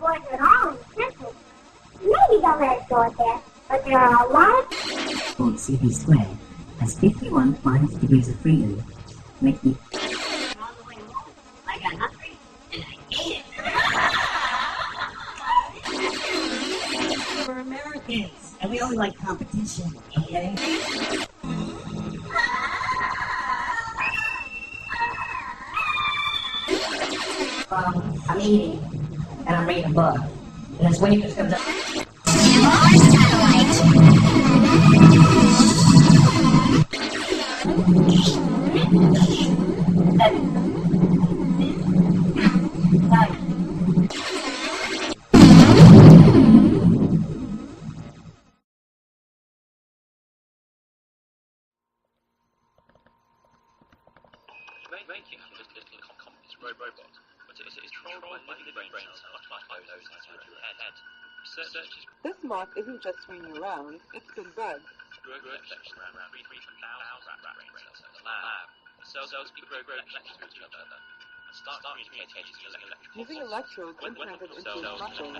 boards at all in circles. Maybe they'll let it go at that, but there are a lot of... CP squared has 51 minus degrees of freedom, making... On the way home, I got hungry, and I ate it. We're Americans, and we only like competition, okay? I'm eating, and I'm reading a book, and this wave just comes up. Making just a complex robot, but it is controlled by living brain cells much like those inside your head. Researchers... This moth isn't just swinging around, it's been bugged. Collection around 3,000 brain cells in the lab. The cells grow connections with each other and start communicating using electrodes implanted into the muscles.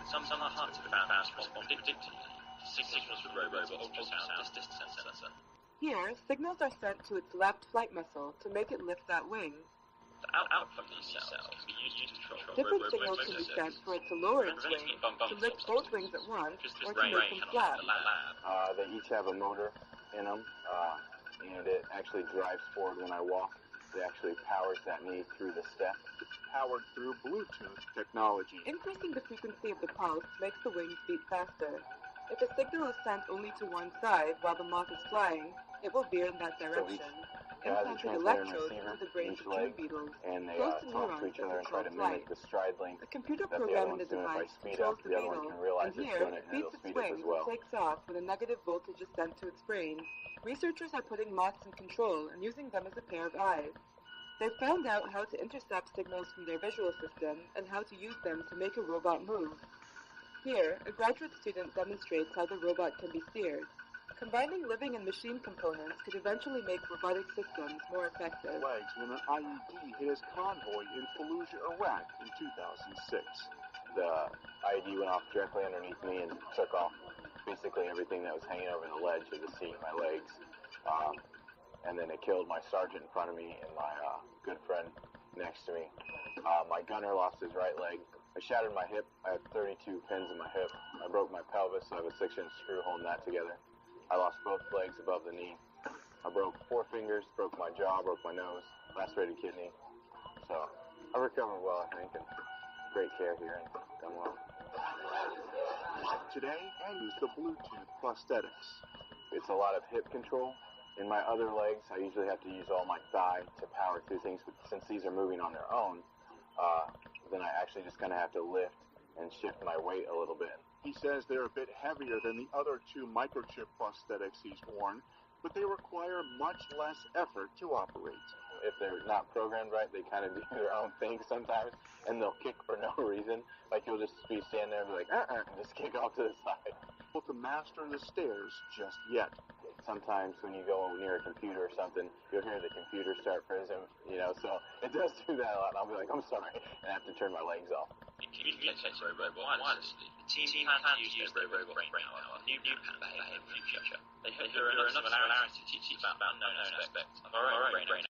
Some are hard to found respond predictably. Signals from robots ultrasound distance sensor. Here, signals are sent to its left flight muscle to make it lift that wing. The output of these cells can be used to control Different signals can be sent for it to lower its wing, to lift both wings at once, or to make them flat. They each have a motor in them, and it actually drives forward when I walk. It actually powers that knee through the step. It's powered through Bluetooth technology. Increasing the frequency of the pulse makes the wings beat faster. If a signal is sent only to one side while the moth is flying, it will veer in that direction. Implanted electrodes into the brains of tree beetles, and they close to talk to neurons each other and that try to control mimic flight. the stride length. A computer that the program other in the one's doing. If I device speed controls up, the the other one beetle, can realize and it's here doing it, it and beats it'll its speed up wings as well. and takes off when a negative voltage is sent to its brain. Researchers are putting moths in control and using them as a pair of eyes. They've found out how to intercept signals from their visual system and how to use them to make a robot move. Here, a graduate student demonstrates how the robot can be steered. Combining living and machine components could eventually make robotic systems more effective. Legs when an IED hit his convoy in Fallujah, Iraq in 2006. The IED went off directly underneath me and took off basically everything that was hanging over the ledge of the seat, my legs. And then it killed my sergeant in front of me and my good friend next to me. My gunner lost his right leg. I shattered my hip. I had 32 pins in my hip. I broke my pelvis, so I have a 6-inch screw holding that together. I lost both legs above the knee. I broke 4 fingers, broke my jaw, broke my nose, lacerated kidney. So I recovered well, I think, and great care here and done well. Today, I use the Bluetooth prosthetics. It's a lot of hip control. In my other legs, I usually have to use all my thigh to power through things, but since these are moving on their own, then I actually just kind of have to lift and shift my weight a little bit. He says they're a bit heavier than the other 2 microchip prosthetics he's worn, but they require much less effort to operate. If they're not programmed right, they kind of do their own thing sometimes, and they'll kick for no reason. Like you'll just be standing there and be like, and just kick off to the side. Able to master the stairs just yet. Sometimes when you go near a computer or something, you'll hear the computer start freezing, so it does do that a lot. And I'll be like, I'm sorry, and I have to turn my legs off. In communicating robot wirelessly, the team plans to use their robot brain power on new pattern behavior in the future. They hope there are enough similarities to teach about unknown aspects of our own brain.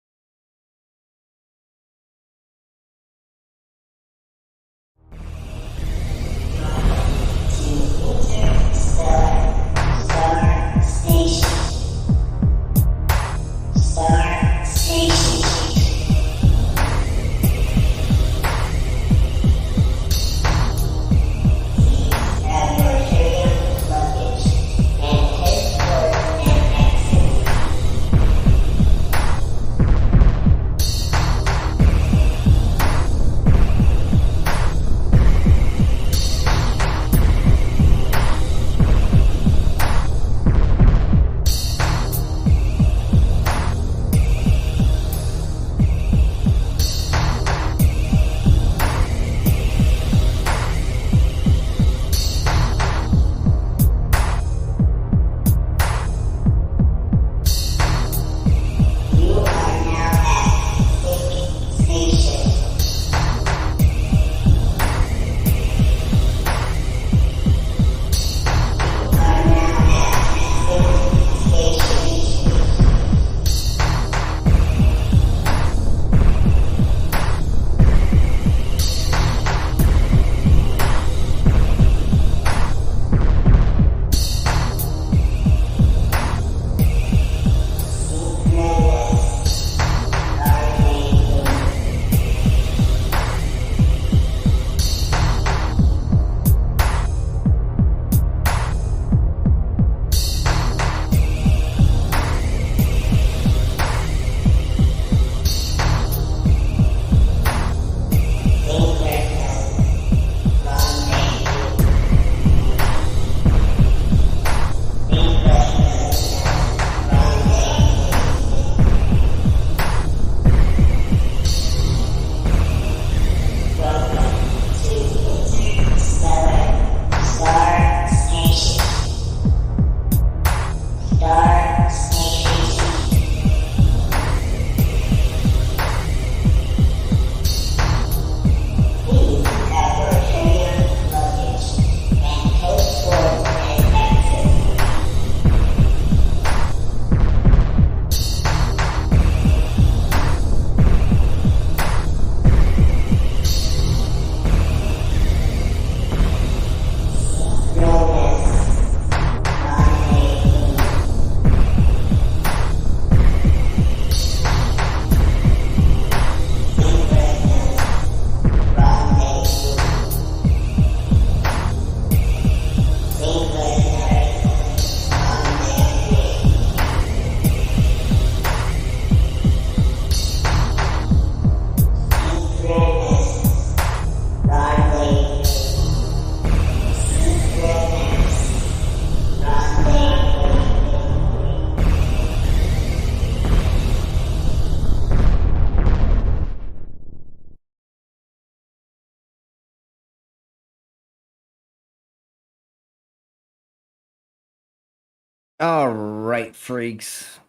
All right, freaks.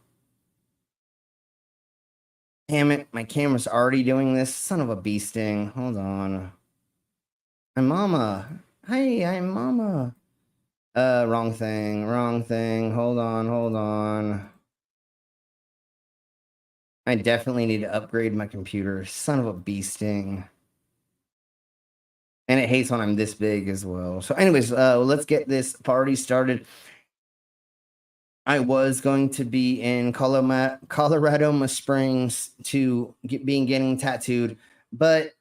Damn it, my camera's already doing this. Son of a bee sting. Hold on. I'm Mama. Hey, I'm Mama. Wrong thing. Hold on. I definitely need to upgrade my computer. Son of a bee sting. And it hates when I'm this big as well. So anyways, let's get this party started. I was going to be in Colorado Springs to getting tattooed, but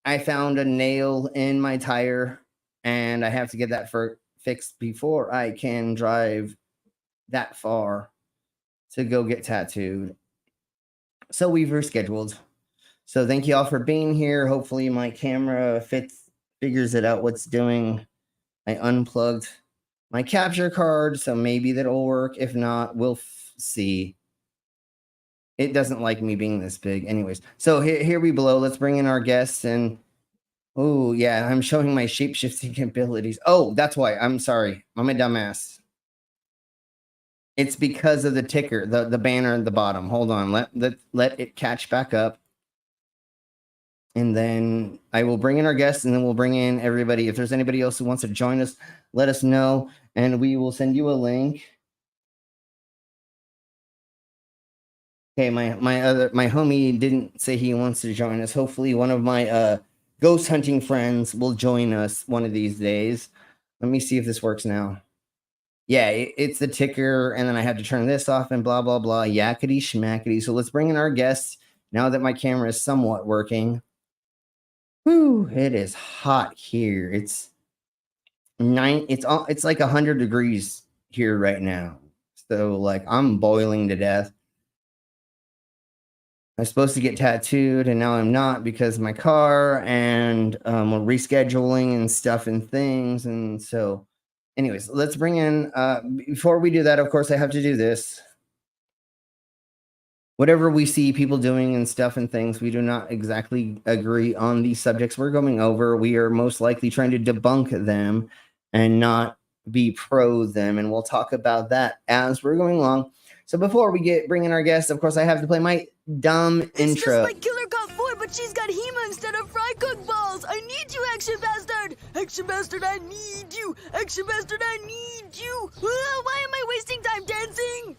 I found a nail in my tire and I have to get that fixed before I can drive that far to go get tattooed. So we've rescheduled. So thank you all for being here. Hopefully my camera figures it out what's doing. I unplugged my capture card, so maybe that'll work. If not, we'll see. It doesn't like me being this big. Anyways, so here we below. Let's bring in our guests. And oh, yeah, I'm showing my shape-shifting abilities. Oh, that's why. I'm sorry. I'm a dumbass. It's because of the ticker, the banner at the bottom. Hold on. Let it catch back up. And then I will bring in our guests, and then we'll bring in everybody. If there's anybody else who wants to join us, let us know, and we will send you a link. Okay, my homie didn't say he wants to join us. Hopefully, one of my ghost hunting friends will join us one of these days. Let me see if this works now. Yeah, it's the ticker, and then I have to turn this off and blah, blah, blah, yakety schmackety. So let's bring in our guests now that my camera is somewhat working. Whew, it is hot here. It's like 100 degrees here right now. So like I'm boiling to death. I'm supposed to get tattooed and now I'm not because of my car and we're rescheduling and stuff and things. And so anyways, let's bring in before we do that, of course, I have to do this. Whatever we see people doing and stuff and things, we do not exactly agree on these subjects we're going over. We are most likely trying to debunk them and not be pro them. And we'll talk about that as we're going along. So before we bring in our guests, of course, I have to play my dumb intro. It's just like Killer Got 4, but she's got Hema instead of fry cook balls. I need you, Action Bastard. Action Bastard, I need you. Action Bastard, I need you. Why am I wasting time dancing?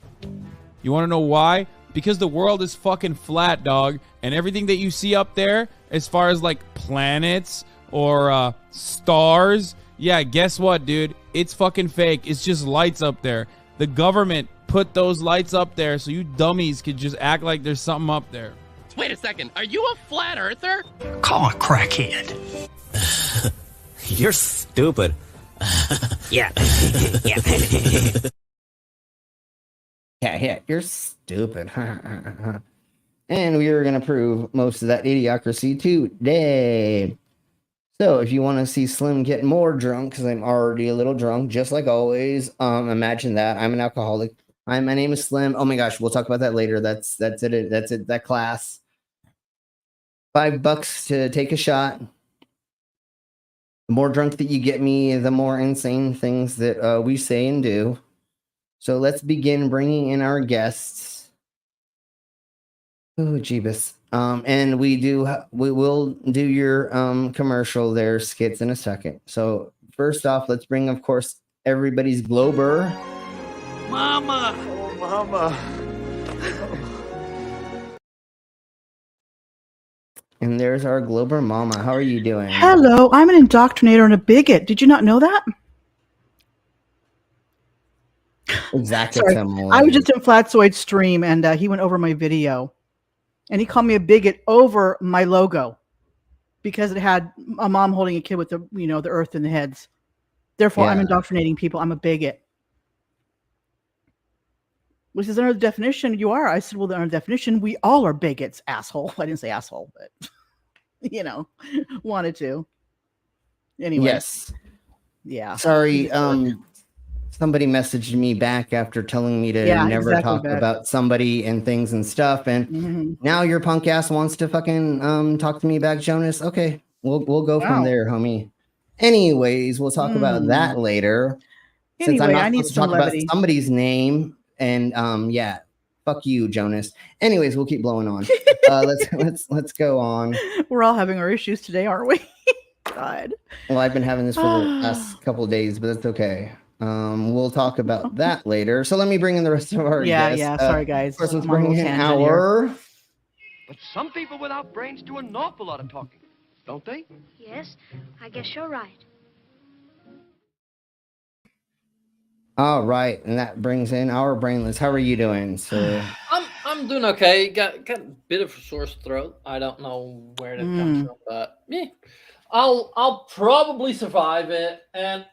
You want to know why? Because the world is fucking flat, dog. And everything that you see up there, as far as like planets or stars, yeah, guess what, dude? It's fucking fake. It's just lights up there. The government put those lights up there so you dummies could just act like there's something up there. Wait a second. Are you a flat earther? Call a crackhead. You're stupid. Yeah. Yeah, you're stupid. And we are going to prove most of that idiocracy today. So if you want to see Slim get more drunk, because I'm already a little drunk, just like always, imagine that. I'm an alcoholic. My name is Slim. Oh my gosh, we'll talk about that later. That's it. That's it. That class. $5 to take a shot. The more drunk that you get me, the more insane things that we say and do. So let's begin bringing in our guests. Oh, Jeebus. And we will do your commercial there, skits, in a second. So first off, let's bring, of course, everybody's Glober. Mama! Oh, Mama. And there's our Glober Mama. How are you doing? Hello, I'm an indoctrinator and a bigot. Did you not know that? Exactly. I was just in Flatzoid's stream and he went over my video and he called me a bigot over my logo because it had a mom holding a kid with the, the earth in the heads. Therefore, yeah. I'm indoctrinating people. I'm a bigot. Which is under the definition. You are. I said, well, under the definition, we all are bigots, asshole. I didn't say asshole, but, wanted to. Anyway. Yes. Yeah. Sorry. Somebody messaged me back after telling me to never talk about somebody and things and stuff. And now your punk ass wants to fucking talk to me back, Jonas. Okay. We'll go from there, homie. Anyways, we'll talk about that later. Since I'm Anyway, not I need supposed to some talk about levity. somebody's name, and yeah, fuck you, Jonas. Anyways, we'll keep blowing on. Let's go on. We're all having our issues today, aren't we? God. Well, I've been having this for the last couple of days, but that's okay. We'll talk about that later. So let me bring in the rest of our guests. Sorry, guys. First, let's I'm on a bring little in tangent here. our. But some people without brains do an awful lot of talking, don't they? Yes, I guess you're right. All right, and that brings in our brainless. How are you doing, sir? I'm doing okay. Got a bit of a sore throat. I don't know where that comes from, but yeah, I'll probably survive it, and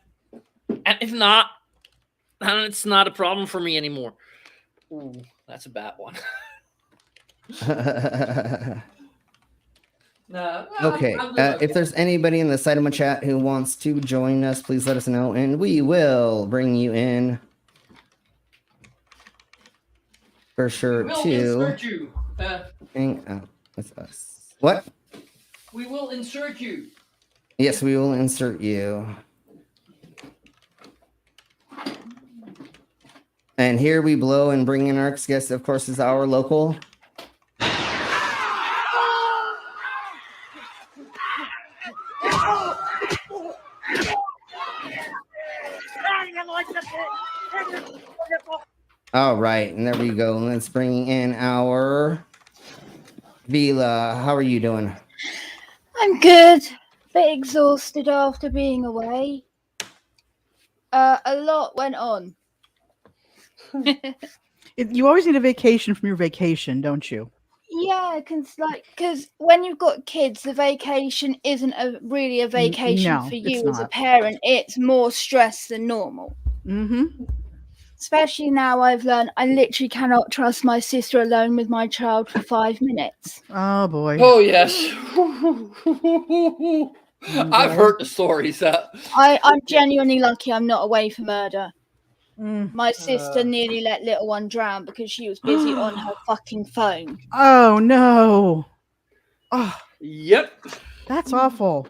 if not, then it's not a problem for me anymore. Ooh, that's a bad one. No, Okay. I'm doing If there's anybody in the Saitama chat who wants to join us, please let us know, and we will bring you in for sure we will to insert you. hang out with us. What? We will insert you. Yes, we will insert you. And here we blow and bring in our next guest, of course, is our local. All right, and there we go. Let's bring in our Vila. How are you doing? I'm good. Bit exhausted after being away. A lot went on. You always need a vacation from your vacation, don't you? Yeah, because when you've got kids, the vacation isn't really a vacation No, for it's you as a not. parent. It's more stress than normal. Mm-hmm. Especially now I've learned I literally cannot trust my sister alone with my child for 5 minutes. Oh, boy. Oh, yes. I've heard the stories. I'm genuinely lucky I'm not away for murder. My sister nearly let little one drown because she was busy on her fucking phone. Oh, no. Oh, yep. That's awful.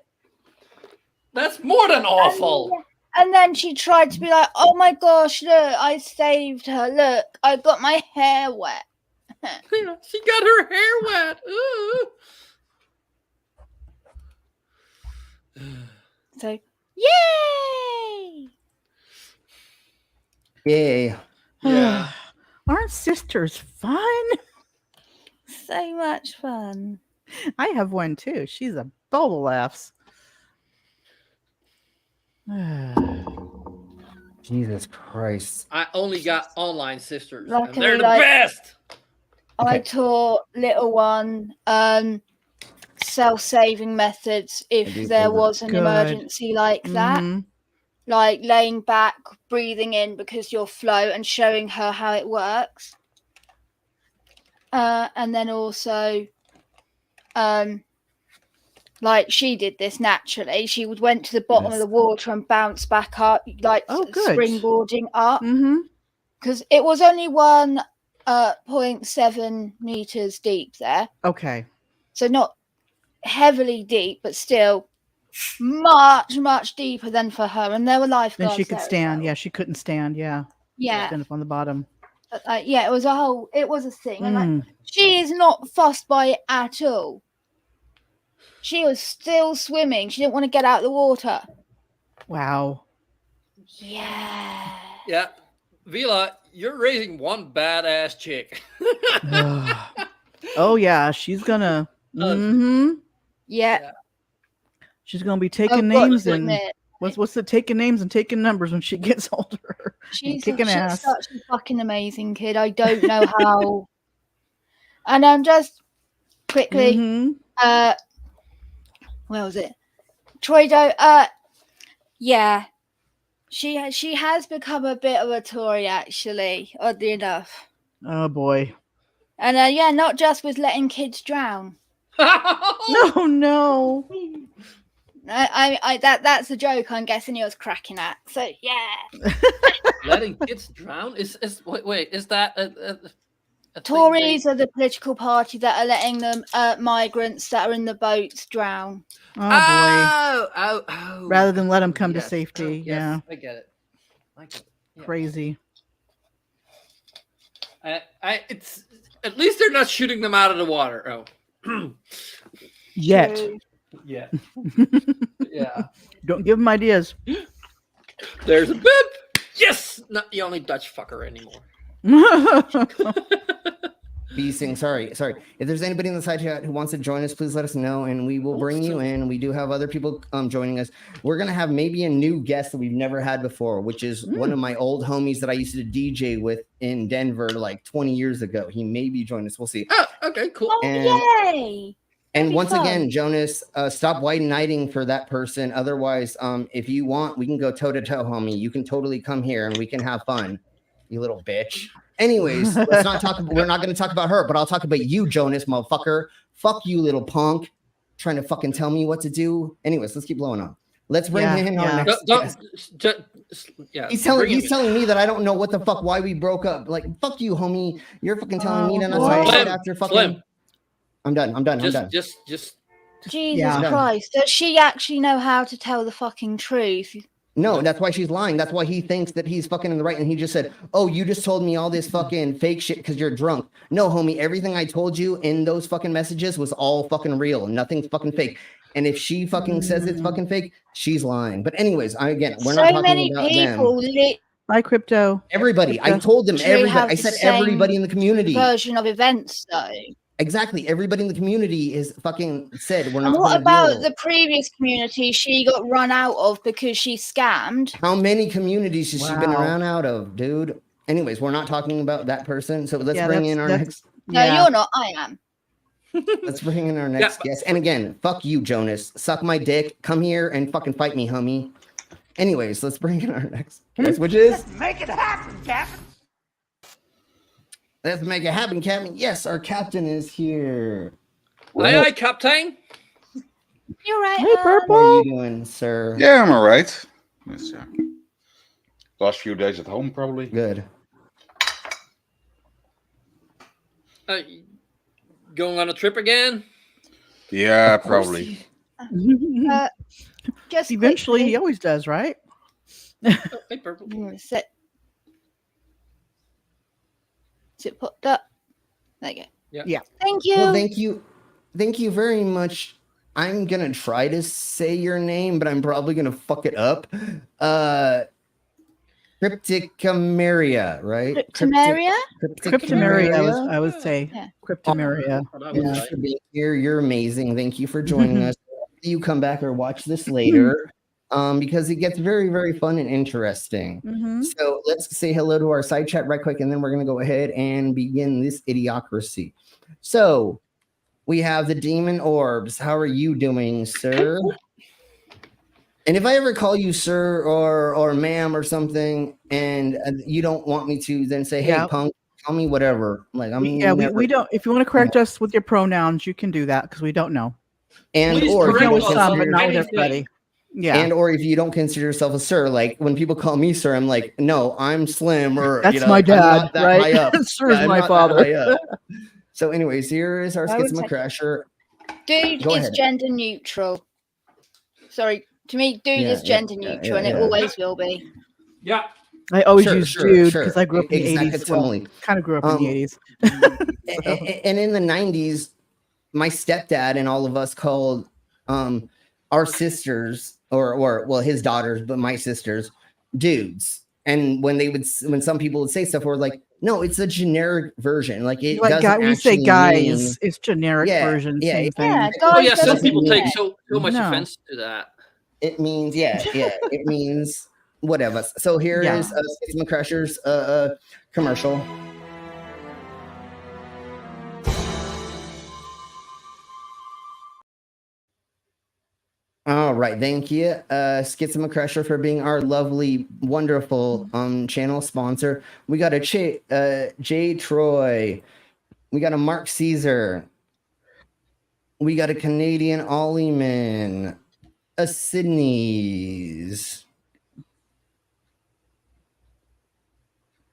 That's more than awful. And then she tried to be like, oh my gosh, look, I saved her. Look, I got my hair wet. She got her hair wet. So, yay! Yay. Yeah. Aren't sisters fun? So much fun. I have one too. She's a ball of laughs. Jesus Christ. I only got online sisters. Luckily, and they're the best. I taught little one self-saving methods if there was an emergency like that. Like laying back, breathing in because you're flow, and showing her how it works. And then also, like she did this naturally. She went to the bottom of the water and bounced back up, like springboarding up. Because it was only 1.7 meters deep there. Okay. So not heavily deep, but still much deeper than for her. And there were lifeguards. Then she could there stand. Yeah, she couldn't stand. Yeah. Yeah. Stand up on the bottom. Yeah, it was a thing. And like, she is not fussed by it at all. She was still swimming. She didn't want to get out of the water. Wow. Yeah. Yeah. Vila, you're raising one badass chick. Oh, yeah. She's gonna. Yeah. She's gonna be taking names and what's the taking names and taking numbers when she gets older. She's kicking ass. Such a fucking amazing kid. I don't know how. And I'm just quickly. Where was it? Troido. Yeah. She has become a bit of a Tory, actually, oddly enough. Oh boy. And yeah, not just with letting kids drown. No. That's a joke. I'm guessing he was cracking at. So yeah. Letting kids drown is wait is that a Tories are the political party that are letting them migrants that are in the boats drown. Oh boy. Oh. Rather than let them come to safety. Yeah. I get it. Crazy. It's at least they're not shooting them out of the water. Oh, Yet. yeah, yeah. Don't give them ideas. There's a bip. Yes, not the only Dutch fucker anymore. Beasting, sorry. If there's anybody in the side chat who wants to join us, please let us know, and we will bring you in. We do have other people joining us. We're gonna have maybe a new guest that we've never had before, which is one of my old homies that I used to DJ with in Denver like 20 years ago. He may be joining us. We'll see. Oh, okay, cool. Yay! And That'd once be fun. again, Jonas, stop white knighting for that person. Otherwise, if you want, we can go toe to toe, homie. You can totally come here and we can have fun. You little bitch. Anyways, let's not talk. We're not going to talk about her, but I'll talk about you, Jonas, motherfucker. Fuck you, little punk. Trying to fucking tell me what to do. Anyways, let's keep blowing on. Let's bring in our next guest. He's telling me that I don't know what the fuck why we broke up. Like, fuck you, homie. You're fucking telling me to not talk shit after fucking. Slim. I'm done. Just. Jesus Christ. Does she actually know how to tell the fucking truth? No, that's why she's lying. That's why he thinks that he's fucking in the right. And he just said, oh, you just told me all this fucking fake shit because you're drunk. No, homie, everything I told you in those fucking messages was all fucking real. Nothing's fucking fake. And if she fucking says it's fucking fake, she's lying. But anyways, we're not talking about them. Bye, Crypto. Everybody. I told them everybody. I said everybody in the community. Version of events, though. Exactly. Everybody in the community is fucking said we're not. And what about the previous community she got run out of because she scammed? How many communities has she been run out of, dude? Anyways, we're not talking about that person. So let's bring in our next. No, you're not. I am. Let's bring in our next guest. And again, fuck you, Jonas. Suck my dick. Come here and fucking fight me, homie. Anyways, let's bring in our next guest, which is. Let's make it happen, Captain. Let's make it happen, Captain. Yes, our captain is here. Aye, Captain. You're right. Hey, Purple. How are you doing, sir? Yeah, I'm all right. It's, last few days at home, probably. Good. Going on a trip again? Yeah, probably. Just eventually, he always does, right? Hey, Purple. Sit. Is it popped up? There you go. Yeah. Thank you. Well, thank you very much. I'm gonna try to say your name, but I'm probably gonna fuck it up. Crypticameria, right? Crypticameria? Crypticameria, I would say. Yeah. Crypticameria. Thanks for being here. You're amazing. Thank you for joining us. You come back or watch this later. Because it gets very, very fun and interesting. So let's say hello to our side chat right quick, and then we're going to go ahead and begin this idiocracy. So we have the Demon Orbs. How are you doing, sir? And if I ever call you sir or ma'am or something, and you don't want me to, then say, hey, punk, call me whatever. Like we don't. If you want to correct us with your pronouns, you can do that because we don't know. And please or correct with some, but not with everybody. Yeah. And or if you don't consider yourself a sir, like when people call me sir, I'm like, no, I'm Slim, or that's my dad, right? Sir's my father. So, anyways, here is our Schizma Crasher. Dude is gender neutral. Sorry, to me, dude is gender neutral, and it always will be. Yeah. I always use dude because I grew up in the 80s. Totally. Well, kind of grew up in the 80s. And in the 90s, my stepdad and all of us called our sisters or his daughters, but my sisters, dudes. And when some people would say stuff, we're like, no, it's a generic version. Like it doesn't we say guys, it's generic version. Yeah, some people take so much offense to that. It means it means whatever. So here is Schizma Crasher's commercial. All right, thank you, Schizma Crasher, for being our lovely, wonderful channel sponsor. We got a J. Troy, we got a Mark Caesar, we got a Canadian Ollieman, a Sydney's,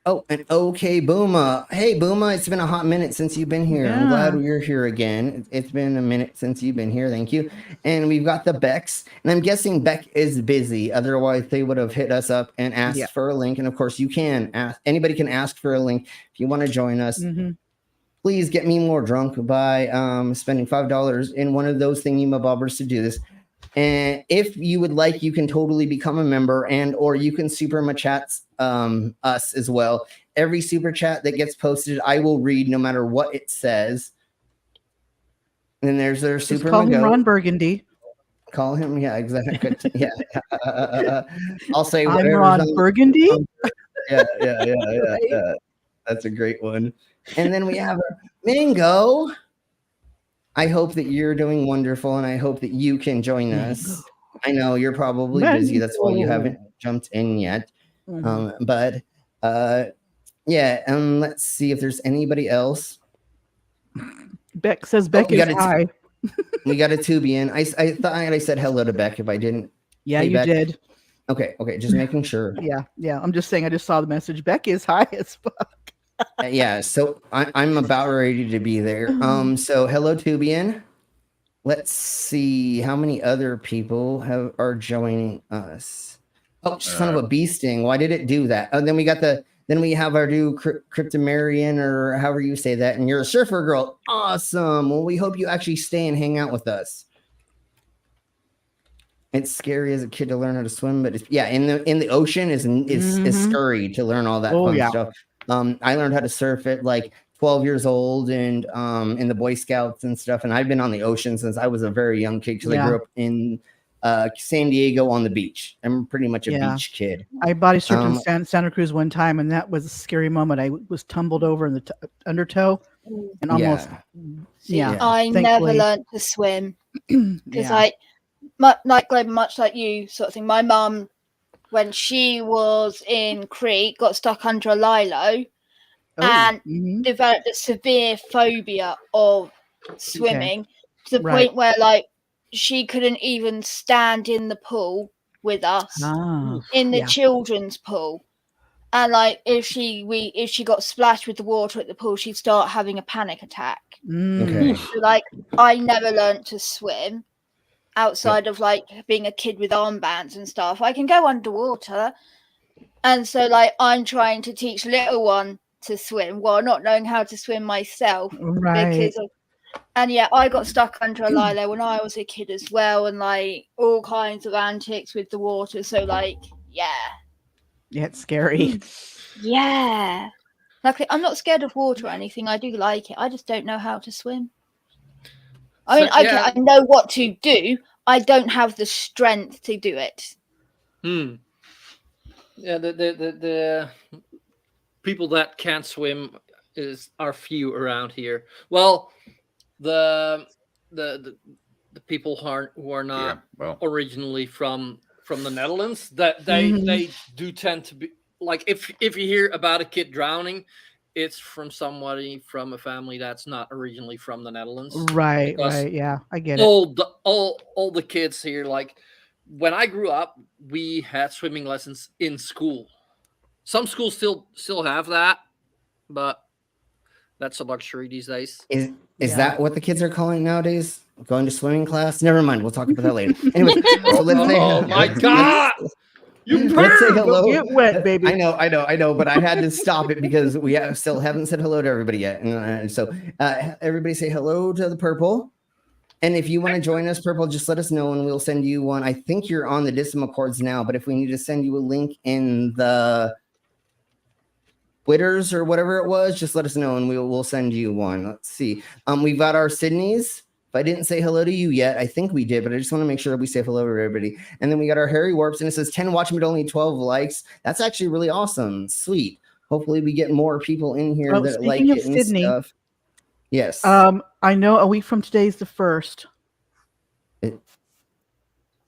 Oh, and okay, Booma. Hey, Booma, it's been a hot minute since you've been here. I'm glad you're here again. It's been a minute since you've been here. Thank you. And we've got the Becks, and I'm guessing Beck is busy. Otherwise, they would have hit us up and asked for a link. And of course, you can ask. Anybody can ask for a link if you want to join us. Please get me more drunk by spending $5 in one of those thingy-mabobbers to do this. And if you would like, you can totally become a member, and or you can super chat us as well. Every super chat that gets posted, I will read no matter what it says. And there's their super. Call him Ron Burgundy. Call him, yeah, exactly. Yeah. I'll say I'm whatever. Ron Burgundy. Yeah. That's a great one. And then we have Mingo. I hope that you're doing wonderful, and I hope that you can join us. I know you're probably busy. That's why you haven't jumped in yet. But yeah, and let's see if there's anybody else. Beck says Beck is high. We got a Tubian. I thought I said hello to Beck if I didn't. Yeah, hey, you Beck. did. Okay, just making sure. Yeah. I'm just saying. I just saw the message. Beck is high as fuck. Yeah, so I'm about ready to be there. So hello, Tubian. Let's see how many other people are joining us. Oh, son of a bee sting! Why did it do that? Oh, then we have our new Cryptomarian, or however you say that, and you're a surfer girl. Awesome. Well, we hope you actually stay and hang out with us. It's scary as a kid to learn how to swim, but in the ocean is scary to learn all that fun stuff. I learned how to surf at like 12 years old, and in the Boy Scouts and stuff. And I've been on the ocean since I was a very young kid, because I grew up in San Diego on the beach. I'm pretty much a beach kid. I body surfed in Santa Cruz one time, and that was a scary moment. I was tumbled over in the undertow and almost. I never learned to swim because much like you sort of thing. My mum, when she was in Crete, got stuck under a lilo and developed a severe phobia of swimming to the point where like she couldn't even stand in the pool with us in the children's pool. And like if she got splashed with the water at the pool, she'd start having a panic attack. So like I never learned to swim outside of like being a kid with armbands and stuff. I can go underwater, and so like I'm trying to teach little one to swim while not knowing how to swim myself. I got stuck under a lilo when I was a kid as well, and like all kinds of antics with the water. So like it's scary. Luckily I'm not scared of water or anything. I do like it. I just don't know how to swim. I mean, I know what to do. I don't have the strength to do it. Yeah, the people that can't swim are few around here. Well, the people who are not originally from the Netherlands, that they do tend to be like if you hear about a kid drowning, it's from somebody from a family that's not originally from the Netherlands. Right. Yeah, I get it. All the kids here, like when I grew up, we had swimming lessons in school. Some schools still have that, but that's a luxury these days. Is that what the kids are calling nowadays? Going to swimming class? Never mind. We'll talk about that later. Anyway, so let's say. Oh my God! Let's say hello. Get wet, baby. I know, but I had to stop it because we still haven't said hello to everybody yet. And so everybody say hello to the Purple. And if you want to join us, Purple, just let us know and we'll send you one. I think you're on the Dismal Chords now, but if we need to send you a link in the Twitters or whatever it was, just let us know and we'll send you one. Let's see. We've got our Sydneys. If I didn't say hello to you yet, I think we did, but I just want to make sure we say hello to everybody. And then we got our Harry Warps, and it says 10 watching, but only 12 likes. That's actually really awesome. Sweet. Hopefully we get more people in here that like it and stuff. Yes. I know a week from today is the 1st.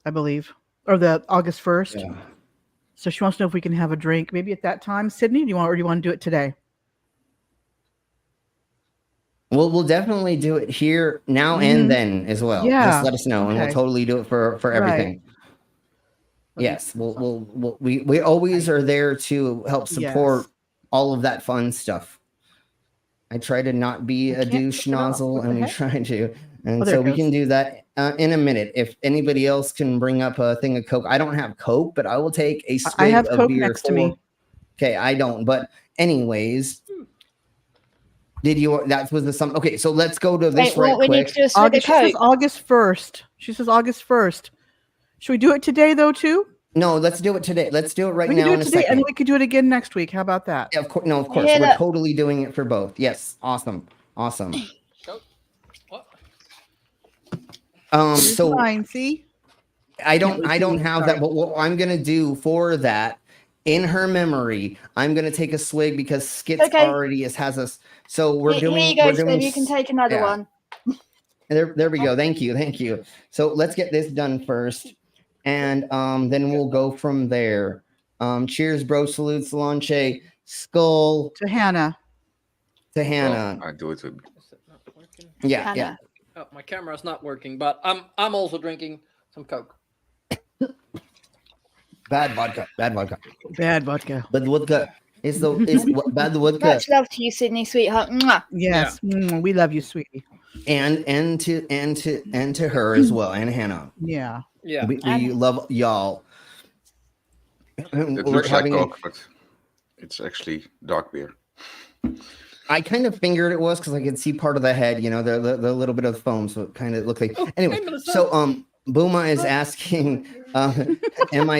I believe. Or the August 1st. Yeah. So she wants to know if we can have a drink. Maybe at that time. Sydney, do you want to do it today? We'll definitely do it here now and then as well. Yeah. Just let us know, and we'll totally do it for everything. Right. Yes, we always are there to help support all of that fun stuff. I try to not be a douche nozzle, and we try to. And so we can do that in a minute. If anybody else can bring up a thing of Coke. I don't have Coke, but I will take a swig I have of Coke beer next to me. Okay, I don't. But anyways, that was the sum. Okay, so let's go to this right quick. She says August 1st. She says August 1st. Should we do it today, though, too? No, let's do it today. Let's do it right we now can do in it a today, second. and we could do it again next week. How about that? Yeah, of course. No, of course. We're totally doing it for both. Yes. Awesome. Awesome. So fine, see? I don't have that, but what I'm gonna do for that, in her memory, I'm gonna take a swig because Skit already has us. So we're doing. Here you go, we're doing, you can take another one. There we go. Thank you. So let's get this done first, and then we'll go from there. Cheers, bro. Salute, Solange. Skull to Hannah. Well, I do it. Yeah, yeah. Oh, my camera's not working, but I'm also drinking some Coke. Bad vodka. Bad vodka. Bad vodka. Is bad vodka. Much love to you, Sydney, sweetheart. Mwah. Yes, we love you, sweetie. And to her as well, and Hannah. Yeah. We love y'all. It looks like Coke, but it's actually dark beer. I kind of figured it was because I could see part of the head, the little bit of foam, so it kind of looked like. Anyway, so Booma is asking, am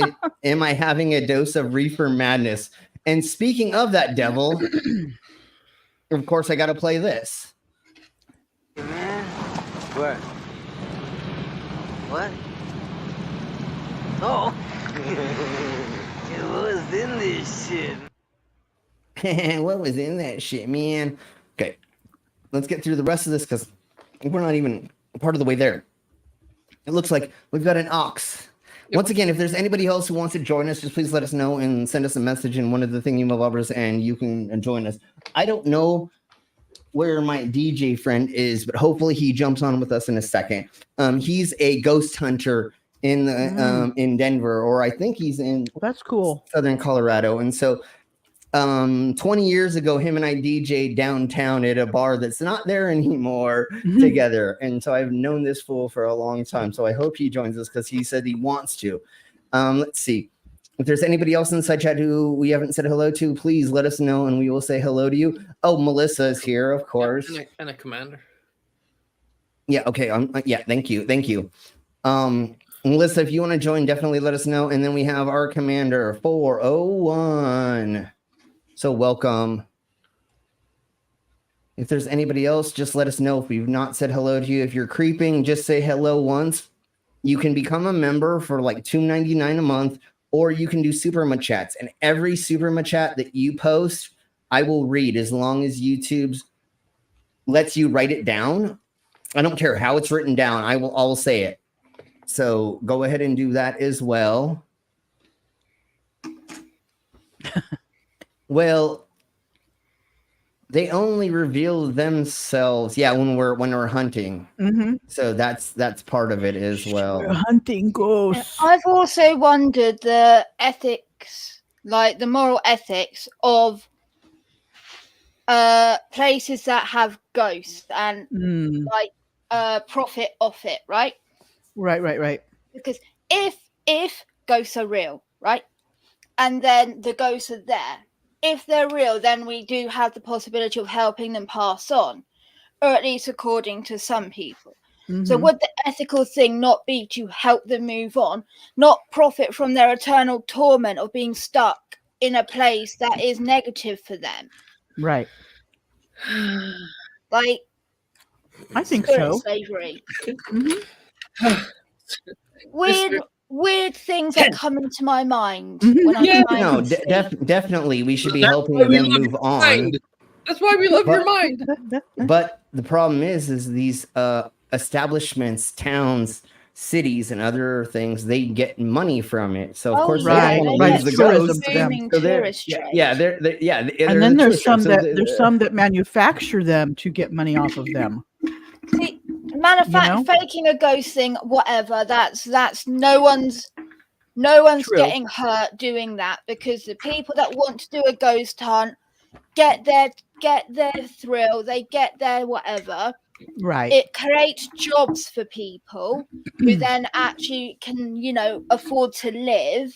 I having a dose of reefer madness? And speaking of that devil, of course I got to play this. Man, what? What? Oh, what was in this shit? What was in that shit, man? Okay, let's get through the rest of this because we're not even part of the way there. It looks like we've got an ox. Once again, if there's anybody else who wants to join us, just please let us know and send us a message in one of the thingy-ma-bobbers, and you can join us. I don't know where my DJ friend is, but hopefully he jumps on with us in a second. He's a ghost hunter in the in Denver, or I think he's in that's cool, Southern Colorado, and so. 20 years ago, him and I DJ'd downtown at a bar that's not there anymore together. And so I've known this fool for a long time. So I hope he joins us because he said he wants to. Let's see. If there's anybody else in the side chat who we haven't said hello to, please let us know and we will say hello to you. Oh, Melissa is here, of course. And a commander. Yeah, okay. Yeah, thank you. Melissa, if you want to join, definitely let us know. And then we have our commander, 401. So welcome. If there's anybody else, just let us know. If we've not said hello to you, if you're creeping, just say hello once. You can become a member for like $2.99 a month, or you can do super chats. And every super chat that you post, I will read as long as YouTube's lets you write it down. I don't care how it's written down. I will say it. So go ahead and do that as well. Well, they only reveal themselves, when we're hunting. So that's part of it as well. We're hunting ghosts. I've also wondered the ethics, like the moral ethics of places that have ghosts and profit off it, right? Right. Because if ghosts are real, right, and then the ghosts are there. If they're real, then we do have the possibility of helping them pass on, or at least according to some people. So would the ethical thing not be to help them move on, not profit from their eternal torment of being stuck in a place that is negative for them? Right. Like, I think so. Slavery. Weird things that come into my mind. When definitely we should be helping them move on. That's why we love your mind. But the problem is these establishments, towns, cities, and other things, they get money from it. So of course, right. The tourism for them. So they're and then there's some that manufacture them to get money off of them. See, faking a ghost thing, whatever. That's no one's getting hurt doing that, because the people that want to do a ghost hunt, get their thrill, they get their whatever. Right. It creates jobs for people who then actually can, afford to live.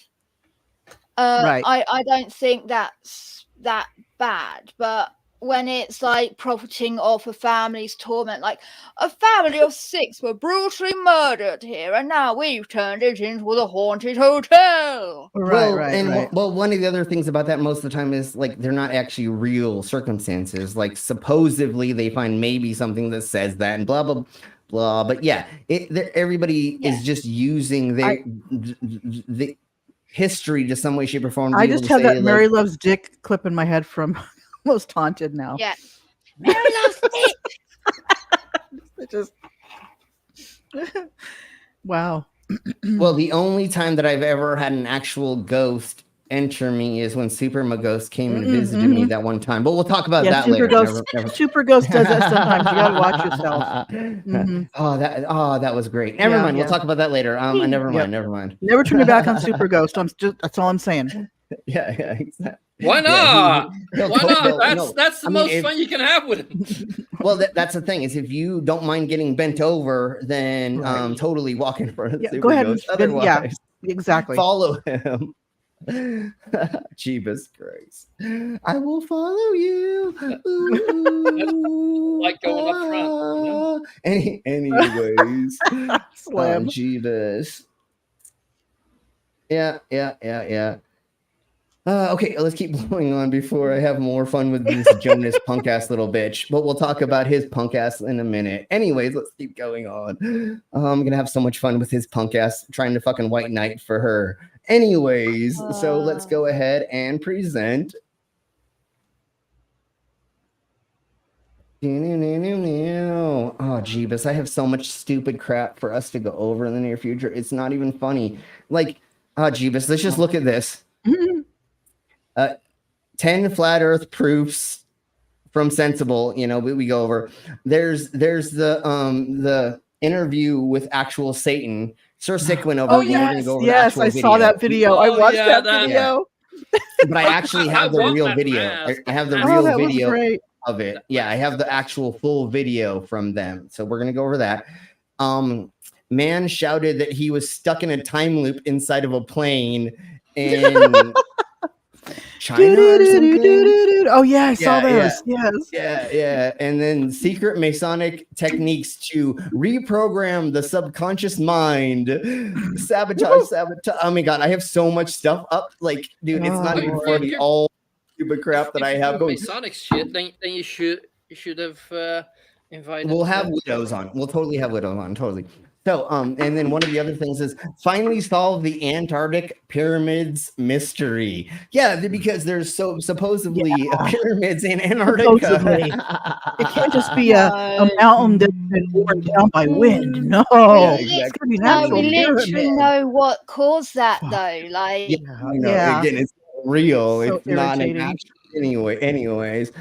Right. I don't think that's that bad, but when it's like profiting off a family's torment, like a family of 6 were brutally murdered here, and now we've turned it into the haunted hotel. Well, one of the other things about that most of the time is like they're not actually real circumstances. Like supposedly they find maybe something that says that and blah blah blah. But yeah, everybody is just using the history to some way, shape, or form. I just have that Mary Loves Dick clip in my head from Most Haunted now. Yeah. Mary Loves Dick. It just wow. Well, the only time that I've ever had an actual ghost enter me is when Super Ghost came and visited me that one time. But we'll talk about that later. Super Ghost does that sometimes. You gotta watch yourself. Oh, that was great. Never mind. We'll talk about that later. Never mind. Never turn your back on Super Ghost. That's all I'm saying. Yeah, exactly. Why not? Why not? That's the most fun you can have with him. Well, that's the thing is if you don't mind getting bent over, then totally walk in front of Super go ahead. Ghost. Otherwise, exactly. Follow him. Jeebus Christ. I will follow you. Like going up front. Anyways. Slam. Jeebus. Yeah. Okay, let's keep going on before I have more fun with this Jonas punk ass little bitch. But we'll talk about his punk ass in a minute. Anyways, let's keep going on. I'm gonna have so much fun with his punk ass trying to fucking white knight for her. Anyways, so let's go ahead and present. Oh, Jeebus, I have so much stupid crap for us to go over in the near future. It's not even funny. Like, Jeebus, let's just look at this. 10 flat earth proofs from Sensible, we go over. There's the interview with actual Satan. Sir Sick went over. Yes, I saw that video. I watched that video. But I actually have the real video. I have the real video of it. Yeah, I have the actual full video from them. So we're gonna go over that. Man shouted that he was stuck in a time loop inside of a plane in China or something. Oh yeah, I saw those. Yeah. And then secret Masonic techniques to reprogram the subconscious mind. Sabotage. Oh my god, I have so much stuff up. Like, dude, it's not even funny. All stupid crap that I have. Masonic shit. Then you should have invited. We'll have widows on. We'll totally have widows on. Totally. So, and then one of the other things is finally solve the Antarctic pyramids mystery. Yeah, because there's supposedly pyramids in Antarctica. It can't just be a mountain that's been worn down by wind. No, exactly. We literally know what caused that, though. Like, again, it's real. So it's not an actual. Anyways,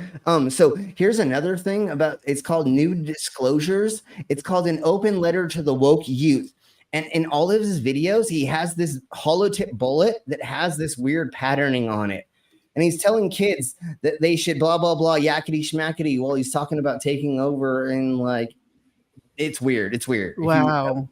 so here's another thing about it's called New Disclosures. It's called an open letter to the woke youth. And in all of his videos, he has this hollow tip bullet that has this weird patterning on it. And he's telling kids that they should blah, blah, blah, yakety schmackety while he's talking about taking over. And like, it's weird. It's weird. Wow.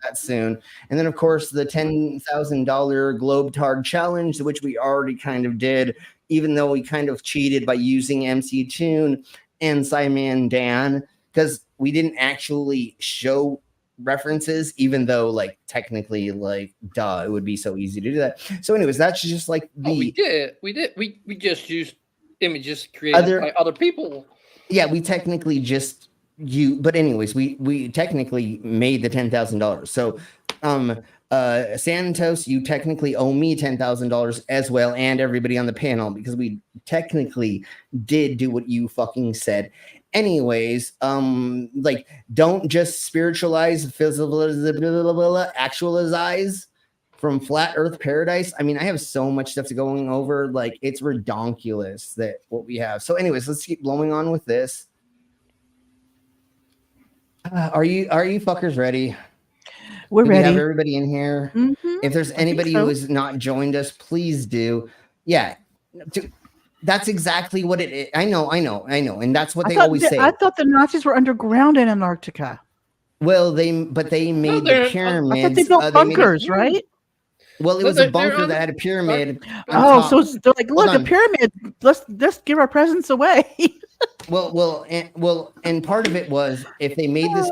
That soon. And then, of course, the $10,000 Globetard challenge, which we already kind of did, even though we kind of cheated by using MC Tune and Simon Dan, because we didn't actually show references, even though, like, technically, like, it would be so easy to do that. So, anyways, that's just like we did. We just used images created by other people. Yeah, we technically just but anyways, we technically made the $10,000. So, Santos, you technically owe me $10,000 as well, and everybody on the panel, because we technically did do what you fucking said. Anyways, like, don't just spiritualize, actualize from Flat Earth Paradise. I mean, I have so much stuff to going over. Like, it's redonkulous that what we have. So, anyways, let's keep blowing on with this. Are you fuckers ready? We're ready. We have everybody in here. If there's anybody who has not joined us, please do. Yeah. That's exactly what it is. I know, and that's what they thought always say. I thought the Nazis were underground in Antarctica. Well, they made the pyramids. I thought they built bunkers, right? Well, it was a bunker that had a pyramid. So they're like, look, a pyramid. Let's give our presents away. and part of it was if they made this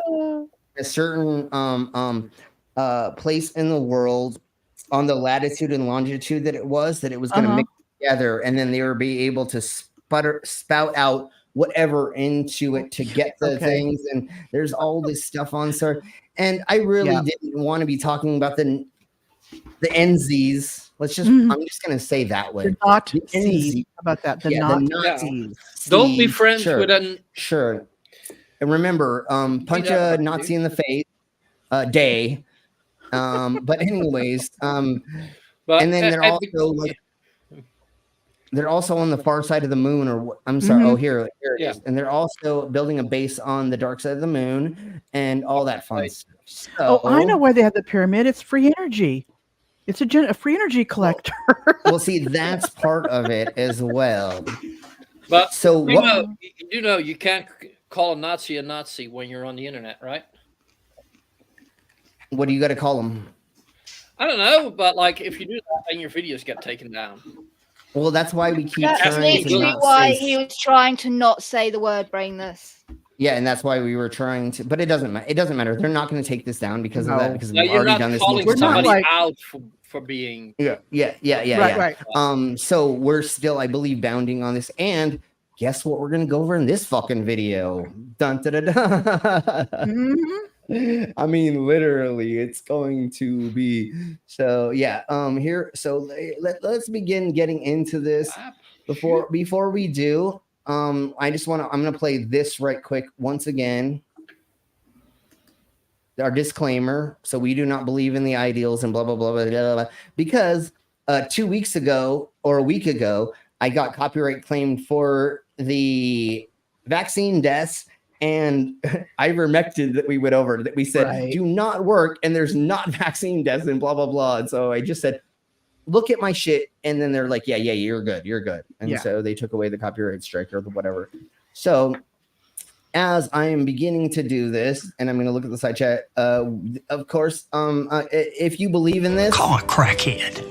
a certain place in the world on the latitude and longitude that it was going to mix together, and then they would be able to spout out whatever into it to get the things. And there's all this stuff on sir. And I really didn't want to be talking about the NZs. Let's just I'm just gonna say that way. The Nazis. How about that? The Nazis. Don't be friends with an sure. And remember, punch a Nazi in the face day. But anyways, and then they're also like they're also on the far side of the moon, or I'm sorry, here it is. And they're also building a base on the dark side of the moon and all that fun stuff. So, I know why they have the pyramid. It's free energy. It's a free energy collector. Well, see, that's part of it as well. But so you know, you can't call a Nazi when you're on the internet, right? What do you got to call them? I don't know, but like if you do that, then your videos get taken down. Well, that's why we keep That's trying to literally not why say. he was trying to not say the word brainless. Yeah, and that's why we were trying to. But it doesn't matter. It doesn't matter. They're not going to take this down because of that. Because we've already done this. We're not calling out for being. Right. So we're still, I believe, bounding on this. And guess what? We're going to go over in this fucking video. Dun da da da. I mean, literally, it's going to be so. Yeah. Here. So let's begin getting into this. Before we do, I just want to. I'm going to play this right quick once again. Our disclaimer. So we do not believe in the ideals and blah blah blah blah blah. blah because 2 weeks ago or a week ago, I got copyright claimed for the vaccine deaths. And ivermectin that we went over that we said do not work, and there's not vaccine deaths and blah blah blah. And so I just said, look at my shit, and then they're like, yeah, you're good. And so they took away the copyright strike or whatever. So as I am beginning to do this, and I'm going to look at the side chat. Of course, if you believe in this, call a crackhead.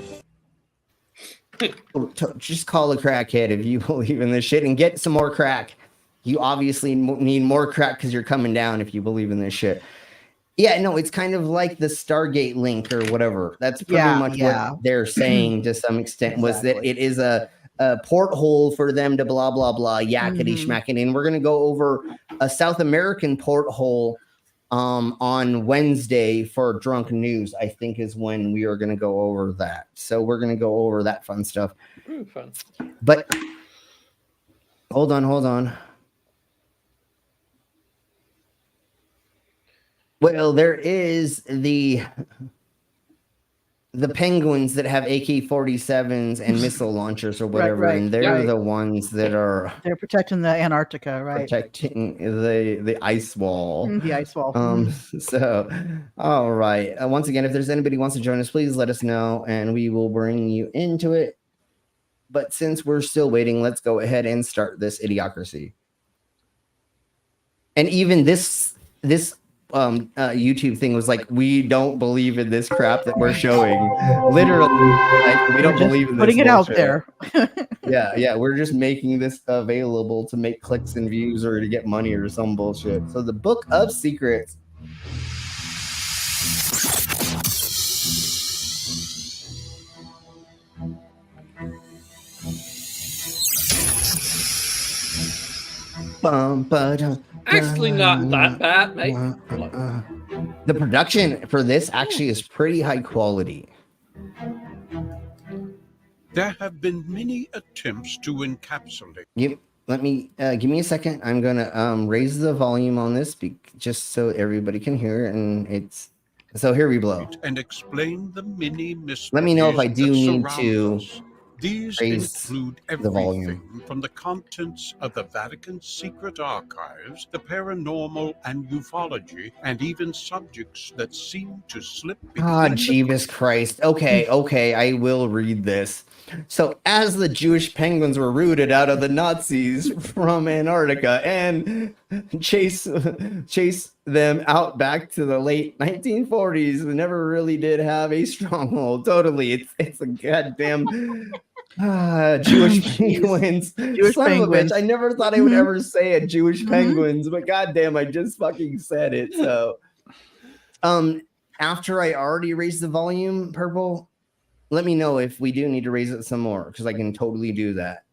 Just call a crackhead if you believe in this shit, and get some more crack. You obviously need more crack because you're coming down if you believe in this shit. Yeah, no, it's kind of like the Stargate link or whatever. That's pretty much what they're saying to some extent, was that it is a porthole for them to blah, blah, blah, yakety schmackety. And we're going to go over a South American porthole on Wednesday for Drunk News, I think is when we are going to go over that. So we're going to go over that fun stuff. Fun. But hold on. Well, there is the Penguins that have AK-47s and missile launchers or whatever, and they're the ones that are protecting the Antarctica, right? Protecting the ice wall. The ice wall. So, all right. Once again, if there's anybody who wants to join us, please let us know, and we will bring you into it. But since we're still waiting, let's go ahead and start this idiocracy. And even this YouTube thing was like, we don't believe in this crap that we're showing. Literally, like, we don't believe in this. Putting it out there. yeah, we're just making this available to make clicks and views or to get money or some bullshit. So the Book of Secrets. Actually, not that bad, mate. The production for this actually is pretty high quality. There have been many attempts to encapsulate. Give me a second. I'm gonna raise the volume on this just so everybody can hear, and it's so here we blow. And explain the many mysteries. Let me know if I do need to These Raise include the volume. everything from the contents of the Vatican's secret archives, the paranormal and ufology, and even subjects that seem to slip Ah, between the Jeebus Christ. Okay, I will read this. So, as the Jewish penguins were rooted out of the Nazis from Antarctica and chase them out back to the late 1940s, they never really did have a stronghold. Totally, it's a goddamn Jewish penguins. Jewish Son penguins. of a bitch! I never thought I would ever say it, Jewish penguins, but goddamn, I just fucking said it. So, after I already raised the volume, Purple, let me know if we do need to raise it some more, because I can totally do that.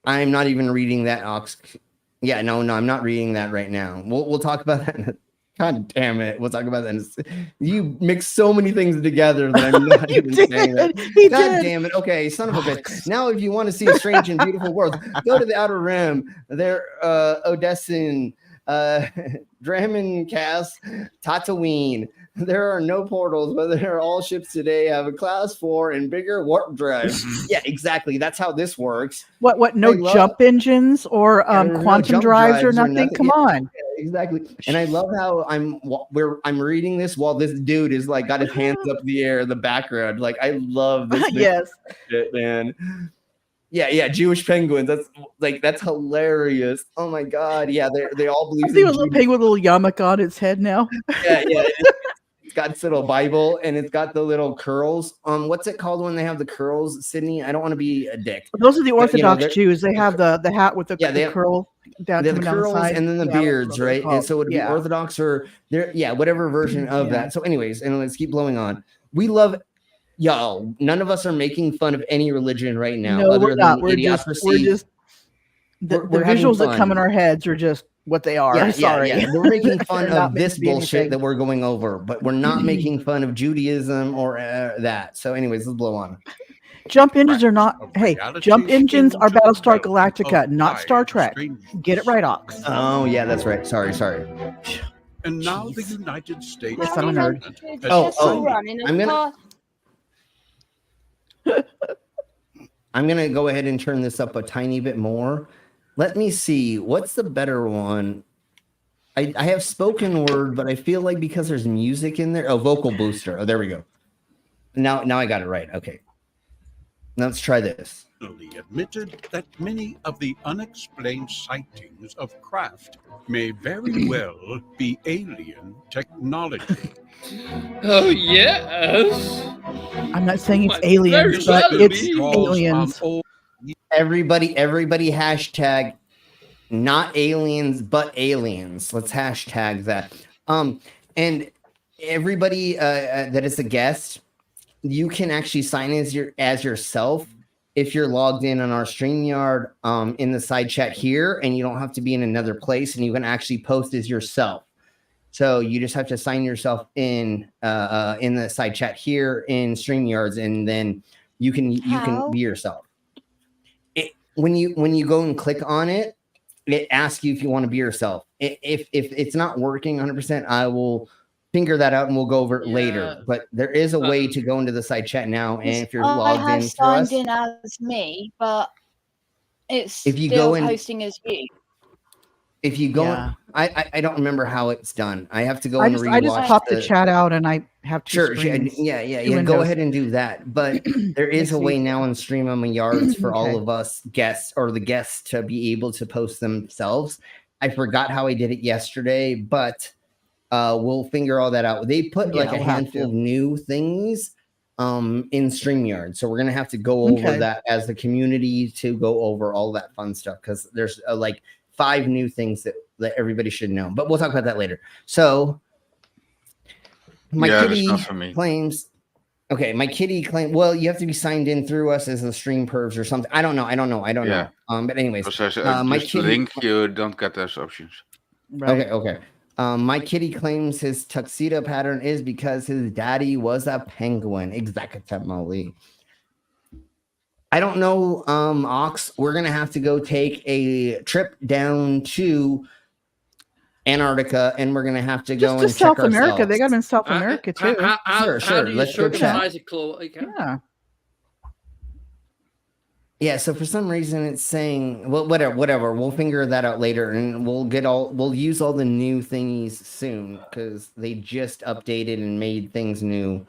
I'm not even reading that Ox. Yeah, no, I'm not reading that right now. We'll talk about that. God damn it. We'll talk about that. You mix so many things together that I'm not even saying that. God damn it. Okay, son of a bitch. Now, if you want to see a strange and beautiful world, go to the Outer Rim. There, Odessin, Dramencast, Tatooine. There are no portals, but there are all ships today have a class 4 and bigger warp drive. Yeah, exactly. That's how this works. What? No jump engines or quantum drives or nothing? Come on. Yeah, exactly. And I love how I'm reading this while this dude is like got his hands up in the air in the background. Like, I love this. Yes. Shit, man. Yeah, Jewish penguins. That's hilarious. Oh my god. Yeah, they all believe. I see a little penguin with a little yarmulke on its head now. Yeah. It's got its little Bible and it's got the little curls. What's it called when they have the curls, Sydney? I don't want to be a dick. Those are the Orthodox Jews. They have the hat with the curl down, they have the down curls the side. and then the beards, right? And so it would be Yeah. Orthodox or whatever version of that. So, anyways, and let's keep blowing on. We love y'all. None of us are making fun of any religion right now. No, other we're not. than We're just the having visuals that fun. come in our heads are just what they are. Sorry. Yeah. We're making fun They're not of meant this to be bullshit anything. that we're going over, but we're not making fun of Judaism or that. So, anyways, let's blow on. Jump engines are not. Hey, jump engines are Battlestar Galactica, not Star Trek. Get it right, Ox. Oh yeah, that's right. Sorry. And now the United States. Yes, I'm a nerd. I'm gonna go ahead and turn this up a tiny bit more. Let me see. What's the better one? I have spoken word, but I feel like because there's music in there. Oh, vocal booster. Oh, there we go. Now I got it right. Okay. Now let's try this. Admitted that many of the unexplained sightings of craft may very well be alien technology. Oh, yes. I'm not saying it's aliens, but it's aliens. Everybody hashtag not aliens, but aliens. Let's hashtag that. And everybody that is a guest, you can actually sign as yourself if you're logged in on our StreamYard in the side chat here, and you don't have to be in another place, and you can actually post as yourself. So you just have to sign yourself in the side chat here in StreamYards, and then you can be yourself. When you go and click on it, it asks you if you want to be yourself. If it's not working 100%, I will figure that out and we'll go over it later. But there is a way to go into the side chat now, and if you're logged in, I have signed in as me, but it's if you still go in, posting as you. If you go, I don't remember how it's done. I have to go I and just rewatch. pop the chat out, and I have to. Sure, yeah. Go ahead and do that. But there is a way now in Stream on my yards for all of us guests or the guests to be able to post themselves. I forgot how I did it yesterday, but we'll figure all that out. They put like a handful of new things in StreamYard, so we're gonna have to go over that as the community to go over all that fun stuff because there's like 5 new things that everybody should know, but we'll talk about that later. So my kitty claims, my kitty claim. Well, you have to be signed in through us as the stream pervs or something. I don't know. But anyways, my kitty link, you don't get those options. Right. Okay. My kitty claims his tuxedo pattern is because his daddy was a penguin. Exactly. I don't know, Ox. We're gonna have to go take a trip down to Antarctica, and we're gonna have to go to and South check America. ourselves. They got them in South America too. Sure. How do you Let's go check. circumcise a claw? Yeah. Yeah, so for some reason it's saying, well, whatever. We'll figure that out later, and we'll use all the new thingies soon because they just updated and made things new.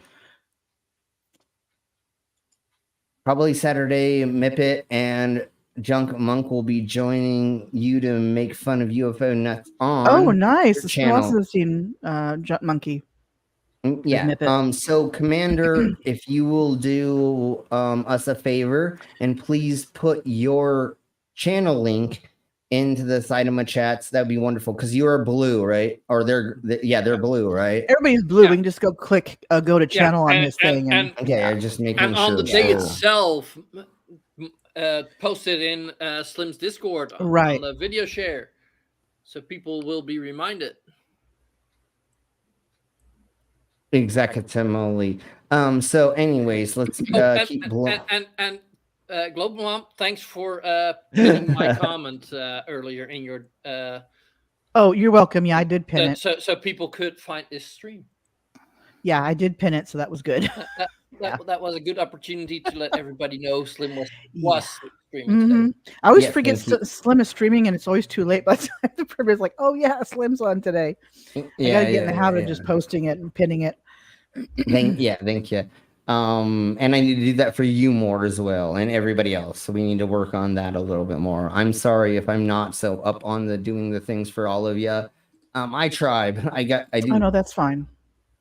Probably Saturday, Mippet and Junk Monk will be joining you to make fun of UFO nuts on. Oh, nice. your Who channel. else has seen Junk Monkey? Yeah. Mippet. So Commander, if you will do us a favor and please put your channel link into the Saitama chats, that'd be wonderful. Because you are blue, right? Or they're blue, right? Everybody's blue. We can just go click go to channel on his thing. Okay, I'm just making And sure. on the day itself, posted in Slim's Discord Right. on the video share, so people will be reminded. Exactly. So anyways, let's keep blowing. And Global Mom, thanks for pinning my comment earlier in your. Oh, you're welcome. Yeah, I did pin it. So people could find this stream. Yeah, I did pin it, so that was good. That was a good opportunity to let everybody know Slim was streaming Mhm. today. I always Yes, forget thank you. Slim is streaming, and it's always too late. But the Perv is like, "Oh yeah, Slim's on today." I gotta get in the habit of just posting it and pinning it. Thank you. And I need to do that for you more as well, and everybody else. So we need to work on that a little bit more. I'm sorry if I'm not so up on the doing the things for all of you. I try, but I do. I know that's fine.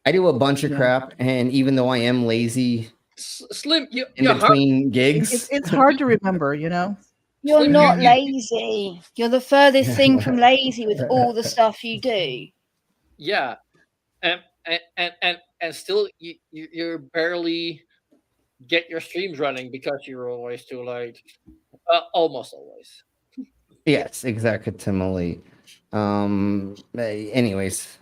I do a bunch of crap, and even though I am lazy, Slim, in between gigs, It's hard to remember, you know. You're Slim, not lazy. You're the furthest thing from lazy with all the stuff you do. Yeah, and still you're barely get your streams running because you're always too late. Almost always. Yes, exactly. Anyways,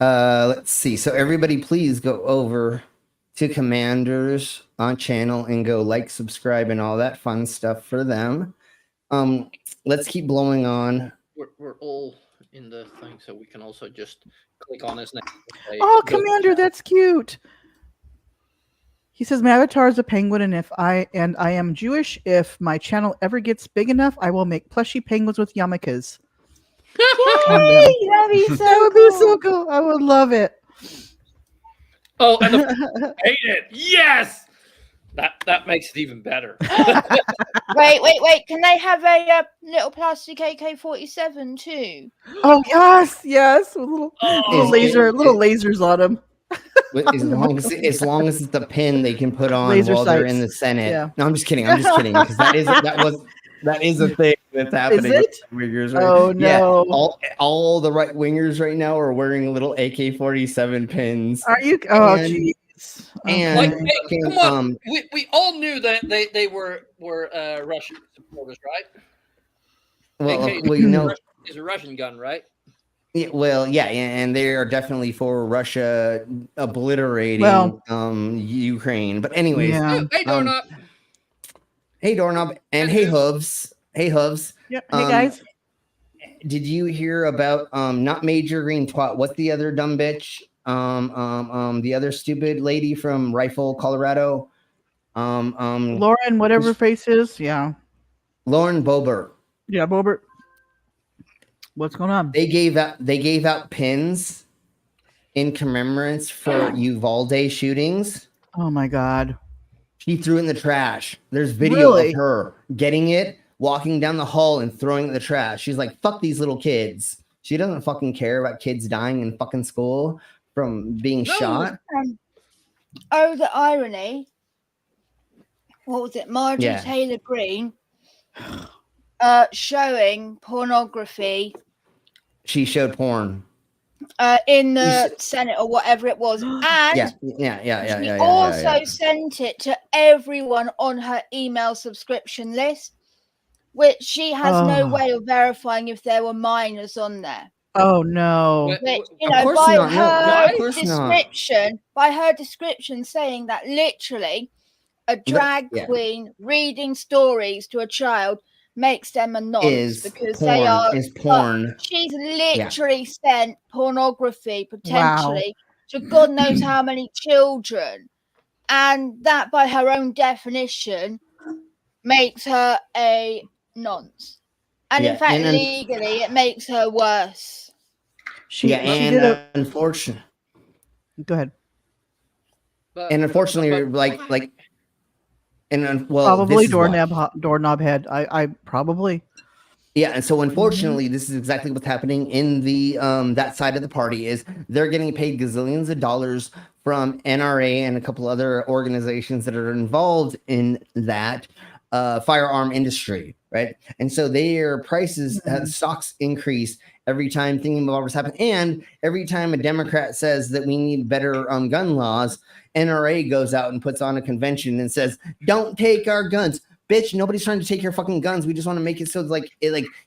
let's see. So everybody, please go over to Commanders on channel and go like, subscribe, and all that fun stuff for them. Let's keep blowing on. We're all in the thing, so we can also just click on his name. Oh, Commander, that's cute. He says, "My avatar is a penguin, and I am Jewish. If my channel ever gets big enough, I will make plushy penguins with yarmulkes." Yay! That'd be so That would be so cool. I would love it. Oh, and the hate it. Yes, that makes it even better. Wait. Can they have a little plastic AK-47 too? Oh yes, with little lasers on them. As long as it's the pin they can put on Laser while they're sights. in the Senate. Yeah. No, I'm just kidding. Because that is a thing that's happening. Is it? With wingers right Oh Yeah, no! all the right wingers right now are wearing little AK-47 pins. Are you? Oh And- jeez. And Like, hey, come on. um, We all knew that they were Russian supporters, right? well, AK you know, is a Russian gun, right? yeah, well, yeah, and they are definitely for Russia obliterating Ukraine. But anyways, Yeah. Hey, Doorknob. Hey Doorknob, and hey Hooves. Hey Hooves. Yep. Hey guys. Did you hear about not Major Green Twat? What's the other dumb bitch? The other stupid lady from Rifle, Colorado. Lauren, whatever her face is. Yeah. Lauren Boebert. Yeah, Bobert. What's going on? They gave out pins in commemorance for Uvalde shootings. Oh my god. She threw it in the trash. There's video Really? of her getting it, walking down the hall and throwing it in the trash. She's like, fuck these little kids. She doesn't fucking care about kids dying in fucking school from being shot. Oh, the irony. What was it? Marjorie Yeah. Taylor Greene showing pornography She showed porn. in the Senate or whatever it was. And she also sent it to everyone on her email subscription list, which she has no way of verifying if there were minors on there. Oh no. Which, you Of know, course by not. No, her of course not. description saying that literally a drag queen reading stories to a child makes them a nonce because they are porn. She's literally sent pornography potentially to God knows how many children, and that by her own definition makes her a nonce. And in fact, legally, it makes her worse. She did a. Unfortunately. Go ahead. And unfortunately, like, and well, probably this is why. doorknob head. I probably. Yeah, and so unfortunately, this is exactly what's happening in the that side of the party is they're getting paid gazillions of dollars from NRA and a couple other organizations that are involved in that firearm industry, right? And so their prices, stocks increase every time thinking about what's happening, and every time a Democrat says that we need better gun laws, NRA goes out and puts on a convention and says, "Don't take our guns." Bitch, nobody's trying to take your fucking guns. We just want to make it so like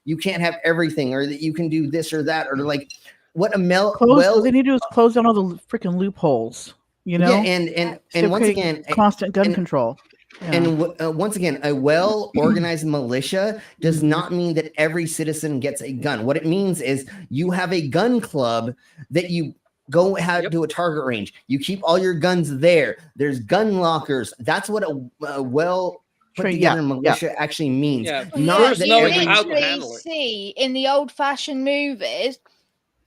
you can't have everything, or that you can do this or that, or like what a all they need to do is close down all the freaking loopholes, you know? Yeah, and once again, constant gun control. Yeah. And once again, a well-organized militia does not mean that every citizen gets a gun. What it means is you have a gun club that you go to a target range. You keep all your guns there. There's gun lockers. That's what a well put together militia actually means. Not that you literally see in the old-fashioned movies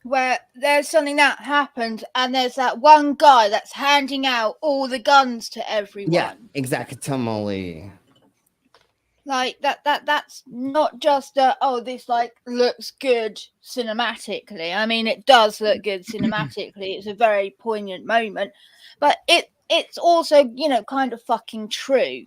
where there's something that happens and there's that one guy that's handing out all the guns to everyone. Yeah, exactly. Like that's not just this like looks good cinematically. I mean, it does look good cinematically. It's a very poignant moment, but it's also, you know, kind of fucking true.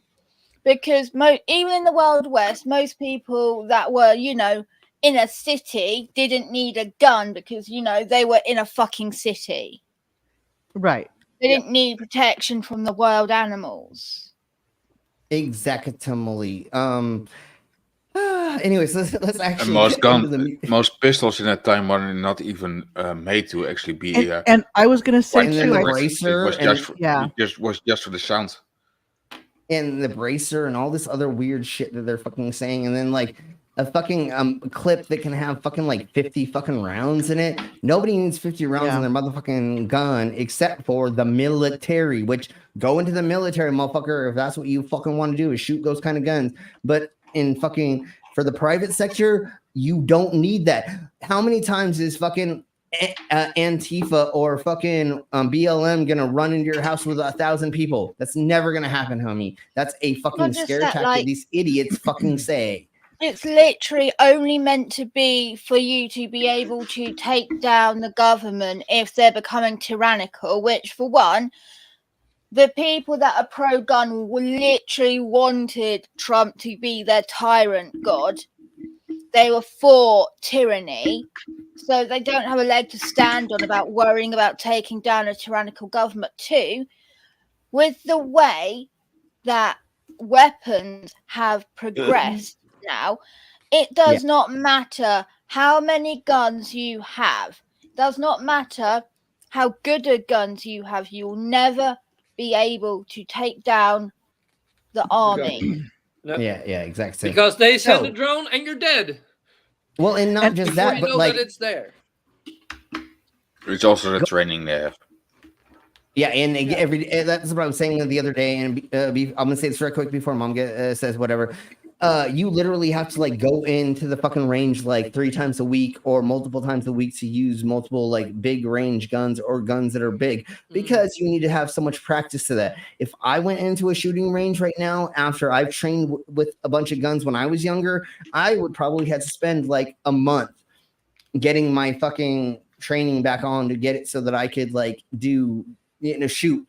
Because even in the Wild West, most people that were, you know, in a city didn't need a gun because, you know, they were in a fucking city. Right. They didn't need protection from the wild animals. Exactly. Anyways, let's actually. And most pistols in that time were not even made to actually be. And I was going to say too, the bracer it was just for the sound. And the bracer and all this other weird shit that they're fucking saying, and then like a fucking clip that can have fucking like 50 fucking rounds in it. Nobody needs 50 rounds in their motherfucking gun except for the military, which go into the military, motherfucker, if that's what you fucking want to do is shoot those kind of guns. But in fucking for the private sector, you don't need that. How many times is fucking Antifa or fucking BLM gonna run into your house with 1,000 people? That's never gonna happen, homie. That's a fucking scare tactic like, these idiots fucking say. It's literally only meant to be for you to be able to take down the government if they're becoming tyrannical, which for one, the people that are pro-gun literally wanted Trump to be their tyrant god. They were for tyranny, so they don't have a leg to stand on about worrying about taking down a tyrannical government. Too, with the way that weapons have progressed now, it does not matter how many guns you have. It does not matter how good a guns you have. You will never be able to take down the army. Yeah, exactly. Because they send a drone and you're dead. Well, and not just that, you but know like that it's there. It's also the training they have. Yeah, and that's what I was saying the other day. And I'm gonna say this real quick before Mom says whatever. You literally have to like go into the fucking range like 3 times a week or multiple times a week to use multiple like big range guns or guns that are big, because you need to have so much practice to that. If I went into a shooting range right now after I've trained with a bunch of guns when I was younger, I would probably have to spend like a month getting my fucking training back on to get it so that I could like do, you know, shoot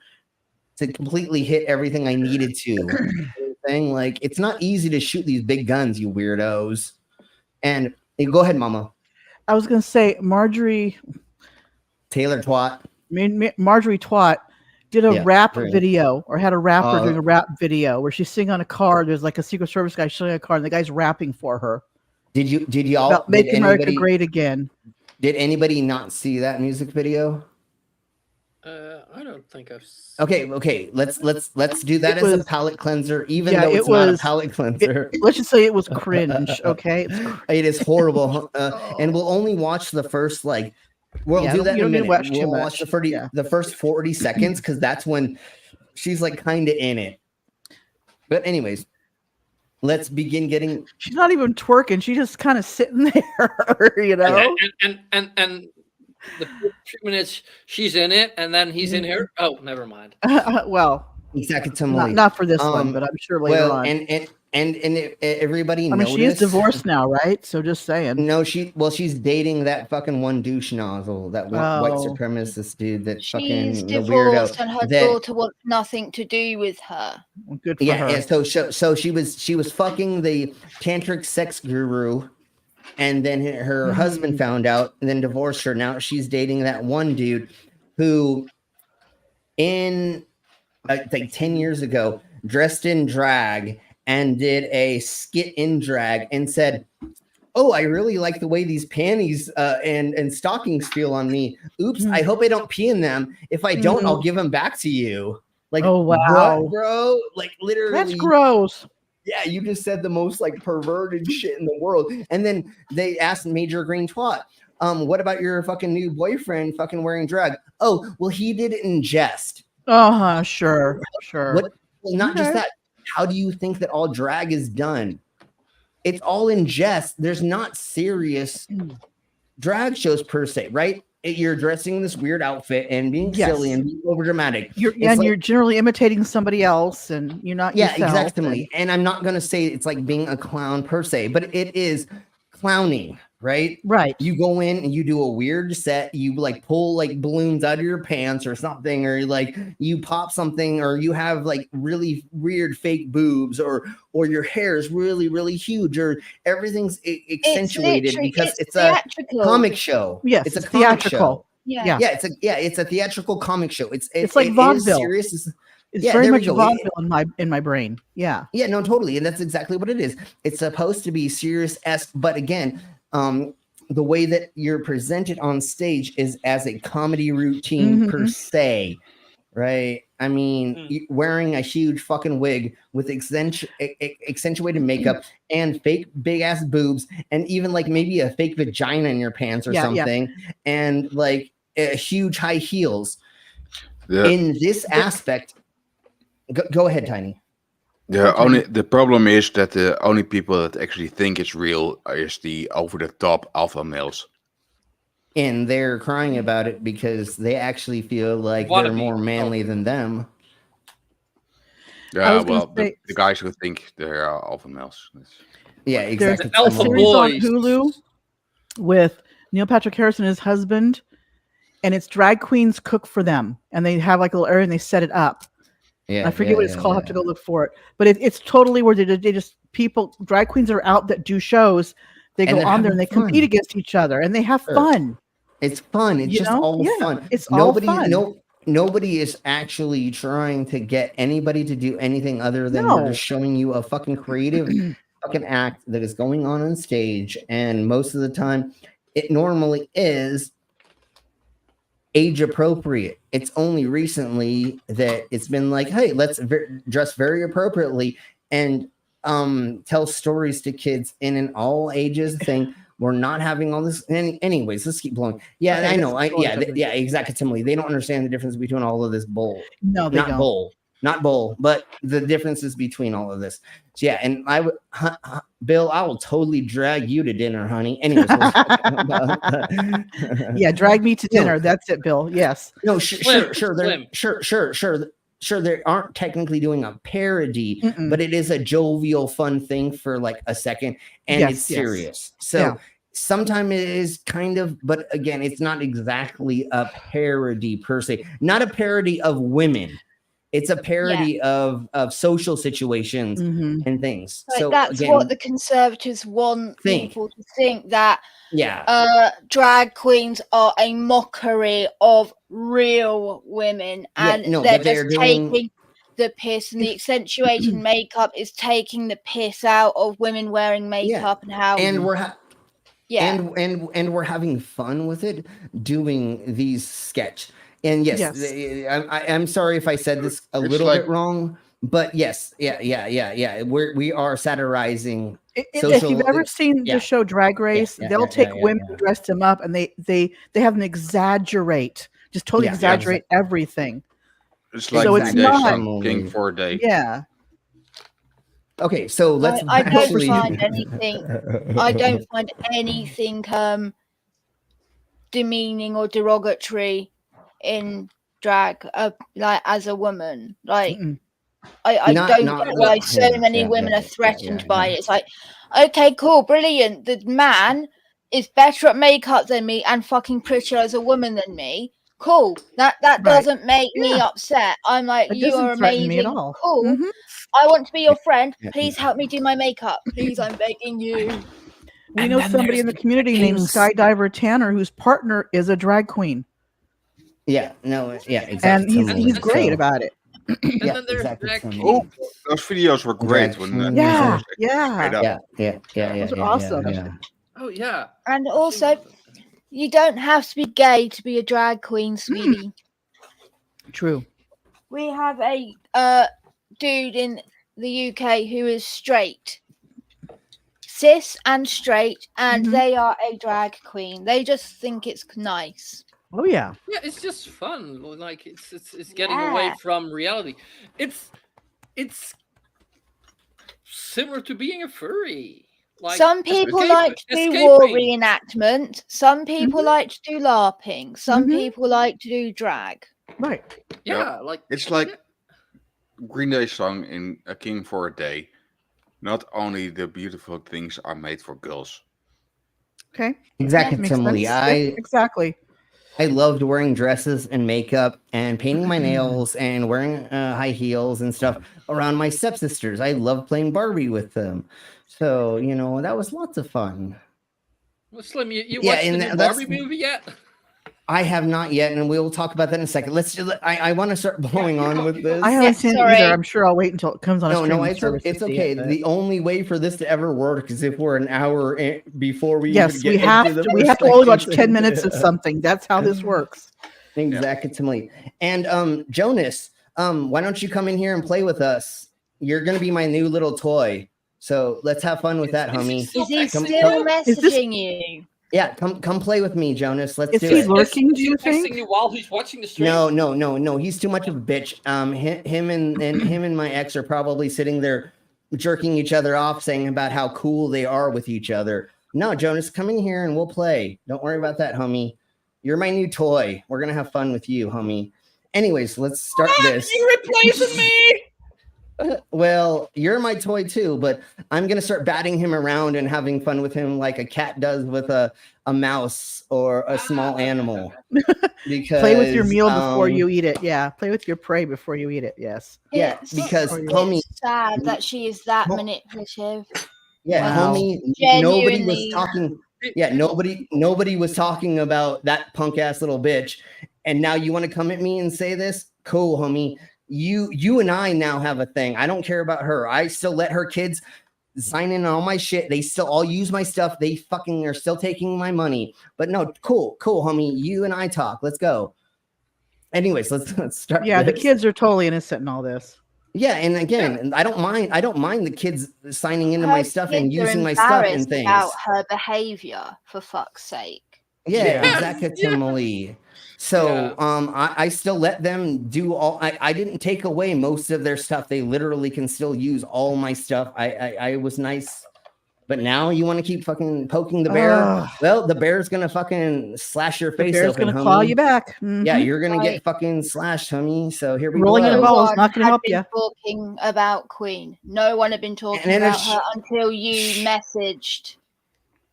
to completely hit everything I needed to. Thing like it's not easy to shoot these big guns, you weirdos. And go ahead, Mama. I was gonna say Marjorie Taylor Twat. Marjorie Twat did a rap video, or had a rapper doing a rap video where she's singing on a car. There's like a Secret Service guy showing a car, and the guy's rapping for her. Did y'all about Make America Great Again? Did anybody not see that music video? I don't think I've seen Okay. Let's do that as a palate cleanser, even though it's not a palate cleanser. Let's just say it was cringe. Okay, it is horrible, and we'll only watch the first like. We'll do that in a minute. We'll watch the first 40 seconds because that's when she's like kind of in it. But anyways, let's begin getting. She's not even twerking. She's just kind of sitting there, you know. And the 2 minutes she's in it, and then he's in here. Oh, never mind. Well, exactly. not for this one, but I'm sure later on. And everybody. I mean, she is divorced now, right? So just saying. No, she's dating that fucking one douche nozzle, that white supremacist dude. That She's fucking the divorced, weirdo. and her daughter wants nothing to do with her. Well, good for her. Yeah. So she was fucking the tantric sex guru. And then her husband found out and then divorced her. Now she's dating that one dude who, in like 10 years ago, dressed in drag and did a skit in drag and said, "Oh, I really like the way these panties and stockings feel on me. Oops, I hope I don't pee in them. If I don't, I'll give them back to you." Like, oh wow, what, bro! Like literally, that's gross. Yeah, you just said the most like perverted shit in the world. And then they asked Major Green Twat, what about your fucking new boyfriend fucking wearing drag? Oh, well, he did it in jest. Sure. Well, not just that. How do you think that all drag is done? It's all in jest. There's not serious drag shows per se, right? You're dressing in this weird outfit and being silly and being over dramatic. You're generally imitating somebody else, and you're not. Yeah, yourself, exactly. And I'm not gonna say it's like being a clown per se, but it is clowning, right? Right. You go in and you do a weird set. You like pull like balloons out of your pants or something, or like you pop something, or you have like really weird fake boobs, or your hair is really really huge, or everything's accentuated because it's a comic show. Yes, it's a theatrical. Show. Yeah. It's a theatrical comic show. It's like vaudeville. Serious. It's very much vaudeville in my brain. Yeah. Yeah, no, totally. And that's exactly what it is. It's supposed to be serious-esque, but again, the way that you're presented on stage is as a comedy routine per se, right? I mean, wearing a huge fucking wig with accentuated makeup and fake big-ass boobs and even like maybe a fake vagina in your pants or something and like huge high heels. Yeah. In this aspect... Go ahead, Tiny. The problem is that the only people that actually think it's real is the over-the-top alpha males. And they're crying about it because they actually feel like they're more manly than them. Yeah, well, the guys who think they're alpha males. Yeah, exactly. There's a series on Hulu with Neil Patrick Harris and his husband, and it's drag queens cook for them, and they have like a little area and they set it up. Yeah, I forget what it's called. I have to go look for it. But it's totally where they just drag queens are out that do shows. They go on there and they compete against each other and they have fun. It's fun. It's just all fun. It's all fun. Nobody is actually trying to get anybody to do anything other than we're just showing you a fucking creative fucking act that is going on stage. And most of the time, it normally is age appropriate. It's only recently that it's been like, hey, let's dress very appropriately and tell stories to kids in an all ages thing. We're not having all this. Anyways, let's keep blowing. Yeah, I know. Yeah, exactly. They don't understand the difference between all of this bull. No, they don't. Not bull, but the differences between all of this. So yeah, and I would, Bill, I will totally drag you to dinner, honey. Anyways, yeah, drag me to dinner. That's it, Bill. Yes. No, sure. They aren't technically doing a parody, but it is a jovial, fun thing for like a second, and it's serious. So sometimes it is kind of, but again, it's not exactly a parody per se. Not a parody of women. It's a parody of social situations and things. Like so that's again, what the conservatives want people to think, that drag queens are a mockery of real women, and they're just taking the piss, and the accentuated makeup is taking the piss out of women wearing makeup and how and we're having fun with it, doing these sketch. And I'm sorry if I said this a little bit wrong, but we are satirizing. If you've ever seen the show Drag Race, they'll take women who dressed them up, and they have them exaggerate, just totally exaggerate everything. It's like so it's not king for a day. Yeah. Okay, so let's I don't actually. find anything. I don't find anything demeaning or derogatory in drag, like as a woman. Like I Not- don't not get what- why so yeah, many yeah, women yeah, are threatened yeah, by yeah. it. It's like, okay, cool, brilliant. The man is better at makeup than me and fucking prettier as a woman than me. Cool. That Right. doesn't make me Yeah. upset. I'm like, It you doesn't are threaten me at amazing. all. Cool. Mhm. I want to be your friend. Yeah, Please help me do my makeup. Please, I'm begging you. We And know then somebody there's in the the community named kings. Skydiver Tanner whose partner is a drag queen. Yeah, no, yeah, And exactly. he's totally. great So, about it. yeah, then there's exactly. drag totally. Oh, those videos were Drag great when queens Yeah, and- yeah. straight up. yeah. Those are awesome. Yeah. Oh yeah. And also, you don't have to be gay to be a drag queen, sweetie. True. We have a dude in the UK who is straight, cis and straight, and they are a drag queen. They just think it's nice. Oh yeah. Yeah, it's just fun. Like it's getting away Yeah. from reality. It's similar to being a furry. Like Some people like to do war reenactment. Some people like to do LARPing. Some people like to do drag. Right. Yeah, like it's like Green Day song in A King for a Day. Not only the beautiful things are made for girls. Okay. Exactly, Makes Timely. sense. Exactly. I loved wearing dresses and makeup and painting my nails and wearing high heels and stuff around my stepsisters. I loved playing Barbie with them. So, that was lots of fun. Well, Slim, you Yeah, watched the and new that's- Barbie movie yet? I have not yet, and we'll talk about that in a second. I want to start blowing on with this. I haven't seen it either. I'm sure I'll wait until it comes on a streaming service. It's to see okay. it, but- The only way for this to ever work is if we're an hour before we Yes, even we get have into the to. We first have to only watch section. 10 minutes of something. That's how this works. Exactly. And Jonas, why don't you come in here and play with us? You're gonna be my new little toy. So let's have fun with that, homie. Is he still messaging you? Yeah, come play with me, Jonas. Let's Is do he it. lurking? Do you Texting think? you while he's watching the stream? No. He's too much of a bitch. Him and my ex are probably sitting there jerking each other off, saying about how cool they are with each other. No, Jonas, come in here and we'll play. Don't worry about that, homie. You're my new toy. We're gonna have fun with you, homie. Anyways, let's start this. You replacing me? Well, you're my toy too, but I'm gonna start batting him around and having fun with him like a cat does with a mouse or a small animal. Because Play with your meal before you eat it. Yeah, play with your prey before you eat it. Yes. Yeah, because homie, It's sad that she is that manipulative. yeah, Wow. homie, nobody was Genuinely. talking. Yeah, nobody was talking about that punk ass little bitch, and now you want to come at me and say this? Cool, homie. You and I now have a thing. I don't care about her. I still let her kids sign in on all my shit. They still all use my stuff. They fucking are still taking my money. But no, cool, homie. You and I talk. Let's go. Anyways, let's start. Yeah, the this. kids are totally innocent in all this. Yeah, and again, I don't mind the kids signing into Her my stuff and kids are using my stuff and embarrassed things. about her behavior, for fuck's sake. Yeah, exactly. So I still let them do all. I didn't take away most of their stuff. They literally can still use all my stuff. I was nice. But now you want to keep fucking poking the bear? Ugh. Well, the bear's gonna fucking slash your The face bear's open, gonna homie. claw you back. Yeah, Mhm. you're gonna Right. get fucking slashed, homie. So here we Rolling in a go. ball is one not gonna had help been you. talking about Queen. No one had been talking then about it's- her until you messaged.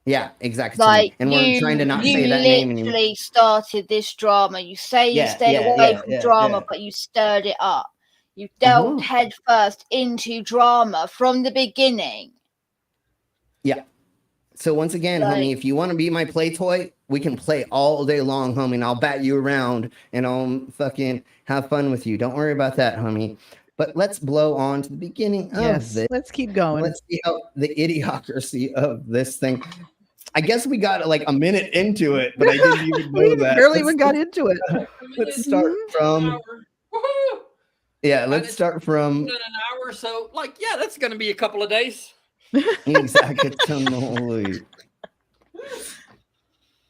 Yeah, exactly. Like And we're trying to not you say that name anymore. literally started this drama. You say you Yeah, stayed yeah, away yeah, from yeah, drama, yeah. but you stirred it up. You delved headfirst into drama from the beginning. Yeah. So once again, Like- homie, if you want to be my play toy, we can play all day long, homie, and I'll bat you around and I'll fucking have fun with you. Don't worry about that, homie. But let's blow on to the beginning of Yes, this. let's keep going. Let's see how the idiocracy of this thing. I guess we got like a minute into it, but I didn't even know that. Barely even got into it. Let's start from. Yeah, let's start from. In an hour, so that's gonna be a couple of days. Exactly.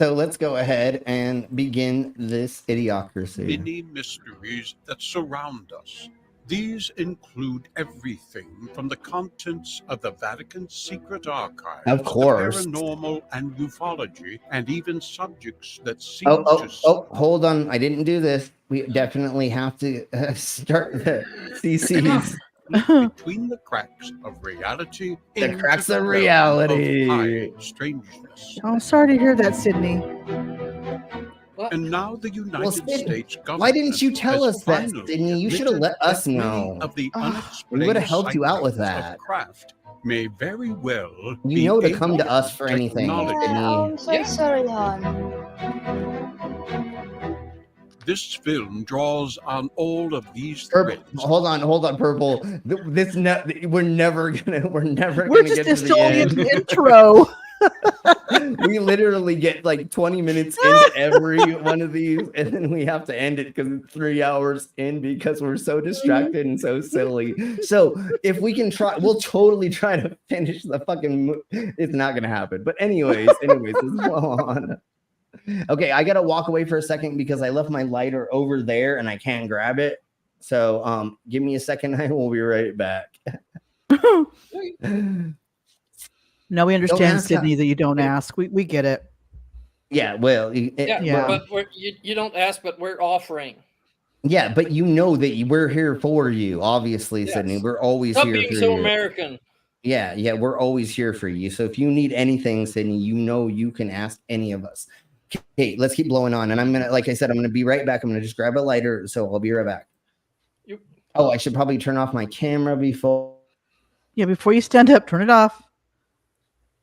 So let's go ahead and begin this idiocracy. Many mysteries that surround us. These include everything from the contents of the Vatican's secret archives Of course. to paranormal and ufology, and even subjects that seem to Hold on. I didn't do this. We definitely have to start the CCs. between the cracks of reality The into cracks the of realm reality. Of high strangeness. I'm sorry to hear that, Sydney. And now the United States government. Why didn't you tell has us that, finally Sydney? You should have admitted let us that many know. Of the We would have unexplained helped you out with sightings that. of craft may very well You know to be come to alien us for anything, technology. Sydney. I'm so sorry, hon. This film draws on all of these threads. Hold on, Purple. We're never gonna We're get just to the still only at end. the intro. We literally get like 20 minutes into every one of these, and then we have to end it because it's 3 hours in because we're so distracted and so silly. So if we can try, we'll totally try to finish the fucking. It's not gonna happen. But anyways, let's go on. Okay, I gotta walk away for a second because I left my lighter over there and I can't grab it. So give me a second. I will be right back. No, we understand, ask Sydney, us. that you don't ask. We get it. Yeah, well, But you don't ask, but we're offering. Yeah, but you know that we're here for you, obviously, Yes. Sydney. We're always Stop here being for so you. American. Yeah, we're always here for you. So if you need anything, Sydney, you know you can ask any of us. Okay, let's keep blowing on. And I'm gonna, like I said, I'm gonna be right back. I'm gonna just grab a lighter, so I'll be right back. I should probably turn off my camera before. Yeah, before you stand up, turn it off.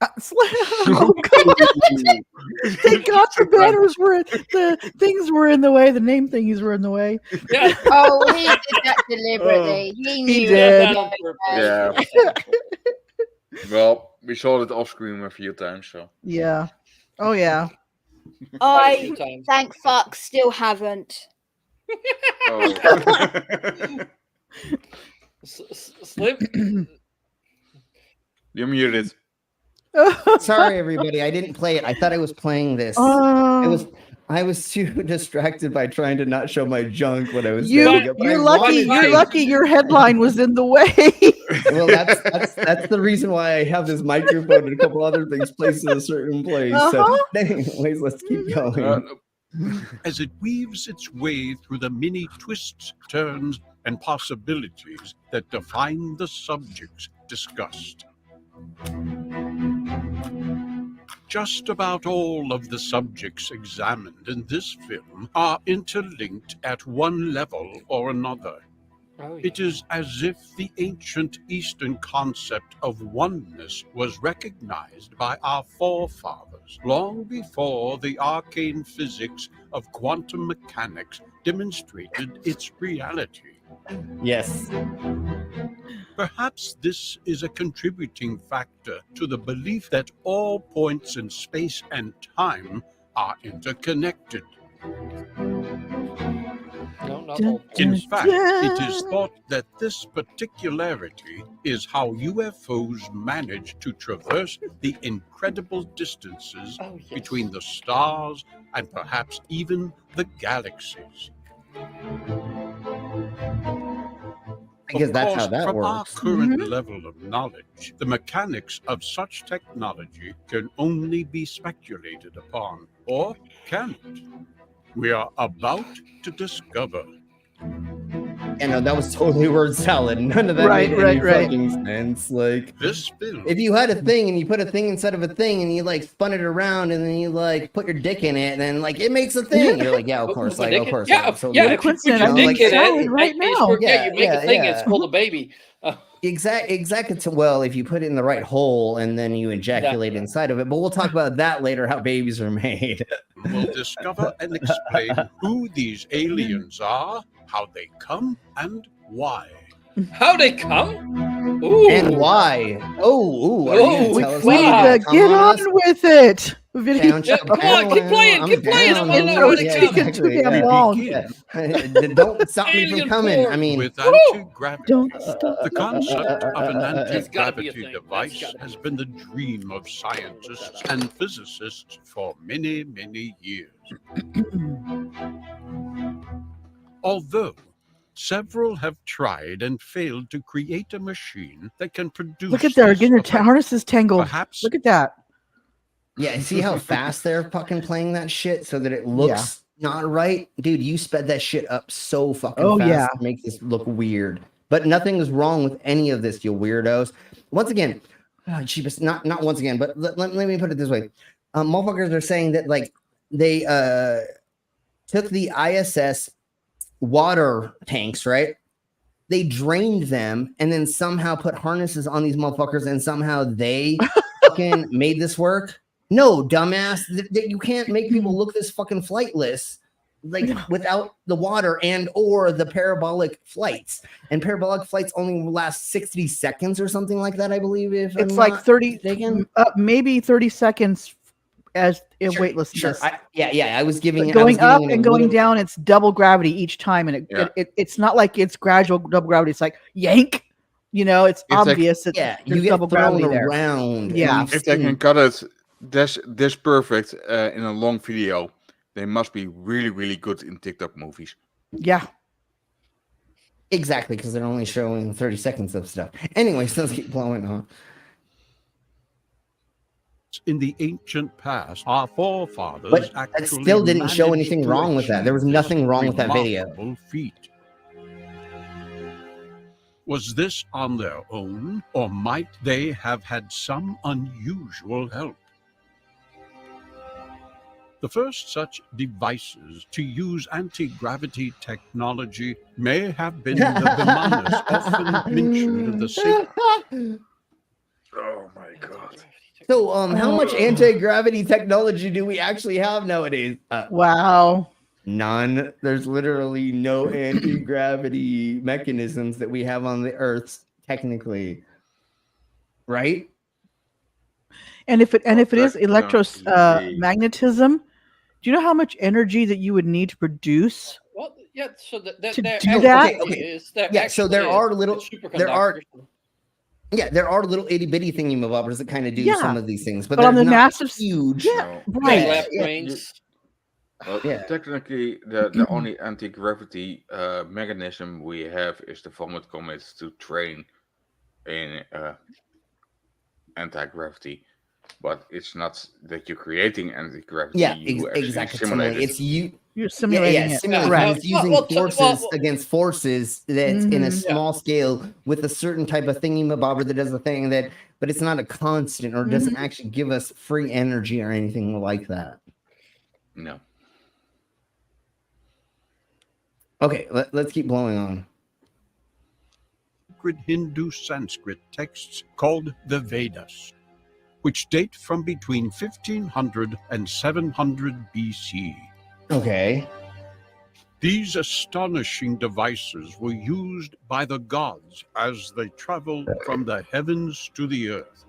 Oh God! Thank God the banners were the things were in the way. The name thingies were in the way. Yeah. Oh, he did that deliberately. He knew He did. Yeah. Well, we saw it off screen a few times, so. Yeah. Oh yeah. I thank fuck still haven't. Slip. You're muted. Sorry, everybody. I didn't play it. I thought I was playing this. I was too distracted by trying to not show my junk when I was setting it, but You're I lucky. wanted You're to. lucky. Your headline was in the way. Well, that's the reason why I have this microphone and a couple other things placed in a certain place. So, anyways, let's keep going. As it weaves its way through the many twists, turns, and possibilities that define the subjects discussed. Just about all of the subjects examined in this film are interlinked at one level or another. It is as if the ancient Eastern concept of oneness was recognized by our forefathers long before the arcane physics of quantum mechanics demonstrated its reality. Yes. Perhaps this is a contributing factor to the belief that all points in space and time are interconnected. In fact, it is thought that this particularity is how UFOs manage to traverse the incredible distances between the stars and perhaps even the galaxies. Because that's how that from works. Our current level of knowledge, the mechanics of such technology can only be speculated upon, or can it? We are about to discover. You know, that was totally word salad. None of that made any fucking sense. Like, this film. If you had a thing and you put a thing inside of a thing and you like spun it around and then you like put your dick in it and then like it makes a thing. You're like, yeah, of course, like of course. Yeah, so yeah. If you put your dick in it, right now. you make a thing. It's called a baby. Exactly. Well, if you put it in the right hole and then you ejaculate inside of it. But we'll talk about that later. How babies are made. We'll discover and explain who these aliens are, how they come, and why. How they come? Ooh. And why? Oh, are you gonna tell us we how need to get on with it. Yeah, come on, keep playing. I want to know how they come. Too damn long. Don't stop me from coming. I mean, with anti-gravity, the concept of an anti-gravity device has been the dream of scientists and physicists for many, many years. Although several have tried and failed to create a machine that can produce. Look at that. Getting their effect. harnesses tangled. Perhaps. Look at that. Yeah, see how fast they're fucking playing that shit so that it looks not right? Dude, you sped that shit up so fucking fast to make this look weird. But nothing is wrong with any of this, you weirdos. Once again, cheapest, not once again, but let me put it this way. Motherfuckers are saying that like they took the ISS water tanks, right? They drained them and then somehow put harnesses on these motherfuckers and somehow they fucking made this work. No, dumbass, that you can't make people look this fucking flightless like without the water and or the parabolic flights. And parabolic flights only last 60 seconds or something like that, I believe. If It's I'm like not 30, mistaken. maybe 30 seconds as weightlessness. Sure. I was giving going up it a and going little- down. It's double gravity each time, and it's not like it's gradual double gravity. It's like yank. You know, it's obvious. Like, that you there's get double thrown gravity there. around. Yeah, if they can cut it this perfect in a long video, they must be really, really good in TikTok movies. Yeah. Exactly, because they're only showing 30 seconds of stuff. Anyways, let's keep blowing on. In the ancient past, our forefathers But that actually still didn't show managed anything to wrong with that. There was achieve nothing this wrong with that video. remarkable feat. Was this on their own, or might they have had some unusual help? The first such devices to use anti-gravity technology may have been the Vimanas often mentioned in the sacred. Oh my god. So, how much anti-gravity technology do we actually have nowadays? Wow. None. There's literally no anti-gravity mechanisms that we have on the Earth, technically. Right? And if it is electromagnetism, do you know how much energy that you would need to produce? Well, yeah. So To there do actually that? is. There Yeah, so there actually are is little, superconductors. there are little itty bitty thingy-mabobbers that kind of do some of these things, but on they're the not massive, huge. yeah, right. Left wings. Well, technically, the only anti-gravity mechanism we have is the vomit comets to train in anti-gravity. But it's not that you're creating anti-gravity. Yeah, you actually exactly. simulate it. It's you're simulating it. Simulating. Correct. It's using forces against forces that's in a small scale with a certain type of thingy-mabobber that does a thing that, but it's not a constant or doesn't actually give us free energy or anything like that. No. Okay, let's keep blowing on. Sacred Hindu Sanskrit texts called the Vedas, which date from between 1500 and 700 BC. Okay. These astonishing devices were used by the gods as they traveled from the heavens to the earth.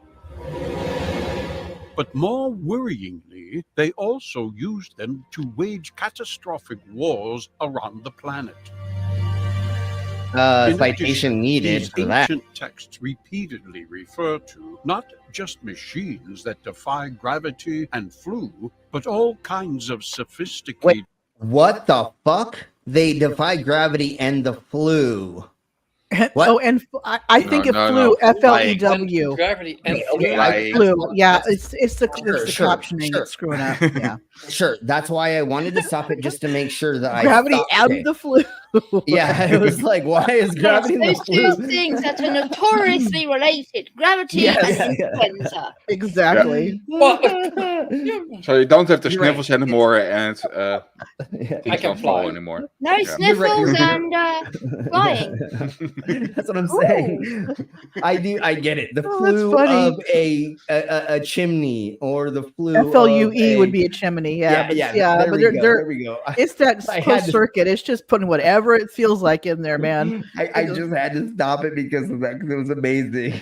But more worryingly, they also used them to wage catastrophic wars around the planet. In Citation addition, needed these for that. ancient texts repeatedly refer to not just machines that defy gravity and flew, but all kinds of sophisticated. Wait, what the fuck? They defy gravity and the flu. What? Oh, and I think it flew FLEW. Gravity and flew. Yeah, it's the captioning that's screwing up. Yeah. Sure. That's why I wanted to stop it just to make sure that Gravity and the flu. Yeah, it was like, why is gravity and the Those flu? two things that are notoriously related: gravity and influenza. Exactly. So you don't have the You're right. sniffles anymore and things don't fly. fall anymore. No sniffles and flying. That's what I'm saying. I get it. The flu funny. of a chimney or the flu FLUE would be a chimney. Yeah, there but we go. it's that I had closed to- circuit. It's just putting whatever it feels like in there, man. I just had to stop it because of that, because it was amazing.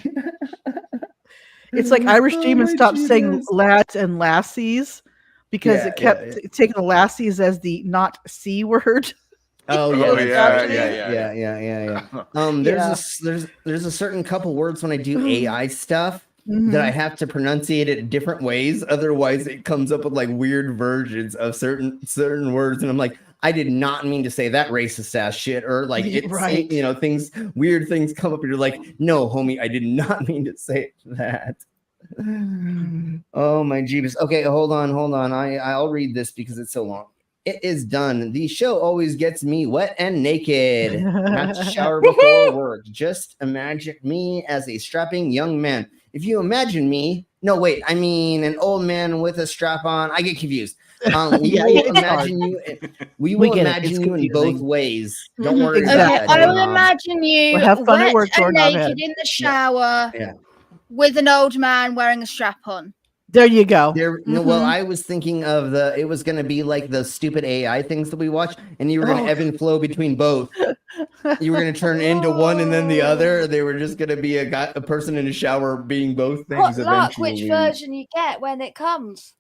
It's like Irish Demon stopped saying lads and lassies because it kept taking the lassies as the not C word. Oh yeah, Oh, that's yeah. right. There's a certain couple words when I do AI stuff that I have to pronunciate it different ways. Otherwise, it comes up with like weird versions of certain words, and I'm like, I did not mean to say that racist ass shit, or like it's Right. you know, weird things come up and you're like, no, homie, I did not mean to say that. Oh my jeebus. Okay, hold on. I'll read this because it's so long. It is done. The show always gets me wet and naked. Have to shower before work. Just imagine me as a strapping young man. If you imagine me, no, wait, I mean an old man with a strap on. I get confused. We will imagine you. We will imagine you in both ways. Don't worry about that. I will imagine you Well, have fun wet at work, and doorknob naked head. in the shower Yeah. with an old man wearing a strap on. There you go. No, well, I was thinking of it was going to be like the stupid AI things that we watch, and you were going to ebb and flow between both. You were going to turn into one and then the other. They were just going to be a person in a shower being both things What luck, eventually. which version you get when it comes.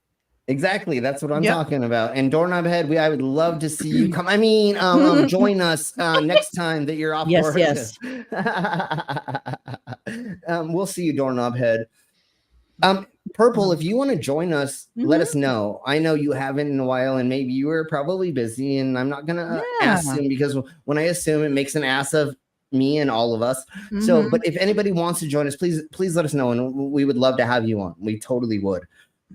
Exactly, that's what I'm talking about. And Doorknob Head, I would love to see you come. I mean, join us next time that you're off work. Yes. We'll see you, Doorknob Head. Purple, if you want to join us, let us know. I know you haven't in a while, and maybe you were probably busy, and I'm not gonna assume, because when I assume, it makes an ass of me and all of us. So, but if anybody wants to join us, please let us know, and we would love to have you on. We totally would.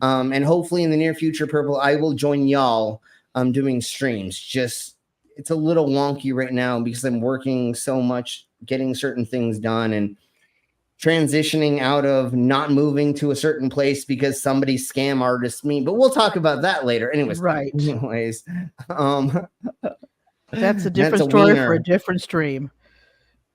And hopefully in the near future, Purple, I will join y'all doing streams. Just it's a little wonky right now because I'm working so much, getting certain things done, and transitioning out of not moving to a certain place because somebody scam artist me. But we'll talk about that later. Anyways, that's a different story for a different stream.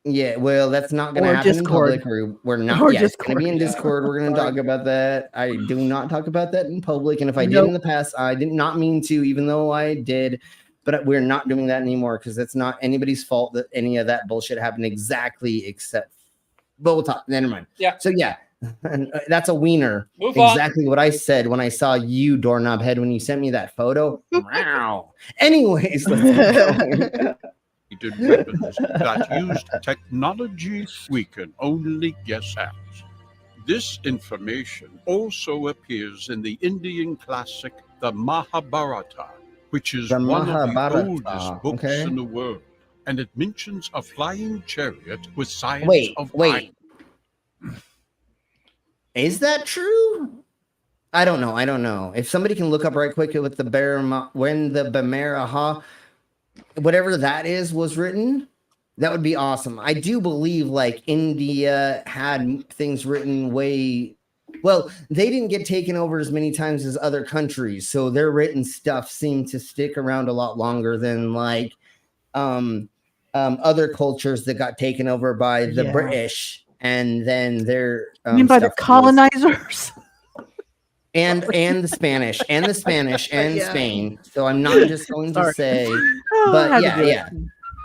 Yeah, well, that's not going to happen Discord. in public. We're not. Or It's going Discord. to be in Discord. We're going to talk about that. I do not talk about that in public. And if I did in the past, I did not mean to, even though I did. But we're not doing that anymore because it's not anybody's fault that any of that bullshit happened exactly except. But we'll talk. Never mind. Yeah. So yeah, that's a wiener. Move on. Exactly what I said when I saw you, Doorknob Head, when you sent me that photo. Wow. Anyways, let's keep going. Weapons that used technology we can only guess at. This information also appears in the Indian classic, the Mahabharata, which is one of the oldest books in the world, and it mentions a flying chariot with signs of Wait. Is that true? I don't know. If somebody can look up right quick with when the Bamaraha, whatever that is, was written, that would be awesome. I do believe like India had things written way well. They didn't get taken over as many times as other countries, so their written stuff seemed to stick around a lot longer than like other cultures that got taken over by the British, and then their you mean by the colonizers? And the Spanish and Spain. So I'm not just going to say, but yeah.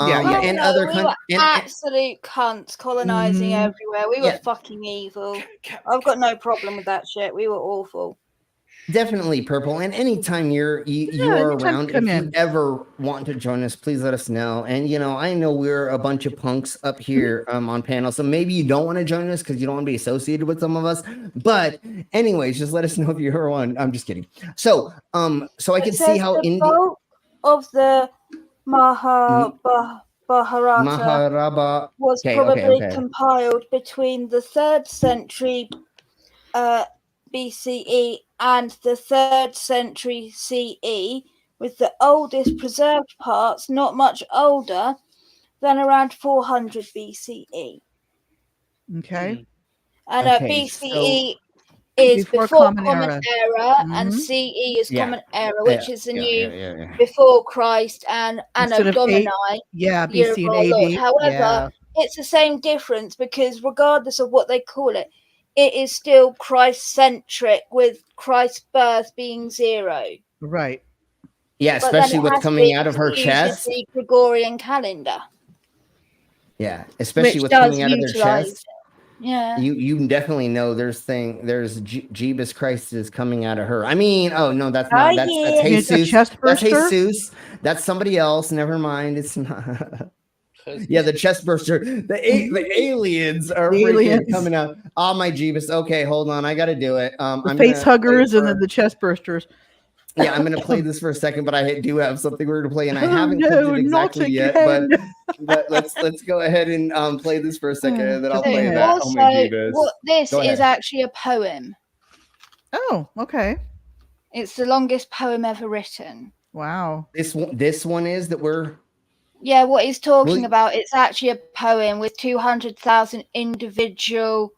And other countries. Absolute cunts colonizing everywhere. We were fucking evil. I've got no problem with that shit. We were awful. Definitely, Purple. And anytime you are around, if you ever want to join us, please let us know. And I know we're a bunch of punks up here on panel, so maybe you don't want to join us because you don't want to be associated with some of us. But anyways, just let us know if you're one. I'm just kidding. So I can see how bulk of the Mahabharata was probably compiled between the 3rd century BCE and the 3rd century CE, with the oldest preserved parts not much older than around 400 BCE. Okay. And BCE is before Common Era, and CE is Common Era, which is the new before Christ and Anno Domini. BC and AD. However, it's the same difference because regardless of what they call it, it is still Christ-centric, with Christ's birth being 0. Right. Yeah, especially what's coming out of her chest. The Gregorian calendar. Yeah, especially what's coming out of their chest. Yeah. You definitely know there's Jeebus Christ is coming out of her. I mean, that's not that's Jesus. That's Jesus. That's somebody else. Never mind. It's not. Yeah, the chest burster. The aliens are coming out. Oh, my Jeebus. Okay, hold on. I got to do it. The face huggers and then the chest bursters. Yeah, I'm gonna play this for a second, but I do have something we're gonna play, and I haven't no, clipped it not exactly yet. But let's go ahead and play this for a second, and then I'll So play that. Oh my also, goodness! what this Go is ahead. actually a poem. Oh, okay. It's the longest poem ever written. Wow. This one is that we're. Yeah, what he's talking about, it's actually a poem with 200,000 individual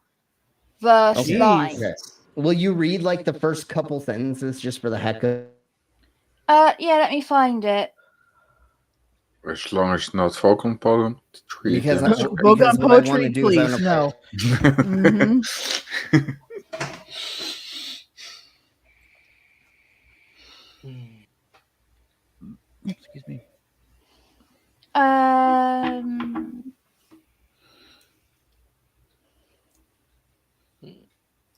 verse lines. Okay. Will you read like the first couple sentences just for the heck of? Yeah, let me find it. As long as it's not Vulcan poem. Because Vogon poetry, please, no. Excuse me.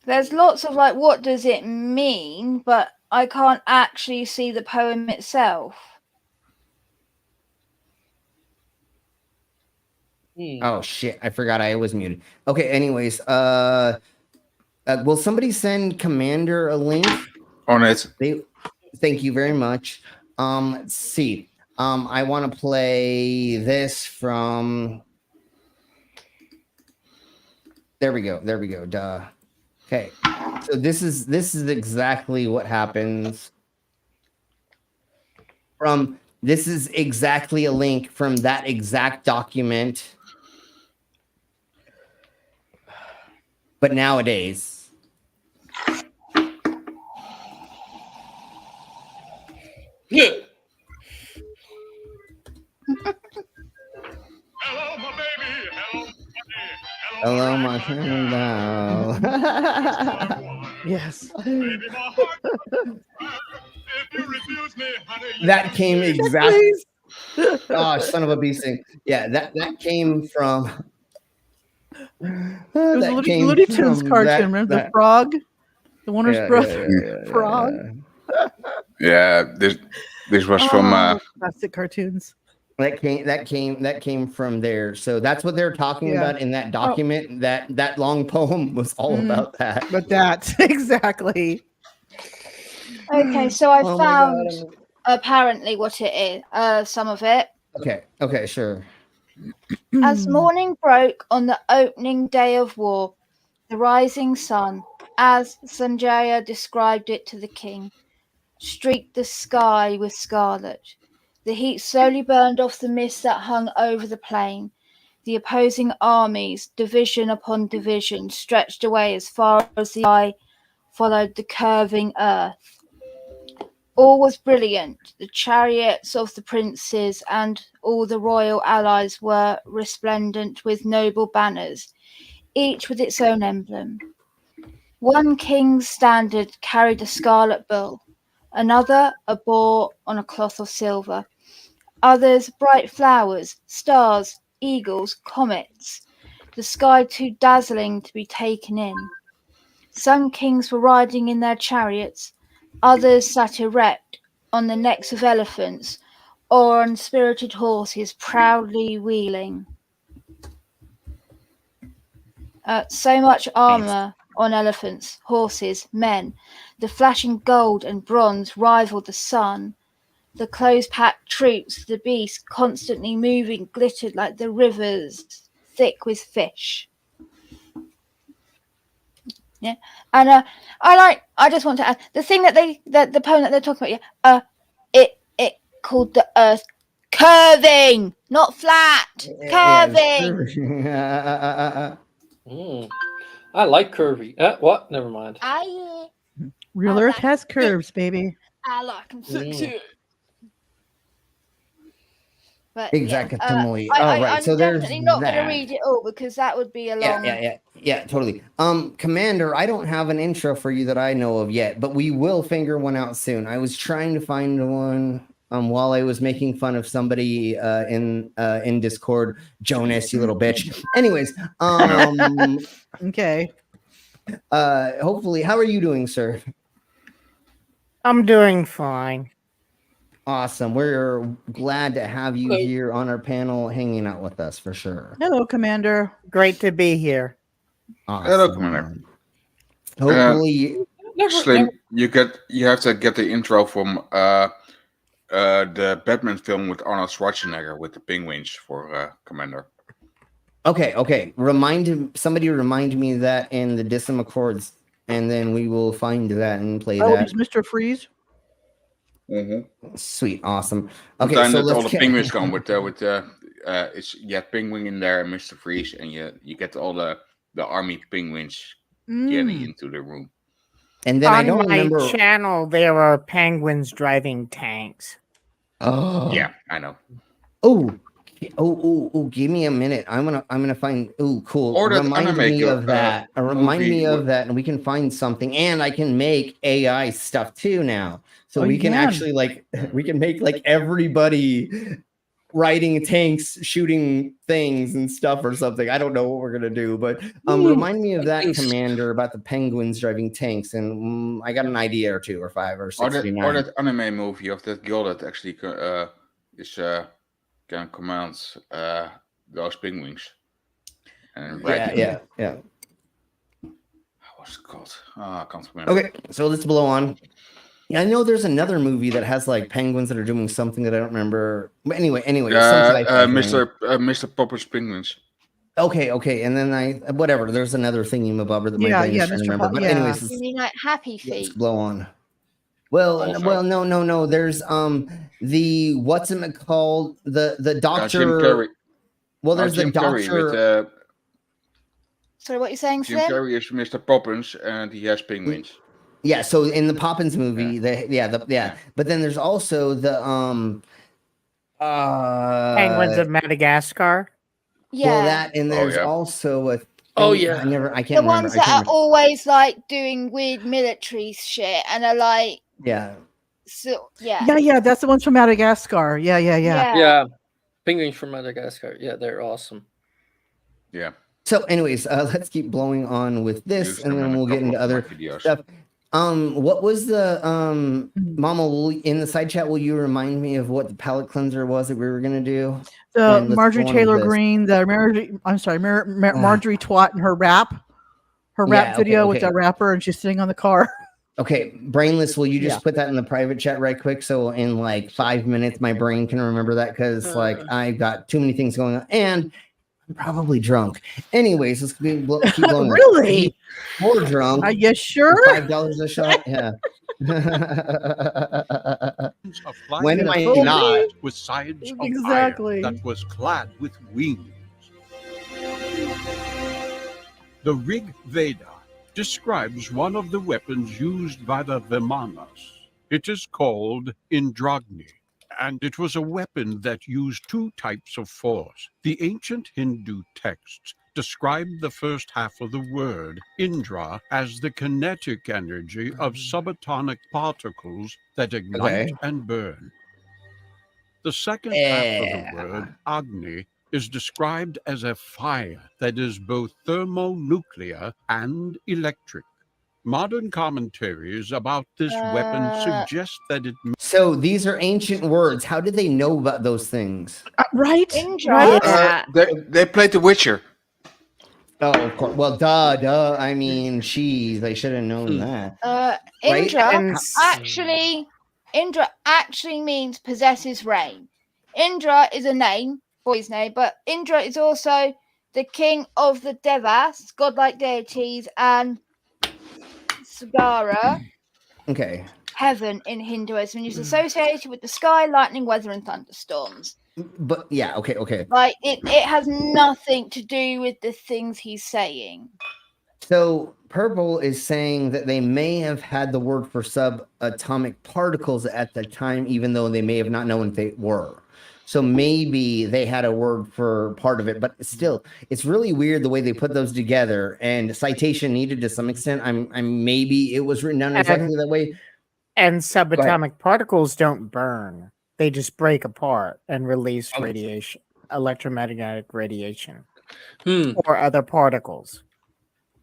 There's lots of like, what does it mean? But I can't actually see the poem itself. Oh shit! I forgot I was muted. Okay. Anyways, will somebody send Commander a link? On it. Thank you very much. Let's see. I want to play this from. There we go. There we go. Duh. Okay. So this is exactly what happens. This is exactly a link from that exact document. But nowadays. Yeah. Hello, my friend. Yes. That came exactly. Oh, son of a bee sting. Yeah, that came from. It was a Looney Tunes cartoon. Remember the frog, the Warner's brother frog. Yeah, this was from classic cartoons. That came from there. So that's what they're talking about in that document. That long poem was all about that. But that exactly. Okay, so I found apparently what it is. Some of it. Okay, sure. As morning broke on the opening day of war, the rising sun, as Sanjaya described it to the king, streaked the sky with scarlet. The heat slowly burned off the mist that hung over the plain. The opposing armies, division upon division, stretched away as far as the eye followed the curving earth. All was brilliant. The chariots of the princes and all the royal allies were resplendent with noble banners, each with its own emblem. One king's standard carried a scarlet bull, another a boar on a cloth of silver, others bright flowers, stars, eagles, comets, the sky too dazzling to be taken in. Some kings were riding in their chariots, others sat erect on the necks of elephants or on spirited horses proudly wheeling. So much armor on elephants, horses, men. The flashing gold and bronze rivaled the sun. The close-packed troops of the beast, constantly moving, glittered like the rivers thick with fish. Yeah, and I just want to add the thing that the poem that they're talking about. Yeah, it called the earth curving, not flat, curving. I like curvy. What? Never mind. Real Earth has curves, baby. I like them sexy. But exactly. I'm so there's definitely not going to that. read it all because that would be a long. Yeah, totally. Commander, I don't have an intro for you that I know of yet, but we will figure one out soon. I was trying to find one while I was making fun of somebody in Discord. Jonas, you little bitch. Anyways, okay. Hopefully, how are you doing, sir? I'm doing fine. Awesome. We're glad to have you here on our panel hanging out with us for sure. Hello, Commander. Great to be here. Awesome. Hello, Commander. Hopefully, Slim, you have to get the intro from the Batman film with Arnold Schwarzenegger with the penguins for Commander. Okay. Somebody remind me of that in the Dissim Accords, and then we will find that and play Oh, that. he's Mr. Freeze. Sweet, awesome. Okay, Then so all let's the penguins come with it's penguin in there and Mr. Freeze, and you get all the army penguins getting into the room. And then on I don't my remember. channel, there are penguins driving tanks. Oh yeah, I know. Oh, give me a minute. I'm gonna find. Oh, cool. Or that Remind anime me of that. Remind movie me of with- that, and we can find something. And I can make AI stuff too now. So Oh, we you can can. actually we can make everybody riding tanks, shooting things and stuff or something. I don't know what we're gonna do, but remind me of that, Commander, about the penguins driving tanks. And I got an idea or 2 or 5 or 69. Or that anime movie of that girl that actually can command those penguins. And Yeah. What's it called? I can't remember. Okay, so let's blow on. Yeah, I know there's another movie that has penguins that are doing something that I don't remember. But anyway, Mr. Popper's Penguins. Okay, and then whatever. There's another thingy above that my brain is trying to remember. But anyways, You mean like Happy let's Feet? blow on. Well, no. There's the what's it called? The doctor. Jim Carrey. Well, there's Jim the doctor. Carrey with, So what you're saying, Jim Slim? Carrey is Mr. Poppins, and he has penguins. Yeah, so in the Poppins movie, but then there's also the Penguins of Madagascar. Yeah. Well, that and there's also a. yeah. I can't remember. The ones that are always doing weird military shit and are Yeah. So yeah. Yeah. That's the ones from Madagascar. Yeah. Yeah. Penguins from Madagascar. Yeah, they're awesome. Yeah. So, anyways, let's keep blowing on with this, and then we'll get into other stuff. What was the Mama? In the side chat, will you remind me of what the palette cleanser was that we were gonna do? The Marjorie Taylor Greene, Marjorie Twat and her rap video with that rapper, and she's sitting on the car. Okay, Brainless, will you just put that in the private chat right quick so in 5 minutes my brain can remember that, because I've got too many things going on and I'm probably drunk. Anyways, let's keep going. Really? More drunk. Are you sure? $5 a shot. Yeah. When am I not? With sides of Exactly. iron that was clad with wings. The Rig Veda describes one of the weapons used by the Vimanas. It is called Indragni, and it was a weapon that used 2 types of force. The ancient Hindu texts describe the first half of the word, Indra, as the kinetic energy of subatomic particles that ignite and burn. The second half of the word, Agni, is described as a fire that is both thermonuclear and electric. Modern commentaries about this weapon suggest that it... So these are ancient words. How did they know about those things? Right? Indra. They played The Witcher. Oh, of course. Well, duh. I mean, geez, I should have known that. Indra actually means possesses rain. Indra is a name, boy's name, but Indra is also the king of the Devas, godlike deities, and Sagara, heaven in Hinduism, and is associated with the sky, lightning, weather, and thunderstorms. But yeah, okay. It has nothing to do with the things he's saying. So Purple is saying that they may have had the word for subatomic particles at the time, even though they may have not known if they were. So maybe they had a word for part of it, but still, it's really weird the way they put those together. And citation needed to some extent. I'm maybe it was written down exactly that way. And subatomic particles don't burn; they just break apart and release radiation, electromagnetic radiation, or other particles.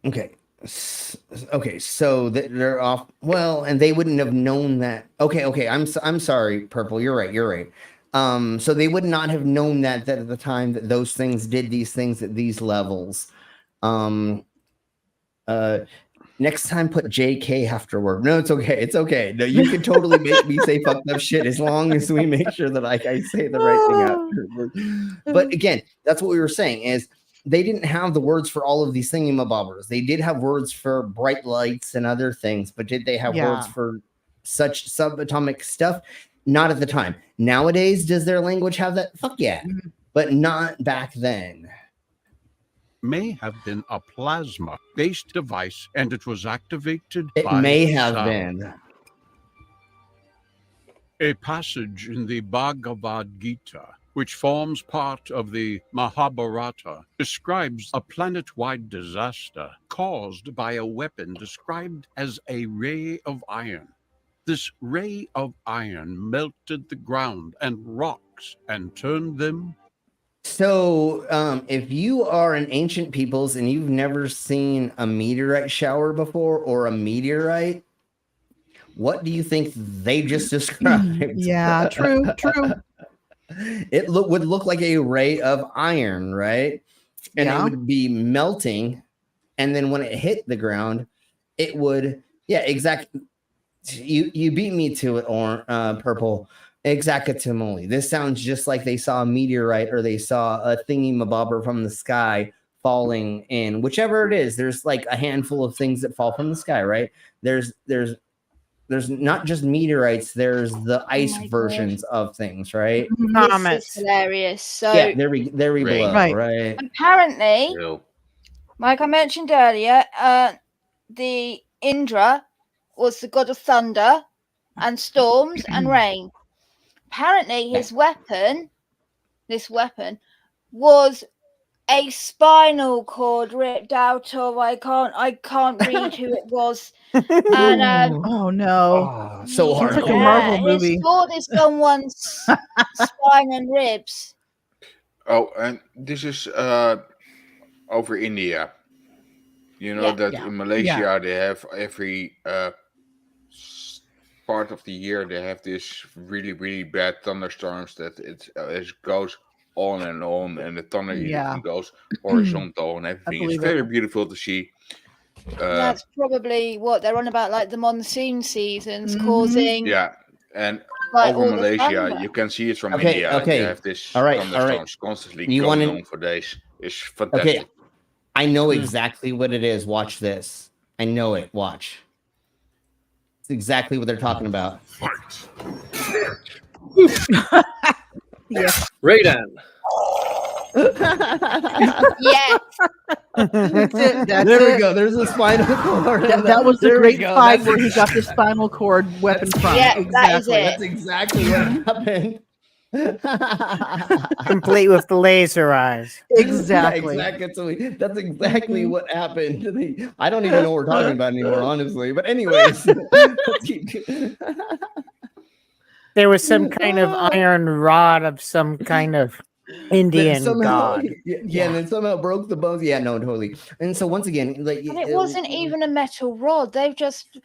Okay, so they're off. Well, and they wouldn't have known that. Okay. I'm sorry, Purple. You're right. So they would not have known that at the time that those things did these things at these levels. Now Next time, put JK afterward. No, it's okay. It's okay. No, you can totally make me say fucked up shit as long as we make sure that I say the right thing afterward. But again, that's what we were saying is they didn't have the words for all of these thingamabobbers. They did have words for bright lights and other things, but did they have words for such subatomic stuff? Not at the time. Nowadays, does their language have that? Fuck yeah. But not back then. May have been a plasma-based device, and it was activated It by may have sound. been. A passage in the Bhagavad Gita, which forms part of the Mahabharata, describes a planet-wide disaster caused by a weapon described as a ray of iron. This ray of iron melted the ground and rocks and turned them. So, if you are an ancient peoples and you've never seen a meteorite shower before or a meteorite, what do you think they just described? Yeah, true. It would look like a ray of iron, right? And it would be melting, and then when it hit the ground, it would, exactly. You beat me to it, or Purple. Exactly. This sounds just like they saw a meteorite or they saw a thingy-mabobber from the sky falling in. Whichever it is, there's like a handful of things that fall from the sky, right? There's not just meteorites. There's the ice versions of things, right? This is hilarious. So there we blow, right? Apparently, like I mentioned earlier, the Indra was the god of thunder and storms and rain. Apparently, his weapon, was a spinal cord ripped out of. I can't read who it was. And oh no! So hard. It's like a Marvel movie. His sword is someone's spine and ribs. Oh, and this is over India. You know that in Malaysia they have every part of the year they have this really bad thunderstorms that it goes on, and the thunder even goes horizontal and everything. It's very beautiful to see. That's probably what they're on about, like the monsoon seasons causing. Yeah, and like, over Malaysia, you can see it from India. They have this thunderstorms constantly going on for days. It's fantastic. Okay, I know exactly what it is. Watch this. I know it. Watch. It's exactly what they're talking about. Yeah. Raiden. Yes. There we go. There's a spinal cord. That was the great fight where he got the spinal cord weapon from. Yeah, exactly. that is it. That's exactly what happened. Complete with the laser eyes. Exactly. That's exactly what happened. I don't even know what we're talking about anymore, honestly. But anyways, there was some kind of iron rod of some kind of Indian god. Yeah, and then somehow broke the bones. Yeah, no, totally. And so once again, like, and it wasn't even a metal rod. They've just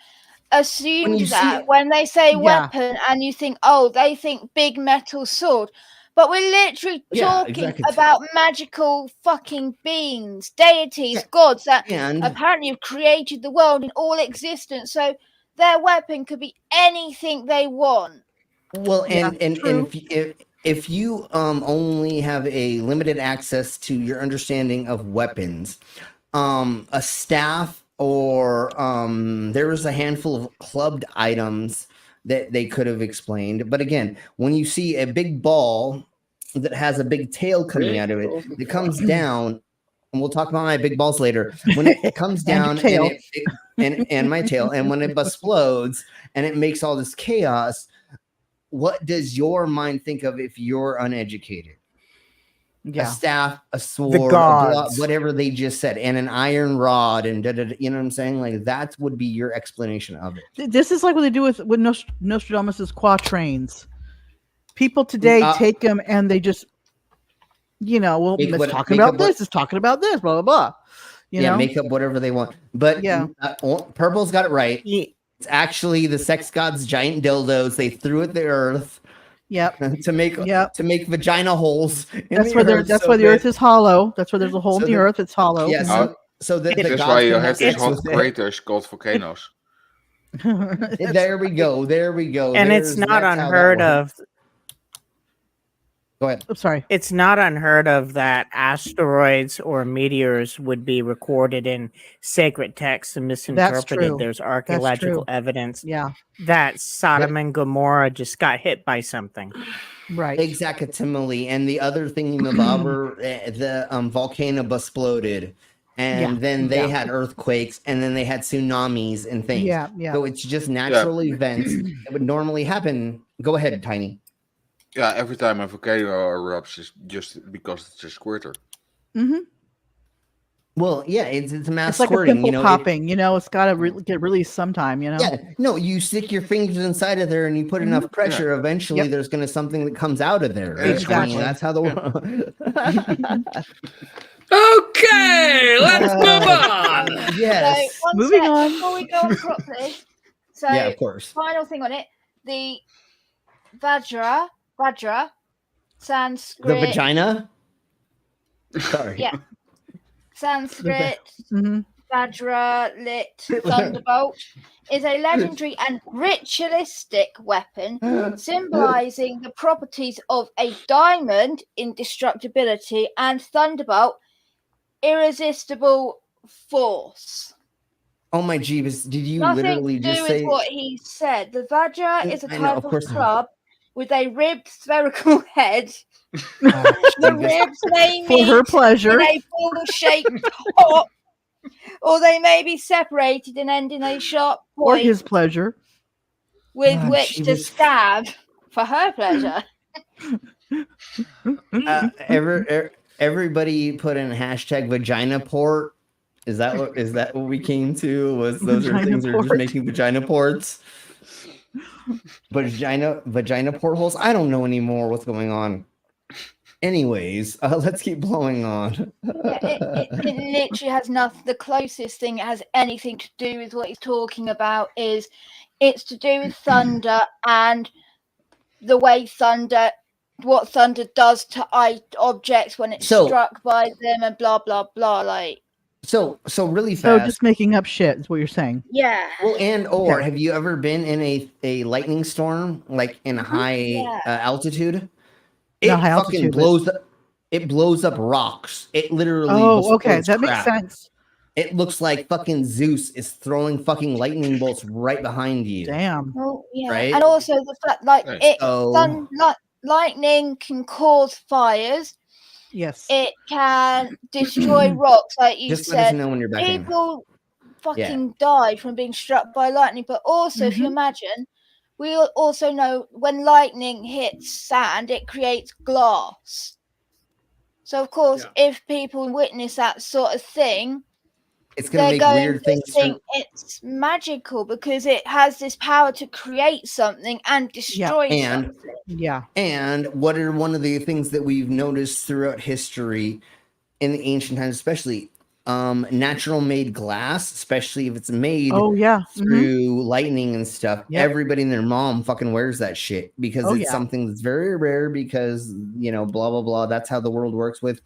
assumed when that when they say weapon, and you think, oh, they think big metal sword. But we're literally talking about magical fucking beings, deities, gods that apparently have created the world in all existence. So their weapon could be anything they want. Well, and if you only have a limited access to your understanding of weapons, a staff or there was a handful of clubbed items that they could have explained. But again, when you see a big ball that has a big tail coming out of it, it comes down, and we'll talk about my big balls later. When it comes down and my tail, and when it explodes and it makes all this chaos, what does your mind think of if you're uneducated? A staff, a sword, whatever they just said, and an iron rod, and you know what I'm saying? Like that would be your explanation of it. This is like what they do with Nostradamus' quatrains. People today take them and they just, it's talking about this, it's talking about this, blah, blah, blah. You know? Make up whatever they want. But Purple's got it right. It's actually the sex god's giant dildos. They threw at the earth. Yep. to make vagina holes. That's why the earth is hollow. That's why there's a hole in the earth. It's hollow. Yes. So the That's gods why you can have these sex hot with it. craters called volcanoes. There we go. There we go. And it's not That's how that unheard works. of. Go ahead. I'm sorry. It's not unheard of that asteroids or meteors would be recorded in sacred texts and misinterpreted. true. There's That's archaeological true. evidence Yeah. that Sodom and Gomorrah just got hit by something. Right. Exactly. And the other thing, the volcano exploded, and then they had earthquakes, and then they had tsunamis and things. Yeah, yeah. So it's just natural events that would normally happen. Go ahead, Tiny. Yeah, every time a volcano erupts, it's just because it's a squirter. Mm-hmm. Well, yeah, it's a mass It's like squirting. a pimple popping. It's got to get released sometime. Yeah, no, you stick your fingers inside of there and you put enough pressure. Eventually, there's going to something that comes out of there. Right? Exactly. I mean, that's how the world. Okay, let's move on. Yes. So, one Moving sec, on. Before we go on properly. So, Yeah, of course. final thing on it. The Vajra, Sanskrit. The vagina. Sorry. Yeah. Sanskrit, Mm-hmm. Vajra, lit, thunderbolt is a legendary and ritualistic weapon symbolizing the properties of a diamond, indestructibility, and thunderbolt, irresistible force. Oh my jeebus! Did you Nothing literally to do just with say? what he said. The Vajra is a I know, type of of course not. club with a ribbed spherical head. Oh, The jeebus. ribs may For her meet pleasure. in a ball-shaped top, or they may be separated and end in a sharp Or point his pleasure. with Ah, which to jeebus. stab for her pleasure. Everybody put in hashtag vagina port. Is that what we came to? Was those are Vagina things that are just port. making vagina ports? Vagina portholes? I don't know anymore what's going on. Anyways, let's keep blowing on. It literally has nothing. The closest thing it has anything to do with what he's talking about is it's to do with thunder and the way what thunder does to objects when it's struck by them and blah blah blah. Like So really fast. So just making up shit is what you're saying. yeah. Well, have you ever been in a lightning storm, like in a high altitude? It high fucking altitude, blows up. It blows up rocks. It literally. Oh, okay, destroys that makes crap. sense. It looks like fucking Zeus is throwing fucking lightning bolts right behind you. Damn. Well, yeah, Right? and also the fact So- lightning can cause fires. Yes. It can destroy rocks, like you Just let us said. know when you're back in. People fucking die from being struck by lightning, but also if you imagine, we also know when lightning hits sand, it creates glass. So of course, if people witness that sort of thing, It's gonna they're make going weird to things. think it's magical because it has this power to create something and destroy something. Yeah. And what are one of the things that we've noticed throughout history in the ancient times, especially natural made glass, especially if it's made through lightning and stuff. Yep. Everybody and their mom fucking wears that shit because Oh, it's yeah. something that's very rare because, blah, blah, blah. That's how the world works with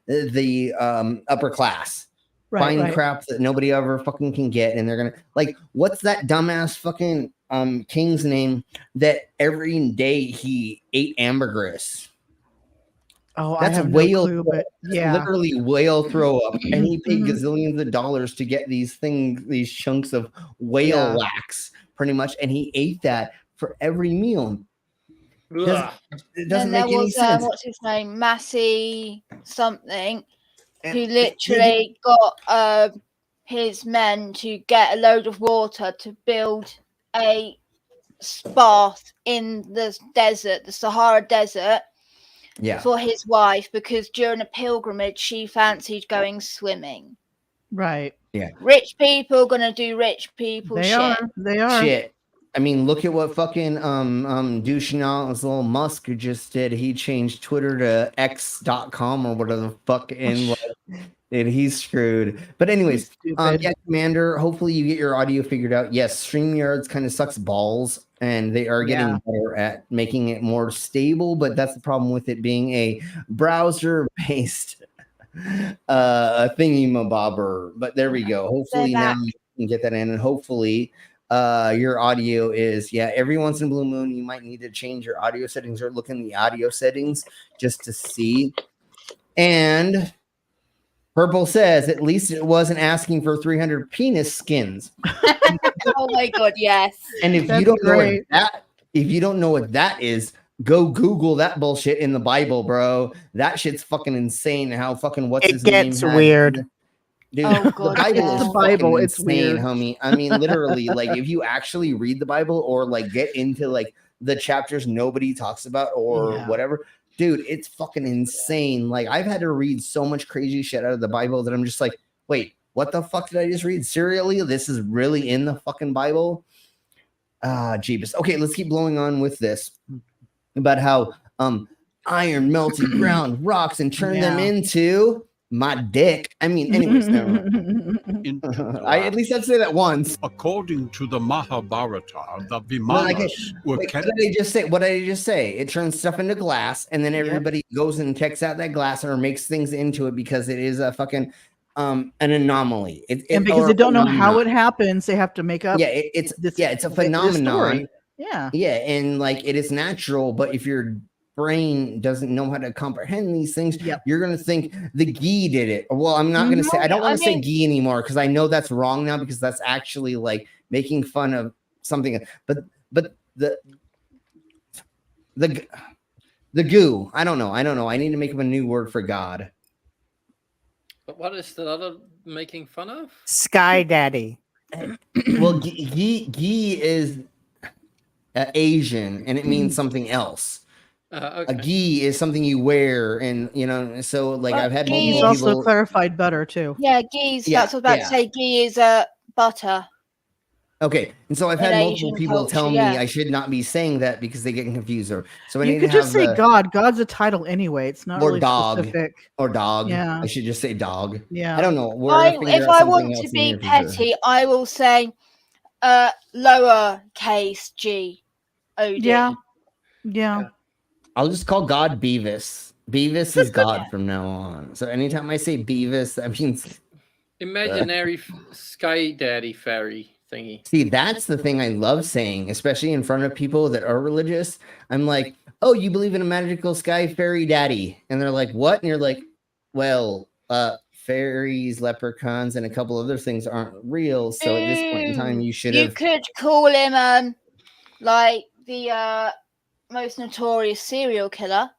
the upper class. Find crap that nobody ever fucking can get, and they're gonna like, what's that dumbass fucking king's name that every day he ate ambergris? Oh, That's I have whale, no clue, but yeah. literally whale throw up, and he paid gazillions of dollars to get these chunks of whale wax, pretty much, and he ate that for every meal. It doesn't make any sense. What's his name, Massey something, who literally got his men to get a load of water to build a bath in the desert, the Sahara Desert. Yeah. For his wife, because during a pilgrimage she fancied going swimming. Right. Yeah. Rich people gonna do rich people shit. They are. Shit. I mean, look at what fucking Douchenant's little Musk just did. He changed Twitter to x.com or whatever the fuck, and dude, he's screwed. But anyways, yeah, Commander, hopefully you get your audio figured out. Yes, StreamYards kind of sucks balls, and they are getting better at making it more stable, but that's the problem with it being a browser-based thingy-mabobber. But there we go. Hopefully now you can get that in, and hopefully your audio is every once in a blue moon you might need to change your audio settings or look in the audio settings just to see. And Purple says at least it wasn't asking for 300 penis skins. Oh my god, yes. And if you don't know what that is, go Google that bullshit in the Bible, bro. That shit's fucking insane. How fucking It gets weird. Dude, Oh, God, the Bible yeah. is The Bible, fucking it's insane, weird. homie. I mean, literally, like if you actually read the Bible or like get into like the chapters nobody talks about or whatever, dude, it's fucking insane. Like I've had to read so much crazy shit out of the Bible that I'm just like, wait, what the fuck did I just read? Serially, this is really in the fucking Bible? Jeebus. Okay, let's keep blowing on with this about how iron melted ground rocks and turned them into my dick. I mean, anyways, never mind. At least I'd say that once. According to the Mahabharata, the Well, Vimanas were kept. What did I just say? It turns stuff into glass, and then everybody goes and checks out that glass or makes things into it because it is a fucking an anomaly. And because they don't know how it happens, they have to make up. It's a phenomenon. Yeah. Yeah, and like it is natural, but if your brain doesn't know how to comprehend these things, you're gonna think the ghee did it. Well, I'm not gonna say I don't want to say ghee anymore because I know that's wrong now because that's actually like making fun of something. But the goo. I don't know. I need to make up a new word for God. But what is the other making fun of? Sky Daddy. Well, ghee is Asian and it means something else. Okay. A ghee is something you wear, and so like I've had Ghee is multiple also people. clarified butter too. Yeah, geese. Yeah, That's what I was about to say. Ghee is butter. Okay, and so I've In had multiple Asian people culture, tell me yeah. I should not be saying that because they get confused. So I You need could to just have say the, God. God's a title anyway. It's not or really dog specific. or dog. Yeah. I should just say dog. Yeah. I don't know. We're gonna figure If out I something want else to in be here for sure. petty, I will say lowercase g o d. Yeah. I'll just call God Beavis. Beavis is God from now on. So anytime I say Beavis, that means Imaginary Sky Daddy fairy thingy. See, that's the thing I love saying, especially in front of people that are religious. I'm like, oh, you believe in a magical sky fairy daddy? And they're like, what? And you're like, well, fairies, leprechauns, and a couple other things aren't real. So at this point in time, you should You have. could call him like the most notorious serial killer.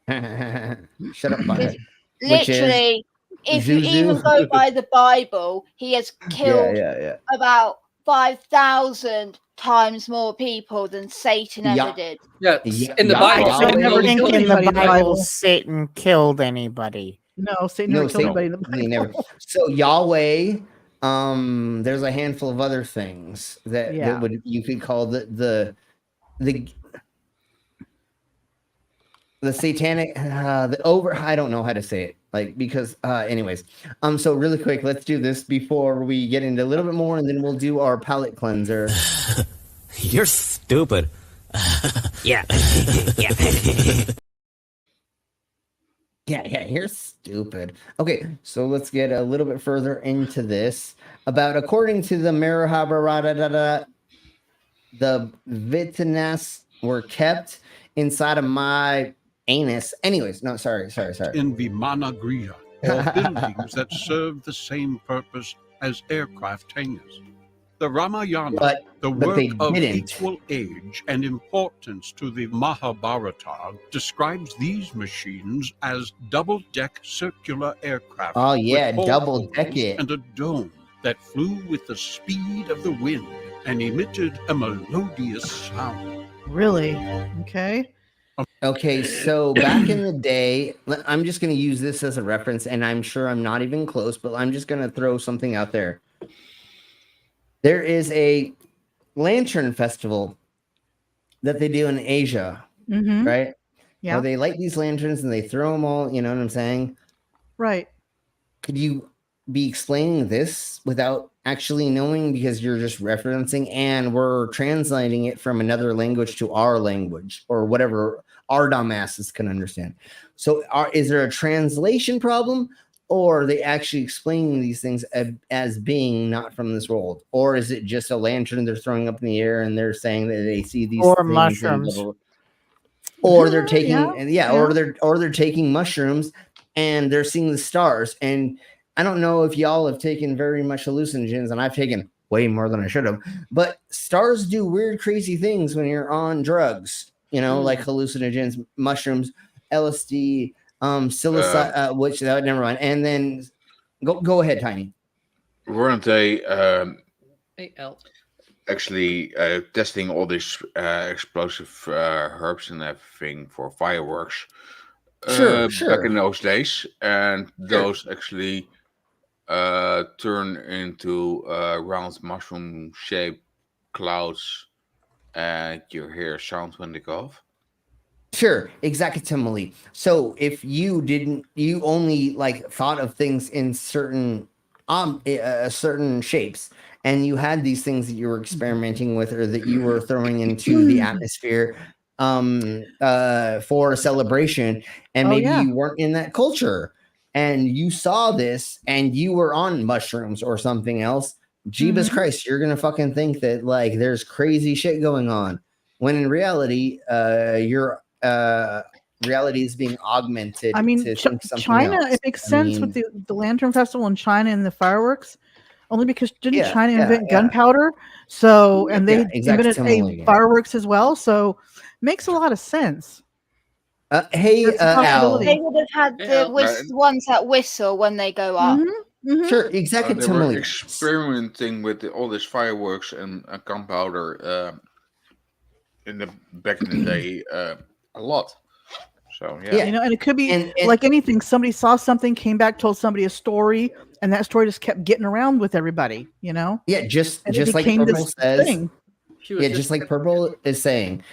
Shut up, butthead. Literally, if you Zuzu. even go by the Bible, he has killed Yeah. about 5,000 times more people than Satan ever did. Yeah, in the Bible, I don't never think killed in the anybody in the Bible Bible. Satan killed anybody. No, Satan never killed anybody in the Bible. He never. So Yahweh, there's a handful of other things that would you could call the satanic I don't know how to say it, like, because anyways, so really quick, let's do this before we get into a little bit more, and then we'll do our palate cleanser. You're stupid. Yeah. Yeah, you're stupid. Okay, so let's get a little bit further into this. According to the Mahabharata, the Vitanas were kept inside of my anus. Anyways, no, sorry. In Vimana Griha, or buildings that serve the same purpose as aircraft hangars. The Ramayana, the work of equal age and importance to the Mahabharata, describes these machines as double-deck circular aircraft. Oh yeah, with double-deck portholes it. and a dome that flew with the speed of the wind and emitted a melodious sound. Really? Okay. Okay, so back in the day, I'm just going to use this as a reference, and I'm sure I'm not even close, but I'm just going to throw something out there. There is a lantern festival that they do in Asia, right? Yeah. Where they light these lanterns and they throw them all, you know what I'm saying? Right. Could you be explaining this without actually knowing, because you're just referencing and we're translating it from another language to our language or whatever our dumbasses can understand? So is there a translation problem, or are they actually explaining these things as being not from this world? Or is it just a lantern they're throwing up in the air and they're saying that they see these or things mushrooms, or they're taking or they're taking mushrooms and they're seeing the stars. And I don't know if y'all have taken very much hallucinogens, and I've taken way more than I should have, but stars do weird, crazy things when you're on drugs, like hallucinogens, mushrooms, LSD, psilocybin, which that never mind. And then go ahead, Tiny. Weren't they AL. actually testing all these explosive herbs and everything for fireworks? Sure. Back in those days, and those actually turn into round mushroom-shaped clouds, and you hear sounds when they go off. Sure, exactly. So if you only like thought of things in certain certain shapes, and you had these things that you were experimenting with or that you were throwing into the atmosphere for a celebration, and maybe you weren't in that culture and you saw this and you were on mushrooms or something else, Jeebus Christ, you're gonna fucking think that like there's crazy shit going on, when in reality your reality is being augmented. I mean, to think something China, else. it makes sense with the Lantern Festival in China and the fireworks, only because didn't China invent gunpowder? So, and they invented fireworks as well. So, makes a lot of sense. Hey, Al. They would have had the ones that whistle when they go up. Sure, exactly. They were experimenting with all this fireworks and gunpowder back in the day a lot. So Yeah, and it could be like anything. Somebody saw something, came back, told somebody a story, and that story just kept getting around with everybody. Yeah, just like Purple says. Yeah, just like Purple is saying.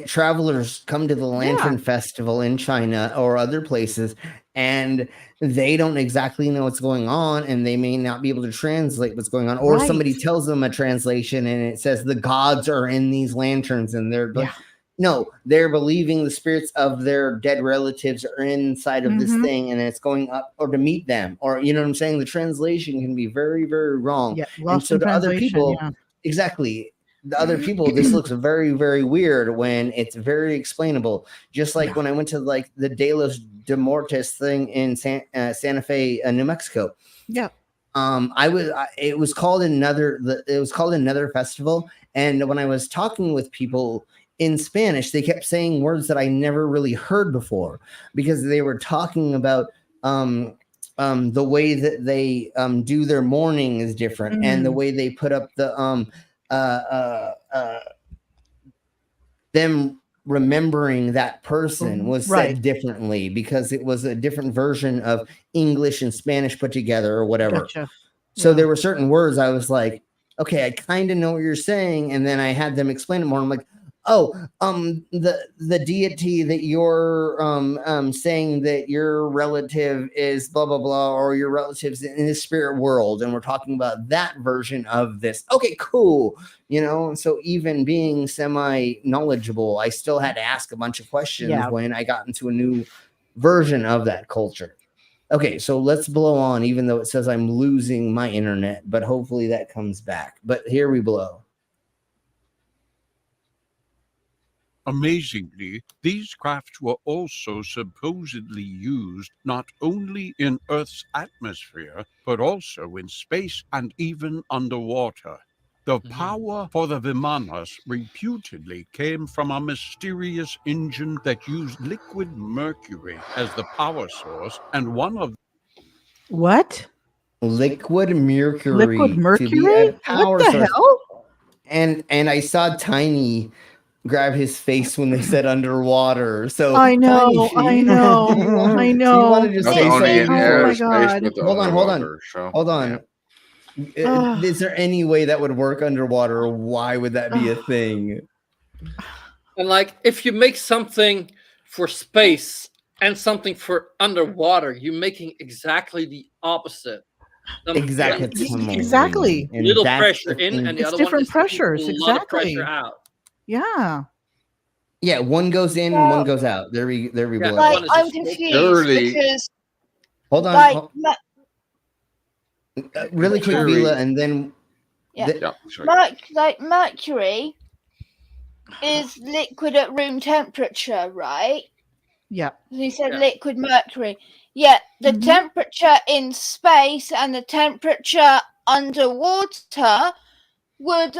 Travelers come to the Lantern Festival in China or other places, and they don't exactly know what's going on, and they may not be able to translate what's going on, or somebody tells them a translation and it says the gods are in these lanterns, and they're no, they're believing the spirits of their dead relatives are inside of this thing, and it's going up or to meet them, or you know what I'm saying. The translation can be very, very wrong, and so to other people, exactly. The other people, this looks very, very weird when it's very explainable. Just like when I went to like the De Los de Mortis thing in Santa Fe, New Mexico. Yeah. It was called another festival, and when I was talking with people in Spanish, they kept saying words that I never really heard before, because they were talking about the way that they do their mourning is different, and the way they put up the them remembering that person was said differently, because it was a different version of English and Spanish put together or whatever. So there were certain words I was like, okay, I kind of know what you're saying, and then I had them explain it more. I'm like, the deity that you're saying that your relative is blah blah blah, or your relatives in the spirit world, and we're talking about that version of this. Okay, cool. So even being semi knowledgeable, I still had to ask a bunch of questions when I got into a new version of that culture. Okay, so let's blow on, even though it says I'm losing my internet, but hopefully that comes back. But here we blow. Amazingly, these crafts were also supposedly used not only in Earth's atmosphere, but also in space and even underwater. The power for the Vimanas reputedly came from a mysterious engine that used liquid mercury as the power source, and one of liquid mercury. Liquid mercury? To be a power what the source. hell? And I saw Tiny grab his face when they said underwater. So I know. Do you want to just say something? Oh my God. Hold on. Is there any way that would work underwater? Why would that be a thing? And like, if you make something for space and something for underwater, you're making exactly the opposite. Exactly. Little pressure in, and the other different one is pressures. a lot of pressure out. Yeah. Yeah, one goes in and one goes out. There we go. Like, I'm confused because Hold on. Like, really quick, Mercury. Vila, and then yeah, sorry. like mercury is liquid at room temperature, right? Yeah. He said liquid mercury. Yeah, the temperature in space and the temperature underwater would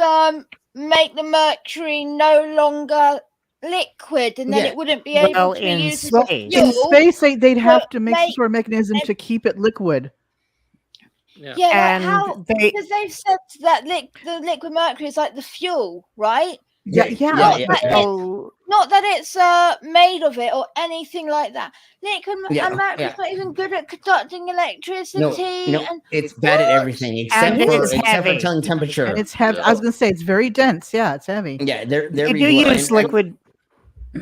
make the mercury no longer liquid, and then Yeah. it wouldn't be able to be used as a fuel. In space, they'd have to make some make- sort of mechanism to keep it liquid. Yeah, And like how? Because they've said that the liquid mercury is like the fuel, right? Yeah. Not that it's made of it or anything like that. Liquid mercury is not even good at conducting electricity. No, it's bad at everything except for tongue temperature. And it's heavy. I was gonna say it's very dense. Yeah, it's heavy. Yeah, they're They do use liquid.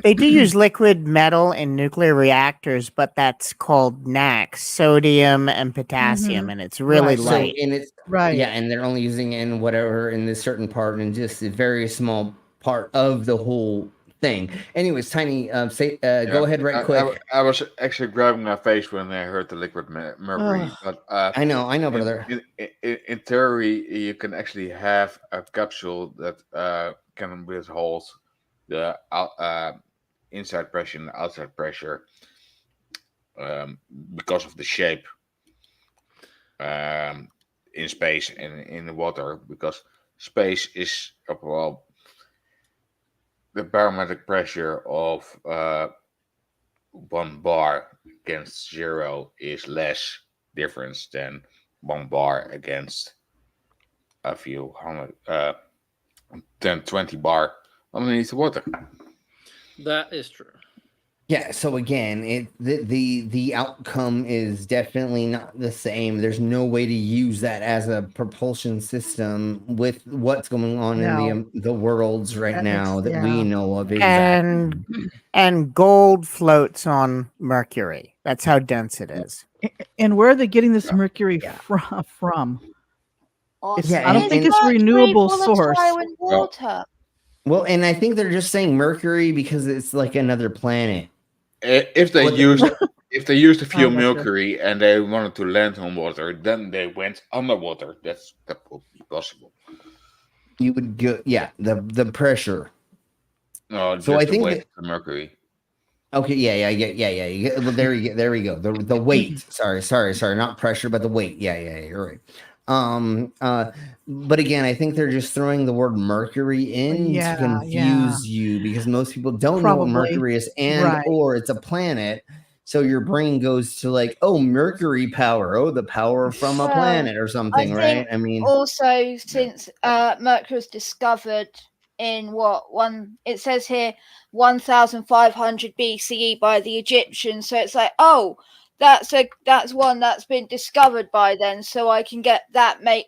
They do use liquid metal in nuclear reactors, but that's called NaC, sodium and potassium, and it's really light. So, and it's yeah, and they're only using it in whatever in this certain part and just a very small part of the whole thing. Anyways, Tiny, go ahead right quick. I was actually grabbing my face when I heard the liquid mercury. But I know, brother. In theory, you can actually have a capsule that can withhold the inside pressure and outside pressure because of the shape in space and in the water, because space is the barometric pressure of 1 bar against 0 is less difference than 1 bar against a few hundred 10, 20 bar underneath the water. That is true. Yeah, so again, the outcome is definitely not the same. There's no way to use that as a propulsion system with what's going on in the worlds right now that we know of. Exactly. And gold floats on mercury. That's how dense it is. And where are they getting this mercury from? I don't think Is it's a renewable mercury source. volatile in water? Well, and I think they're just saying Mercury because it's like another planet. If they used the fuel mercury and they wanted to land on water, then they went underwater. That would be possible. You would go, the pressure. No, so just I think the weight of the mercury. Okay, yeah. Well, there we go. The weight. Sorry, not pressure, but the weight. Yeah, you're right. But again, I think they're just throwing the word mercury in to confuse you, because most people don't know what mercury is, or it's a planet. So your brain goes to like, oh, mercury power, the power from a planet or something, right? I mean, also since mercury was discovered in it says here 1500 BCE by the Egyptians, so it's like, oh, that's one that's been discovered by then, so I can get that usable.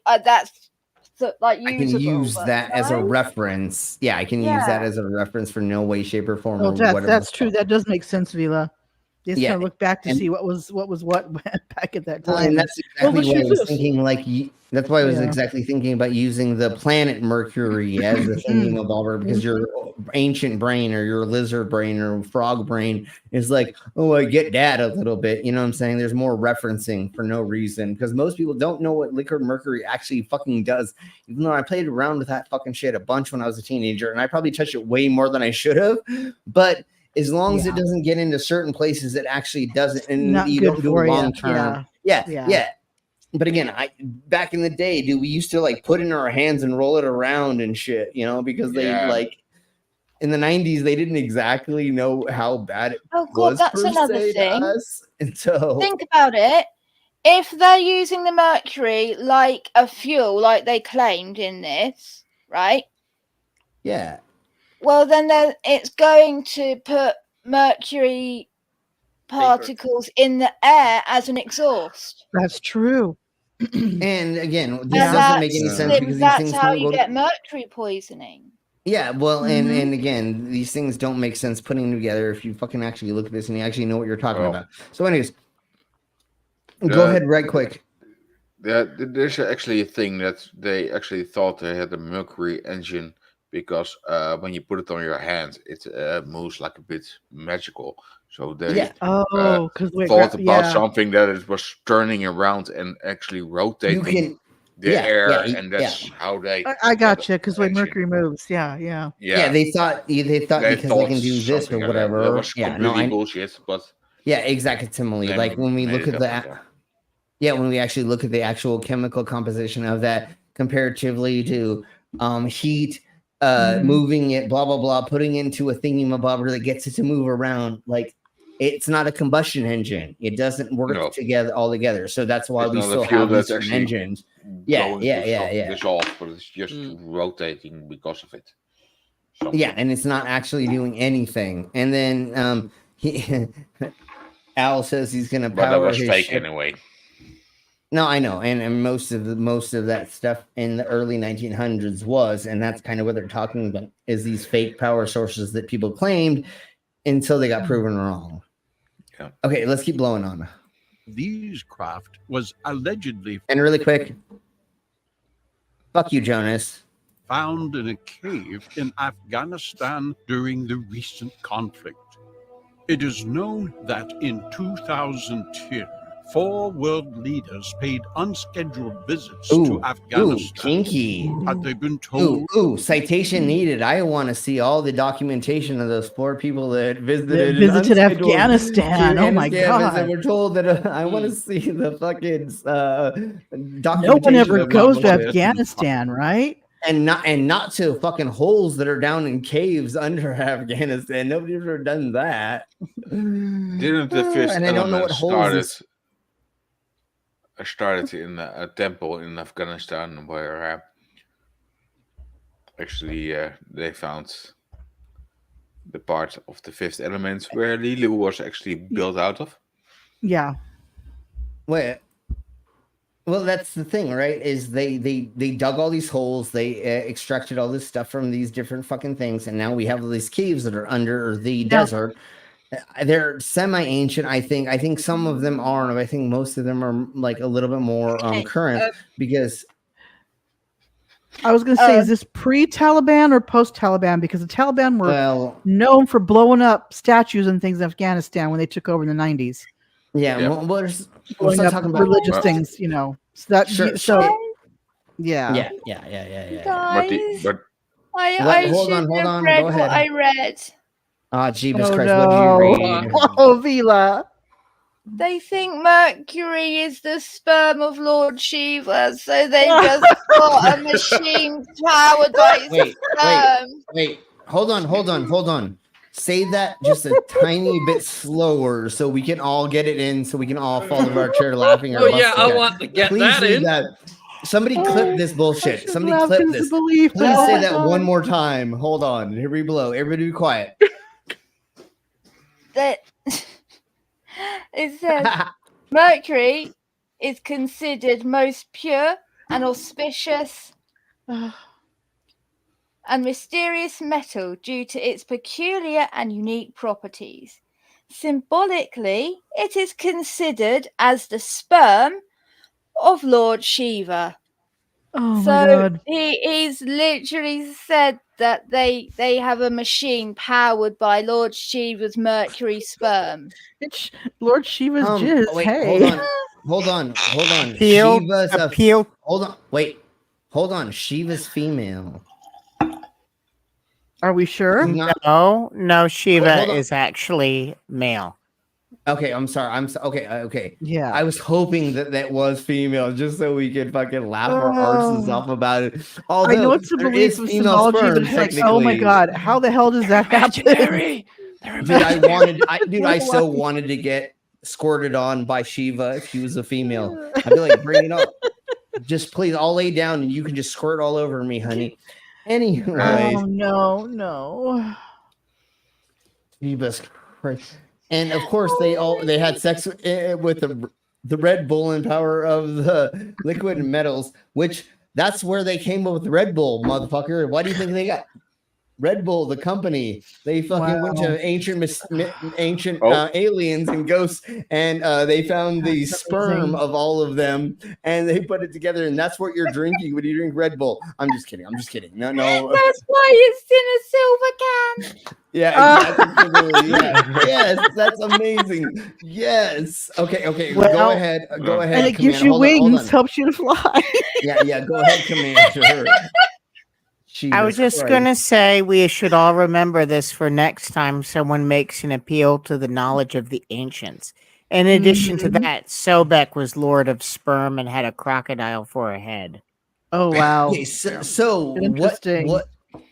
I can use that as a reference. Yeah, I can use that as a reference for no way, shape, or form. Well, that's true. That does make sense, Vila. Just kind of look back to see what was what back at that time. Well, and that's exactly why I was thinking that's why I was exactly thinking about using the planet Mercury as the thinking evolver, because your ancient brain or your lizard brain or frog brain is like, oh, I get that a little bit. You know what I'm saying? There's more referencing for no reason, because most people don't know what liquid mercury actually fucking does. Even though I played around with that fucking shit a bunch when I was a teenager, and I probably touched it way more than I should have, but as long as it doesn't get into certain places, it actually doesn't, and you don't do it long term. Yeah. But again, back in the day, we used to like put it in our hands and roll it around and shit, because they like in the 90s they didn't exactly know how bad it was. That's another thing. And so think about it. If they're using the mercury like a fuel, like they claimed in this, right? Yeah. Well, then it's going to put mercury particles in the air as an exhaust. That's true. And again, this doesn't make any sense, because that's these things how you get mercury poisoning. Yeah, well, and again, these things don't make sense putting them together if you fucking actually look at this and you actually know what you're talking about. So anyways, go ahead right quick. There's actually a thing that they actually thought they had a mercury engine because when you put it on your hand, it moves like a bit magical. So they Yeah. Oh, because thought about something that it was turning around and actually rotating the air, and that's how they. I gotcha. Because the way Mercury moves, yeah. Yeah, they thought because they can do this or whatever. That was yeah, completely bullshit. But yeah, exactly. they Like when we made look it at up like that. that. Yeah, when we actually look at the actual chemical composition of that comparatively to heat, moving it, blah blah blah, putting into a thingy-mabobber that gets it to move around, like it's not a combustion engine. It doesn't work together all together. So that's why It's we not a still fuel have these that's different actually engines. Yeah, going to stop yeah. this off, but it's just rotating because of it. Yeah, and it's not actually doing anything. And then Al says he's going to power But that was his fake ship. anyway. No, I know, and most of that stuff in the early 1900s was, and that's kind of what they're talking about, is these fake power sources that people claimed until they got proven wrong. Yeah. Okay, let's keep blowing on. These craft was allegedly And really quick, fuck you, Jonas. Found in a cave in Afghanistan during the recent conflict. It is known that in 2010, 4 world leaders paid unscheduled visits to Afghanistan. Kinky. Had they been told? Citation needed. I want to see all the documentation of those 4 people that visited Afghanistan. Oh my god! And we're told that I want to see the fucking documentation. No one ever of goes to this. Afghanistan, right? And not to fucking holes that are down in caves under Afghanistan. Nobody's ever done that. Didn't the fifth and I don't know what holes started in a temple in Afghanistan where actually they found the part of the fifth element where Lulu was actually built out of. Yeah. Wait. Well, that's the thing, right? Is they dug all these holes, they extracted all this stuff from these different fucking things, and now we have all these caves that are under the desert. They're semi-ancient, I think. I think some of them aren't. I think most of them are like a little bit more current because. I was going to say, is this pre-Taliban or post-Taliban? Because the Taliban were known for blowing up statues and things in Afghanistan when they took over in the 90s. Yeah, we're talking about religious things, you know. So that yeah. Guys, But I hold should on, have read go ahead. what I read. Ah, Jeebus Oh, Christ, no. what did you read? Oh, Vila. They think Mercury is the sperm of Lord Shiva, so they just got a machine powered by sperm. Wait. Hold on. Say that just a tiny bit slower so we can all get it in, so we can all fall over our chair laughing. Oh yeah, I want to get that in. Somebody clip this bullshit. Somebody clip this. Please say that one more time. Hold on. Here we blow. Everybody be quiet. That it says Mercury is considered most pure and auspicious and mysterious metal due to its peculiar and unique properties. Symbolically, it is considered as the sperm of Lord Shiva. Oh my So god. he's literally said that they have a machine powered by Lord Shiva's Mercury sperm. It's Lord Shiva's jizz. Wait, hey. hold on. Appeal. Shiva's hold on. Wait. Hold on. Shiva's female. Are we sure? No, Shiva is actually male. Okay, I'm sorry. Okay. Yeah. I was hoping that was female just so we could fucking laugh our arses off about it. Although I know it's a there belief is of female symbology, sperm, but it's like, oh my technically. god, how the hell does that happen? Dude, I so wanted to get squirted on by Shiva if she was a female. I'd be like, bring it up. Just please, I'll lay down and you can just squirt all over me, honey. Anyways. Oh no. Jesus Christ. And of course, they had sex with the Red Bull and power of the liquid metals, which that's where they came up with Red Bull, motherfucker. Why do you think they got? Red Bull, the company, they fucking went Wow. to ancient Oh. aliens and ghosts, and they found the That's sperm amazing. of all of them, and they put it together, and that's what you're drinking when you drink Red Bull. I'm just kidding. No. That's why it's in a silver can. Yeah, exactly. Kimberly, yeah. Yes, that's amazing. Yes. Okay. Go Well, ahead. Go ahead. And it gives Commander. you Hold on, wings, helps you to fly. Yeah. Go ahead, Commander. I was Jesus just Christ. going to say we should all remember this for next time someone makes an appeal to the knowledge of the ancients. In addition to that, Sobek was Lord of Sperm and had a crocodile for a head. Oh, wow. Okay, so Interesting.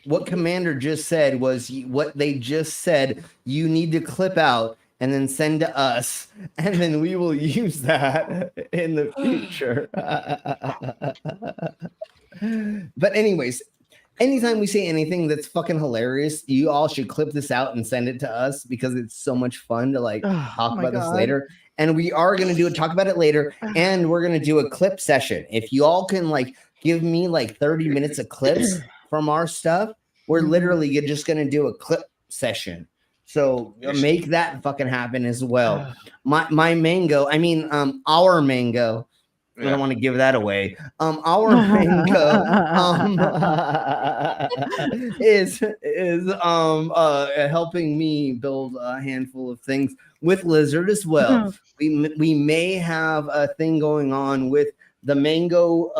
what Commander just said was what they just said. You need to clip out and then send to us, and then we will use that in the future. But anyways, anytime we say anything that's fucking hilarious, you all should clip this out and send it to us because it's so much fun to like talk my about this God. later. And we are going to talk about it later, and we're going to do a clip session. If you all can like give me like 30 minutes of clips from our stuff, we're literally just going to do a clip session. So make that fucking happen as well. My mango, I mean our mango. I don't want to give that away. Our mango is helping me build a handful of things with Lizard as well. We may have a thing going on with the mango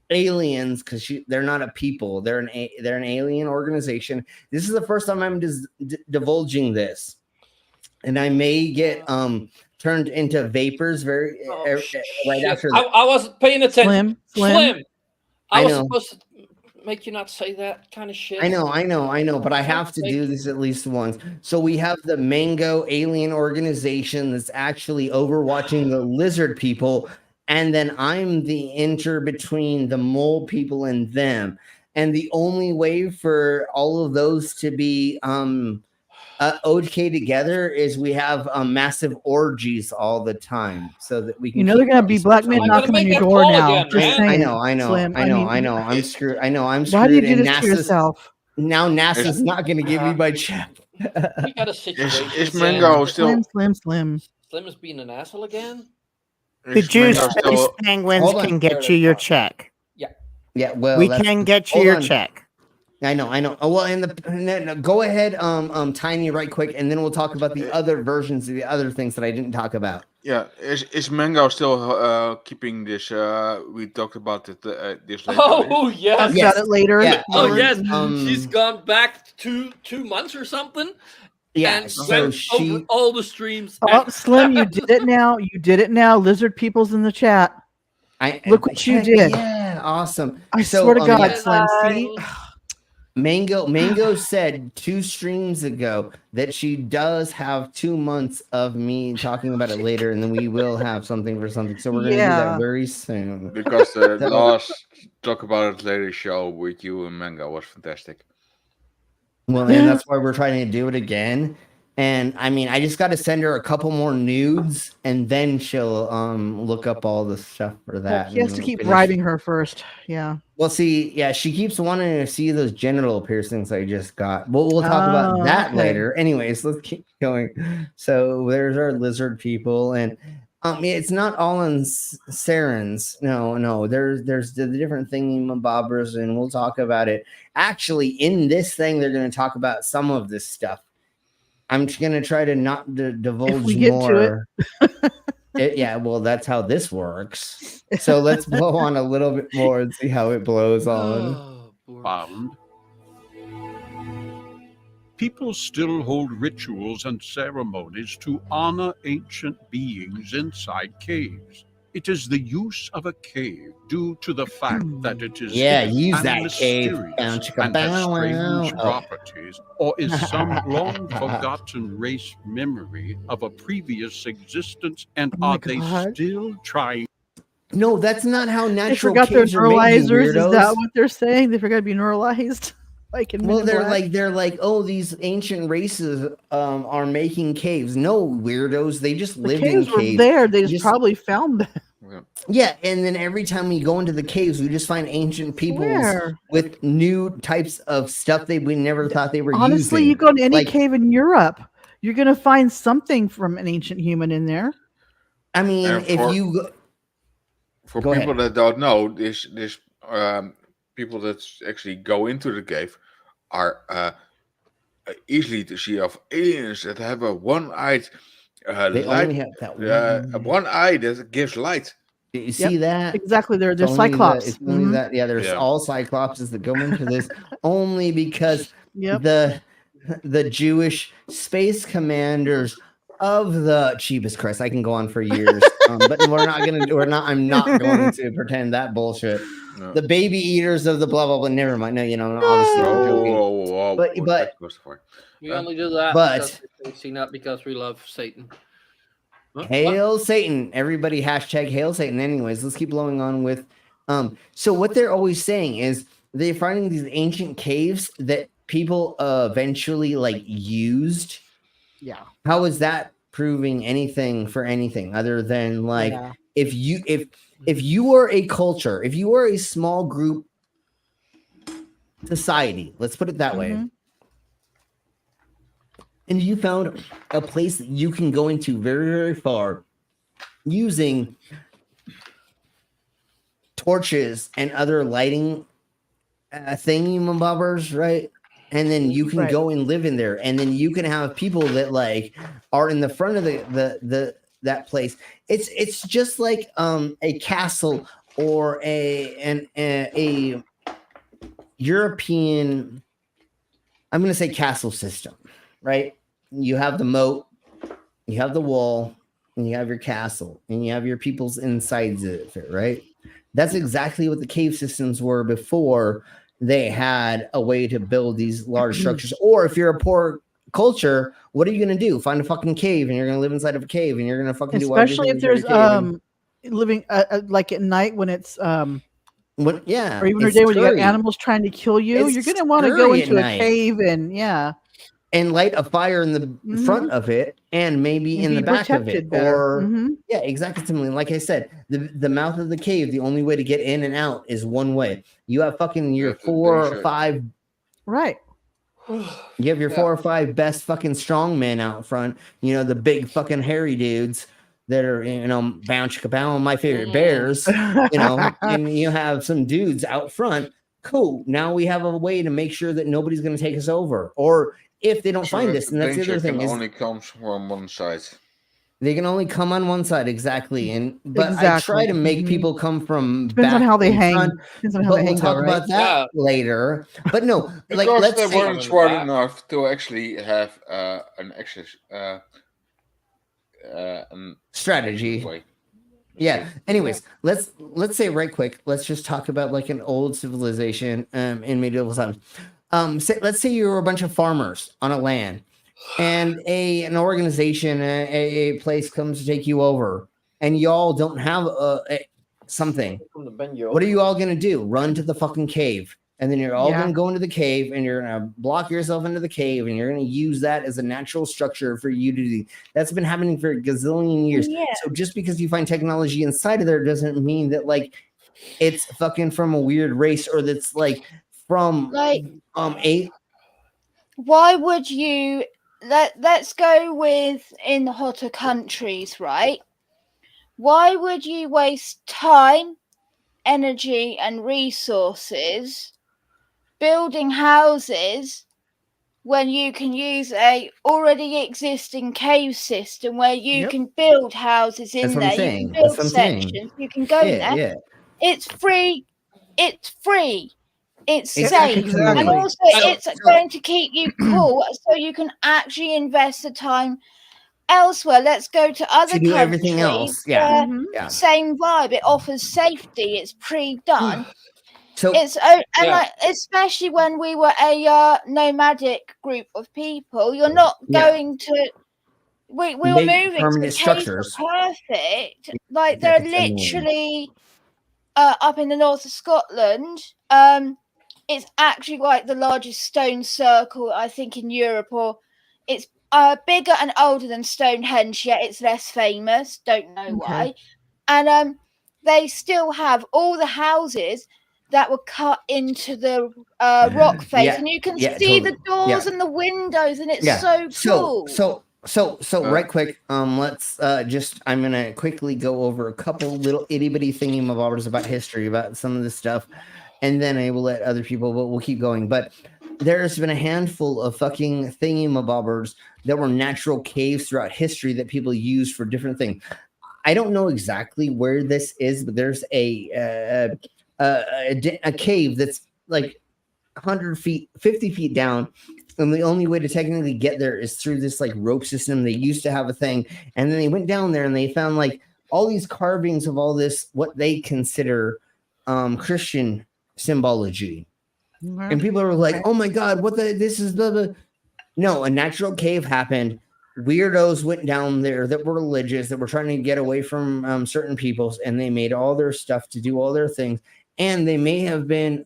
aliens because they're not a people. They're an alien organization. This is the first time I'm divulging this, and I may get turned into vapors right after that. I wasn't paying attention. Slim. I was supposed to make you not say that kind of shit. I know, but I have to do this at least once. So we have the Mango Alien Organization that's actually overwatching the lizard people, and then I'm the between the mole people and them. And the only way for all of those to be okay together is we have massive orgies all the time, so that we can. You know they're gonna be black men knocking on your door now. Again, just saying. I know. Slim. I'm screwed. I'm screwed. Why did you do and this to yourself? Now NASA's not going to give me my check. We got a situation. Is Mango still? Slim. Slim is being an asshole again. The Juice Space Penguins can get you your check. Yeah. Well, we can get you your check. I know. Oh, well, and go ahead, Tiny, right quick, and then we'll talk about the other versions of the other things that I didn't talk about. Yeah, is Mango still keeping this? We talked about it this later. Oh yes, talk about it later. Yeah. Oh yes, she's gone back 2 months or something. Yeah, and so went over all the streams. Oh, Slim, you did it now. You did it now. Lizard people's in the chat. Look what you did. Yeah, awesome. I swear to God, Slim. See? Mango said 2 streams ago that she does have 2 months of me talking about it later, and then we will have something for something. So we're gonna do that very soon. Because the last talk about it later show with you and Mango was fantastic. Well, and that's why we're trying to do it again. And I mean, I just got to send her a couple more nudes, and then she'll look up all the stuff for that. He has to keep bribing her first. Yeah. Well, see, she keeps wanting to see those genital piercings I just got. We'll talk about that later. Anyways, let's keep going. So there's our lizard people, and it's not all in Sarens. No. There's the different thingy-mabobbers, and we'll talk about it. Actually, in this thing, they're going to talk about some of this stuff. I'm just gonna try to not divulge if we get more. To it. Yeah, well, that's how this works. So let's blow on a little bit more and see how it blows on. Found. People still hold rituals and ceremonies to honor ancient beings inside caves. It is the use of a cave due to the fact that it is use that cave and has strange properties, or is some long forgotten race memory of a previous existence, and are they still trying? No, that's not how natural they forgot their caves are made, you neuralizers. Is weirdos. that what they're saying? They forgot to be neuralized. Like in Men in Black? they're like, oh, these ancient races are making caves. No, weirdos, they just lived in caves. Were there. They just probably found them. Yeah, and then every time we go into the caves, we just find ancient peoples Where? with new types of stuff we never thought they were Honestly, using. you go to any Like, cave in Europe, you're going to find something from an ancient human in there. I mean, And if you for Go people ahead. that don't know, this people that actually go into the cave are easily to see of aliens that have a one-eyed They light, only have that one eye that gives light. You see that? Exactly. They're It's only Cyclops. it's only Mhm. that. Yeah, there's Yeah. all Cyclopses that go into this only because Yep. the Jewish space commanders of the cheapest Christ. I can go on for years, but I'm not going to pretend that bullshit. No. The baby eaters of the blah blah blah. Never mind. No, obviously I'm joking. But We only do that but- because we're facing up because we love Satan. Huh? Hail Satan. Everybody hashtag Hail Satan. Anyways, let's keep blowing on with so what they're always saying is they're finding these ancient caves that people eventually like used. Yeah. How is that proving anything for anything other than like Yeah. if you are a culture, if you are a small group society, let's put it that way. Mhm. And you found a place that you can go into very, very far using torches and other lighting thingy-mabobbers, right? And then you can Right. go and live in there, and then you can have people that like are in the front of that place. It's just like a castle or a European. I'm going to say castle system, right? You have the moat, you have the wall, and you have your castle, and you have your people's insides of it, right? That's exactly what the cave systems were before they had a way to build these large structures. Or if you're a poor culture, what are you going to do? Find a fucking cave, and you're going to live inside of a cave, and you're going to fucking do Especially everything if there's inside a cave. living like at night when it's Yeah, or even a it's day when you got scary. animals trying to kill you, It's you're going to want to go scary at into a night. cave and light a fire in the front of it and maybe And in be the back of it, protected better. or Mhm. yeah, exactly. Similarly, like I said, the mouth of the cave, the only way to get in and out is one way. You have fucking your 4 or 5 Right. you have your 4 or 5 best fucking strong men out front, the big fucking hairy dudes that are, bow chicka bow, my favorite bears, and you have some dudes out front. Cool. Now we have a way to make sure that nobody's going to take us over. Or if they don't find us, and that's the danger other thing can is only comes from one side. they can only come on one side, exactly. But I Exactly. try to make Mhm. people come from Depends on back how they and hang. front, Depends on how but they we'll hang, talk though, about right? that later. But no, like Because let's they say weren't smart enough to actually have an access strategy. way. Yeah. Anyways, let's say right quick. Let's just talk about like an old civilization in medieval times. Let's say you're a bunch of farmers on a land, and an organization, a place comes to take you over, and y'all don't have something. What are you all gonna do? Run to the fucking cave, and then you're all Yeah. gonna go into the cave, and you're gonna block yourself into the cave, and you're gonna use that as a natural structure for you to do. That's been happening for a gazillion years. Yeah. So just because you find technology inside of there doesn't mean that like it's fucking from a weird race or that's like from Like, a why would you let's go with in hotter countries, right? Why would you waste time, energy and resources building houses when you can use a already existing cave system where you can build houses in That's what there, I'm you saying. can build That's what I'm saying. sections, you can go in Yeah, there. yeah. It's free. It's It's safe. exactly. And also it's going to keep you cool so you can actually invest the time elsewhere. Let's go to other To do countries everything else. Yeah. where Mhm. Yeah. same vibe. It offers safety. It's pre-done. So It's like, especially when we were a nomadic group of people, you're not Yeah. going to. We were Make moving to the permanent caves structures. are perfect. Like they're literally up in the north of Scotland. It's actually like the largest stone circle I think in Europe, or it's bigger and older than Stonehenge. Yet it's less famous. Don't know why. And they still have all the houses that were cut into the rock face, Yeah, and you can yeah, see the totally. doors Yeah. and the windows, and it's Yeah. so cool. So right quick, let's I'm gonna quickly go over a couple little itty bitty thingy-mabobbers about history, about some of this stuff, and then I will let other people, but we'll keep going. But there's been a handful of fucking thingy-mabobbers that were natural caves throughout history that people use for different things. I don't know exactly where this is, but there's a cave that's like 100 feet, 50 feet down. And the only way to technically get there is through this like rope system. They used to have a thing. And then they went down there and they found like all these carvings of all this, what they consider Christian symbology. And people are like, oh my God, this is blah, blah. No, a natural cave happened. Weirdos went down there that were religious, that were trying to get away from certain peoples, and they made all their stuff to do all their things. And they may have been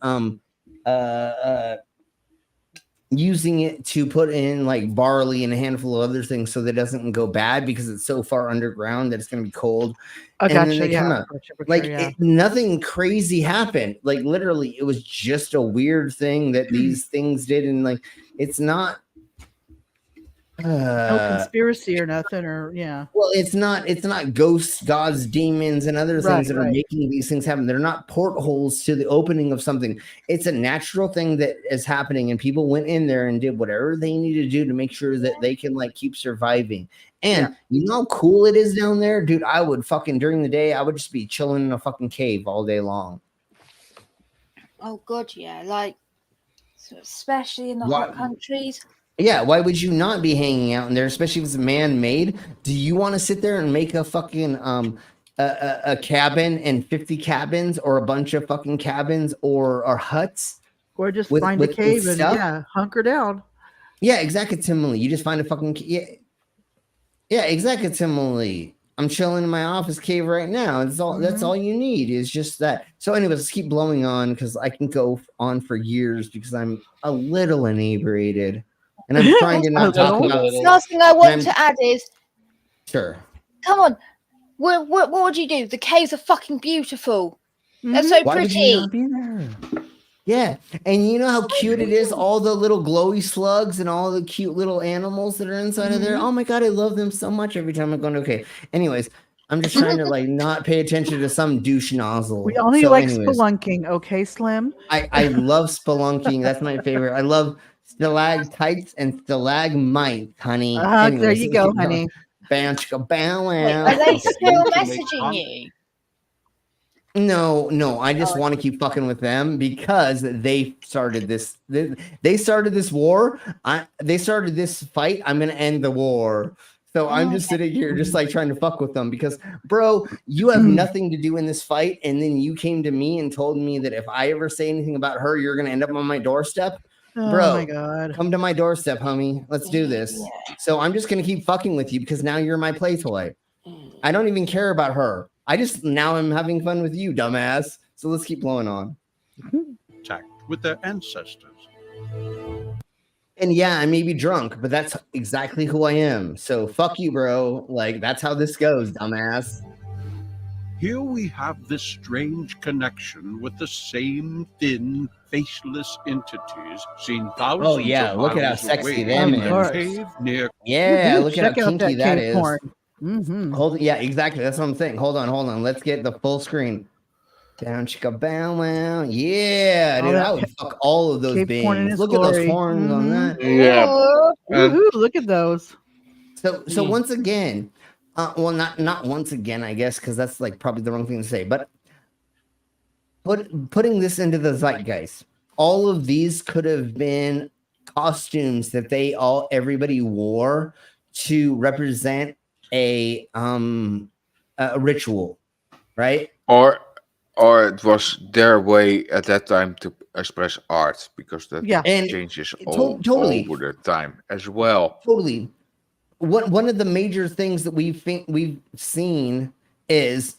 using it to put in like barley and a handful of other things so that it doesn't go bad because it's so far underground that it's going to be cold. I And then gotcha, they come yeah, out. for Like sure, nothing crazy happened. Like literally, it was just a weird thing that these things did, and like it's not. no conspiracy or nothing, or Well, it's not ghosts, gods, demons, and other things that are making these things happen. They're not portholes to the opening of something. It's a natural thing that is happening, and people went in there and did whatever they needed to do to make sure that they can like keep surviving. And you know how cool it is down there, dude. I would fucking during the day, I would just be chilling in a fucking cave all day long. Oh God, yeah, like especially in the hot countries. Yeah, why would you not be hanging out in there, especially if it's man-made? Do you want to sit there and make a fucking a cabin and 50 cabins, or a bunch of fucking cabins, or huts, or just find a cave and stuff? hunker down? Yeah, exactly. Similarly, you just find a fucking exactly. Similarly, I'm chilling in my office cave right now. It's all that's all you need is just that. So, anyways, let's keep blowing on because I can go on for years because I'm a little inebriated. And I'm trying to not talk about. The last thing I want to add is, sure. Come on, what would you do? The caves are fucking beautiful. They're so Why would pretty. you not be there? Yeah, and you know how cute it is, all the little glowy slugs and all the cute little animals that are inside of there. Oh my God, I love them so much every time I'm going. Okay, anyways, I'm just trying to like not pay attention to some douche nozzle. We only like spelunking, okay, Slim? I love spelunking. That's my favorite. I love stalactites and stalagmites, honey. There you go, honey. Wait, are they still messaging you? No. I just want to keep fucking with them because they started this. They started this war. They started this fight. I'm gonna end the war. So I'm just sitting here, just like trying to fuck with them because, bro, you have nothing to do in this fight, and then you came to me and told me that if I ever say anything about her, you're gonna end up on my doorstep. Bro, oh my God. Come to my doorstep, homie. Let's do this. So I'm just gonna keep fucking with you because now you're my play toy. I don't even care about her. Now I'm having fun with you, dumbass. So let's keep blowing on. Contact with their ancestors. And yeah, I may be drunk, but that's exactly who I am. So fuck you, bro. Like that's how this goes, dumbass. Here we have this strange connection with the same thin, faceless entities seen thousands Oh yeah, of look at how miles sexy away them in a is. cave near. Yeah, look at how kinky that is. Mm-hmm. Yeah, exactly. That's what I'm saying. Hold on. Let's get the full screen. Down, chicka, bow, wow. Yeah, dude, I would fuck all of those beings. Look at those horns on that. Yeah. Woohoo, look at those. So once again, well, not once again, I guess, because that's like probably the wrong thing to say, but putting this into the zeitgeist, all of these could have been costumes that everybody wore to represent a ritual, right? Or it was their way at that time to express art because that changes all over the time as well. Totally. One of the major things that we've seen is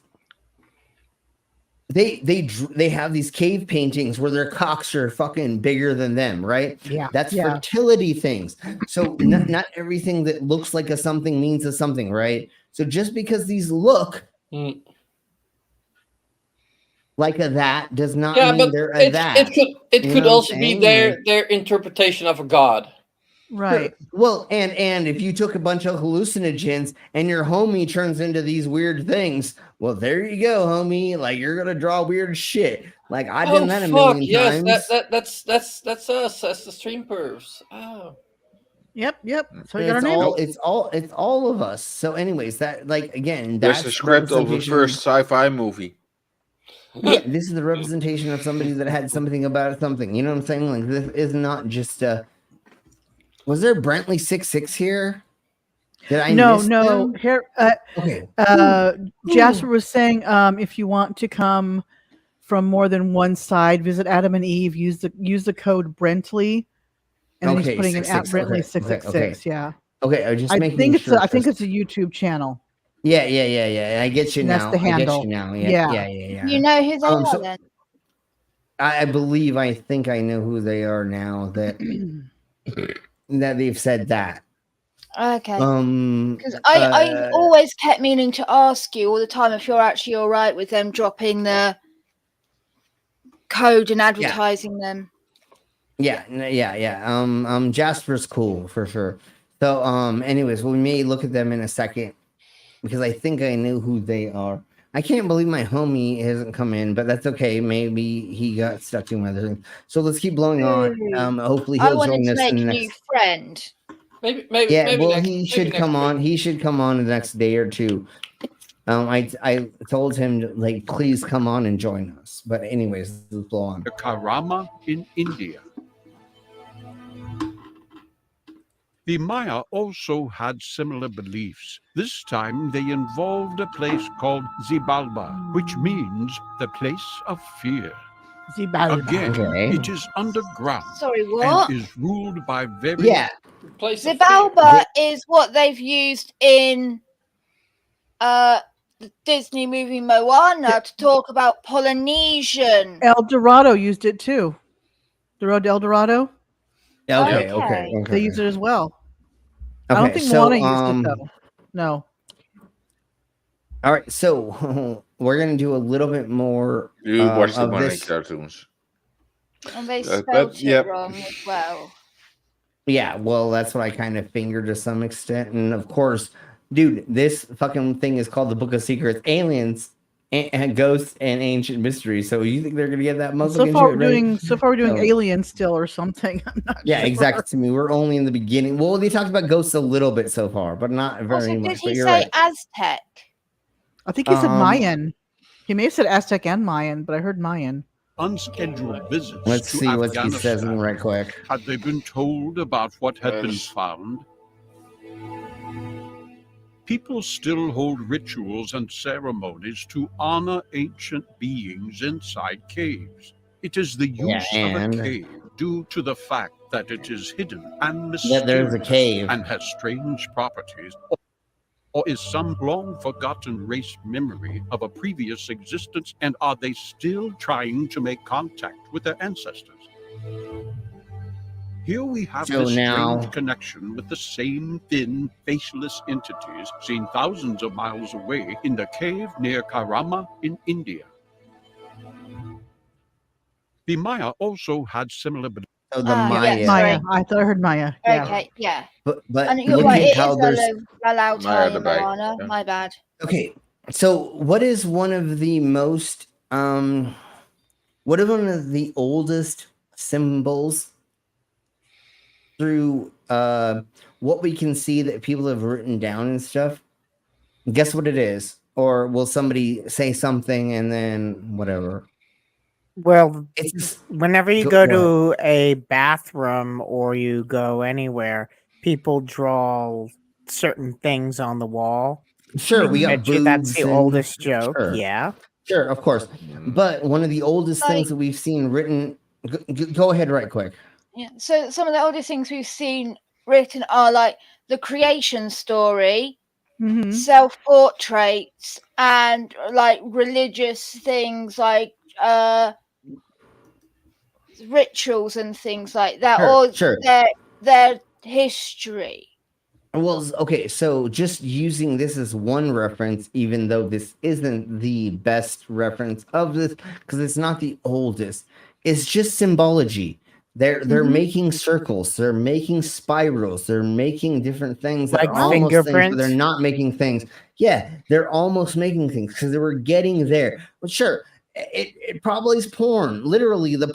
they have these cave paintings where their cocks are fucking bigger than them, right? Yeah, that's fertility things. So not everything that looks like a something means a something, right? So just because these look like a that does not Yeah, mean but they're a that. it You could know what I'm also be saying? Like, their interpretation of a god. Right. well, and if you took a bunch of hallucinogens and your homie turns into these weird things, well, there you go, homie. Like you're gonna draw weird shit. Like I've done that a million times. That's us. That's the stream pervs. Oh. Yep. So you got our name. It's all of us. So, anyways, that like again, There's that's the script of the representation. first sci-fi movie. Yeah, this is the representation of somebody that had something about something. You know what I'm saying? Like this is not just was there Brentley 66 here? Did I miss them? Here Okay. Jasper was saying if you want to come from more than one side, visit Adam and Eve, use the code Brentley. And then he's putting in at Brentley 666. Yeah. Okay, I just I making think sure. I think it's a YouTube channel. Yeah. I get you now. That's the handle. I get you now. Yeah. You know who they are then? I believe I think I know who they are now that that they've said that. Okay. Because I always kept meaning to ask you all the time if you're actually all right with them dropping the code and advertising them. Yeah. Jasper's cool for sure. So, anyways, we may look at them in a second because I think I knew who they are. I can't believe my homie hasn't come in, but that's okay. Maybe he got stuck doing other things. So let's keep blowing on. Hopefully he'll join us in the next. New friend. Maybe. He should come on. He should come on the next day or two. I told him to, like, please come on and join us. But anyways, let's blow on. The Karama in India. The Maya also had similar beliefs. This time they involved a place called Xibalba, which means the place of fear. Xibalba. Again, it is underground. Sorry, what? And is ruled by very... Xibalba is what they've used in the Disney movie Moana to talk about Polynesian. El Dorado used it too. The road to El Dorado. Okay. They use it as well. Okay, I don't think Moana used it though. No. All right, so we're gonna do a little bit more. You watch the of Moana this. cartoons. And they spelled it wrong as well. Yeah, well, that's what I kind of fingered to some extent, and of course, dude, this fucking thing is called the Book of Secrets, Aliens, and Ghosts, and Ancient Mysteries. So you think they're gonna get that muzzle? So far we're doing Alien still or something. I'm not Yeah, sure. exactly. To me, we're only in the beginning. Well, they talked about ghosts a little bit so far, but not very Also, much. did he But you're say right. Aztec? I think he said Mayan. He may have said Aztec and Mayan, but I heard Mayan. Unscheduled visits Let's to see what he Afghanistan. says in right quick. Had they been told about what had been found? People still hold rituals and ceremonies to honor ancient beings inside caves. It is the use of a cave due to the fact that it is hidden and mysterious there's a cave. and has strange properties, or is some long-forgotten race memory of a previous existence, and are they still trying to make contact with their ancestors? Here we have So this now- strange connection with the same thin, faceless entities seen thousands of miles away in the cave near Karama in India. The Maya also had similar beliefs. So the Maya. Maya. I thought I heard Maya. Yeah. Okay, yeah. But And you're look right, at it how is there's. Lalau Maya Thai the Bay, Moana. yeah. My bad. Okay, so what is one of the most what is one of the oldest symbols through what we can see that people have written down and stuff? Guess what it is? Or will somebody say something and then whatever? Well, It's whenever you go to a bathroom or you go anywhere, people draw certain things on the wall. Sure, we got Bet you that's the boobs and- oldest joke. Sure. Yeah. Sure, of course. But one of the oldest things that we've seen written. Go ahead, right quick. Yeah. So some of the oldest things we've seen written are like the creation story, self-portraits, and like religious things like rituals and things like that, Sure, or sure. their history. Well, okay, so just using this as one reference, even though this isn't the best reference of this, because it's not the oldest, it's just symbology. They're making circles, they're making spirals, they're making different things that Like are almost things, but they're fingerprints? not making things. Yeah, they're almost making things because they were getting there. But sure, it probably is porn. Literally, the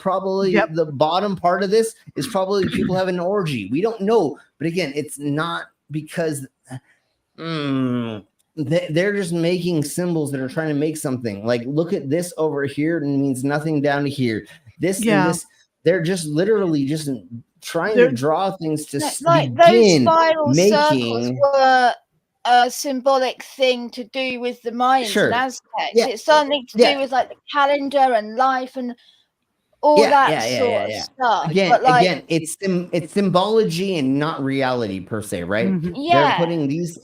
bottom part of this is probably people having an orgy. We don't know, but again, it's not because they're just making symbols that are trying to make something. Like, look at this over here, and it means nothing down to here. This and this, they're just literally just trying to draw things to Like those begin spiral circles making. were a symbolic thing to do with the Mayans Sure. and Aztecs. Yeah. It's something to do with like the calendar and life and all that sort of stuff. Again, but like, again, it's symbology and not reality per se, right? They're Yeah. putting these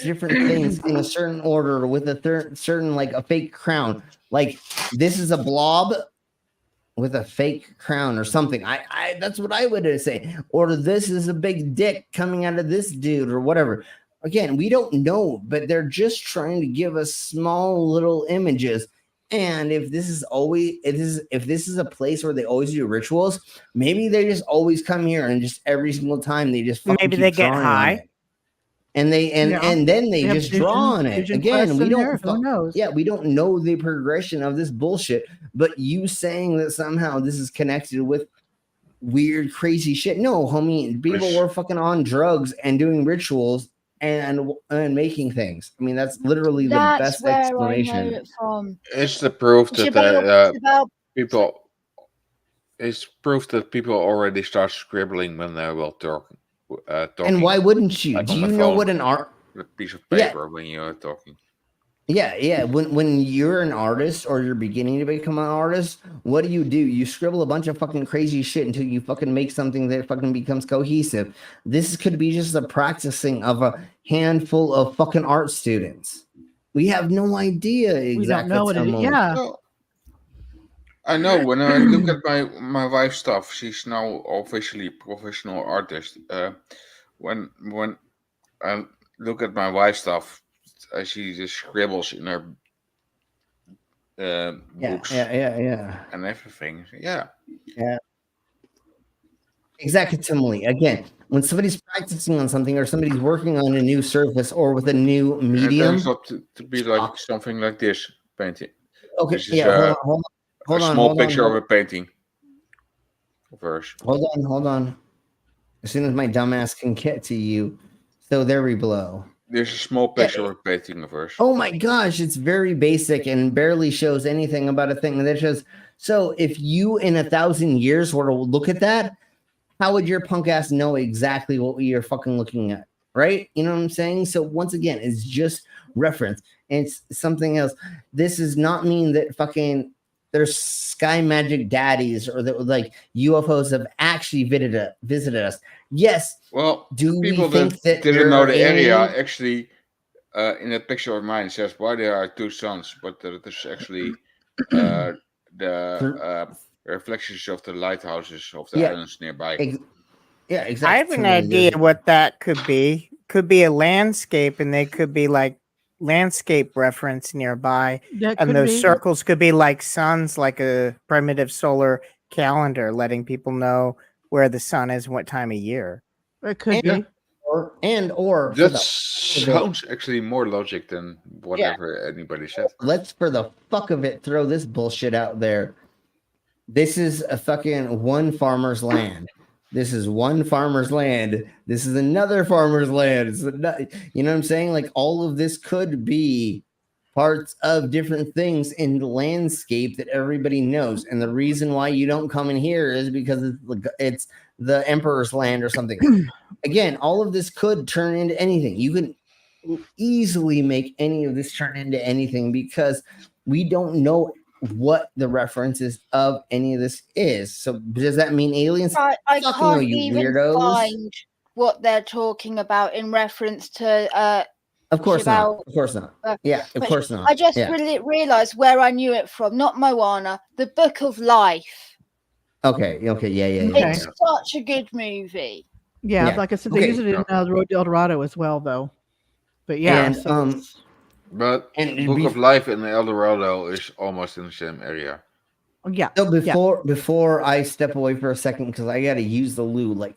different things in a certain order with a certain like a fake crown. Like this is a blob with a fake crown or something. I that's what I would say. Or this is a big dick coming out of this dude or whatever. Again, we don't know, but they're just trying to give us small little images. And if this is a place where they always do rituals, maybe they just always come here and just every single time they just fucking Maybe keep they get drawing on high. it. And they and then they They have just draw on it vision again. quests We in there, don't who knows? Yeah, we don't know the progression of this bullshit. But you saying that somehow this is connected with weird, crazy shit? No, homie. People were fucking on drugs and doing rituals and making things. I mean, that's literally the that's best where I know explanation. it from. It's the proof It's that about people. It's proof that people already start scribbling when they will talking. And why wouldn't you? Like Do on you the know phone what an art? with a piece of Yeah. paper when you're talking. Yeah. When you're an artist or you're beginning to become an artist, what do? You scribble a bunch of fucking crazy shit until you fucking make something that fucking becomes cohesive. This could be just a practicing of a handful of fucking art students. We have no idea exactly. We don't know what it is. Yeah. Well, I know when I look at my wife's stuff, she's now officially professional artist. When I look at my wife's stuff, she just scribbles in her books. Yeah. And everything. Yeah. Exactly. Again, when somebody's practicing on something or somebody's working on a new surface or with a new It medium, turns out to be like something like this painting. Okay, This is yeah, hold a on, small hold on, picture hold of a painting. Verse. Hold on. As soon as my dumbass can get to you, so there we blow. There's a small picture of a painting of hers. Oh my gosh, it's very basic and barely shows anything about a thing that shows. So if you in 1,000 years were to look at that, how would your punk ass know exactly what you're fucking looking at? Right? You know what I'm saying? So once again, it's just reference. It's something else. This does not mean that fucking there's sky magic daddies or that like UFOs have actually visited us. Yes. Well, do people we think that didn't know they're the area aliens? actually in that picture of mine it says why there are two suns, but that is actually the reflections of the lighthouses of the islands nearby. Yeah, exactly. I have an idea what that could be. Could be a landscape, and they could be like landscape reference nearby. That And could those be. circles could be like suns, like a primitive solar calendar, letting people know where the sun is and what time of year. It could be. Or for That the sounds actually more logic than whatever anybody said. let's for the fuck of it throw this bullshit out there. This is a fucking one farmer's land. This is one farmer's land. This is another farmer's land. You know what I'm saying? Like all of this could be parts of different things in the landscape that everybody knows. And the reason why you don't come in here is because it's the emperor's land or something. Again, all of this could turn into anything. You can easily make any of this turn into anything because we don't know what the references of any of this is. So does that mean aliens? I Fucking can't no, you even weirdos. find what they're talking about in reference to Of course not. Shibao. Of course not. Yeah, of But course not. I just Yeah. really realized where I knew it from. Not Moana, The Book of Life. Okay. Yeah. It's such a good movie. Yeah, like I said, they use it in the Road to El Dorado as well, though. But yeah, And so But and Book of Life in El Dorado is almost in the same area. yeah. So before I step away for a second, because I got to use the loo like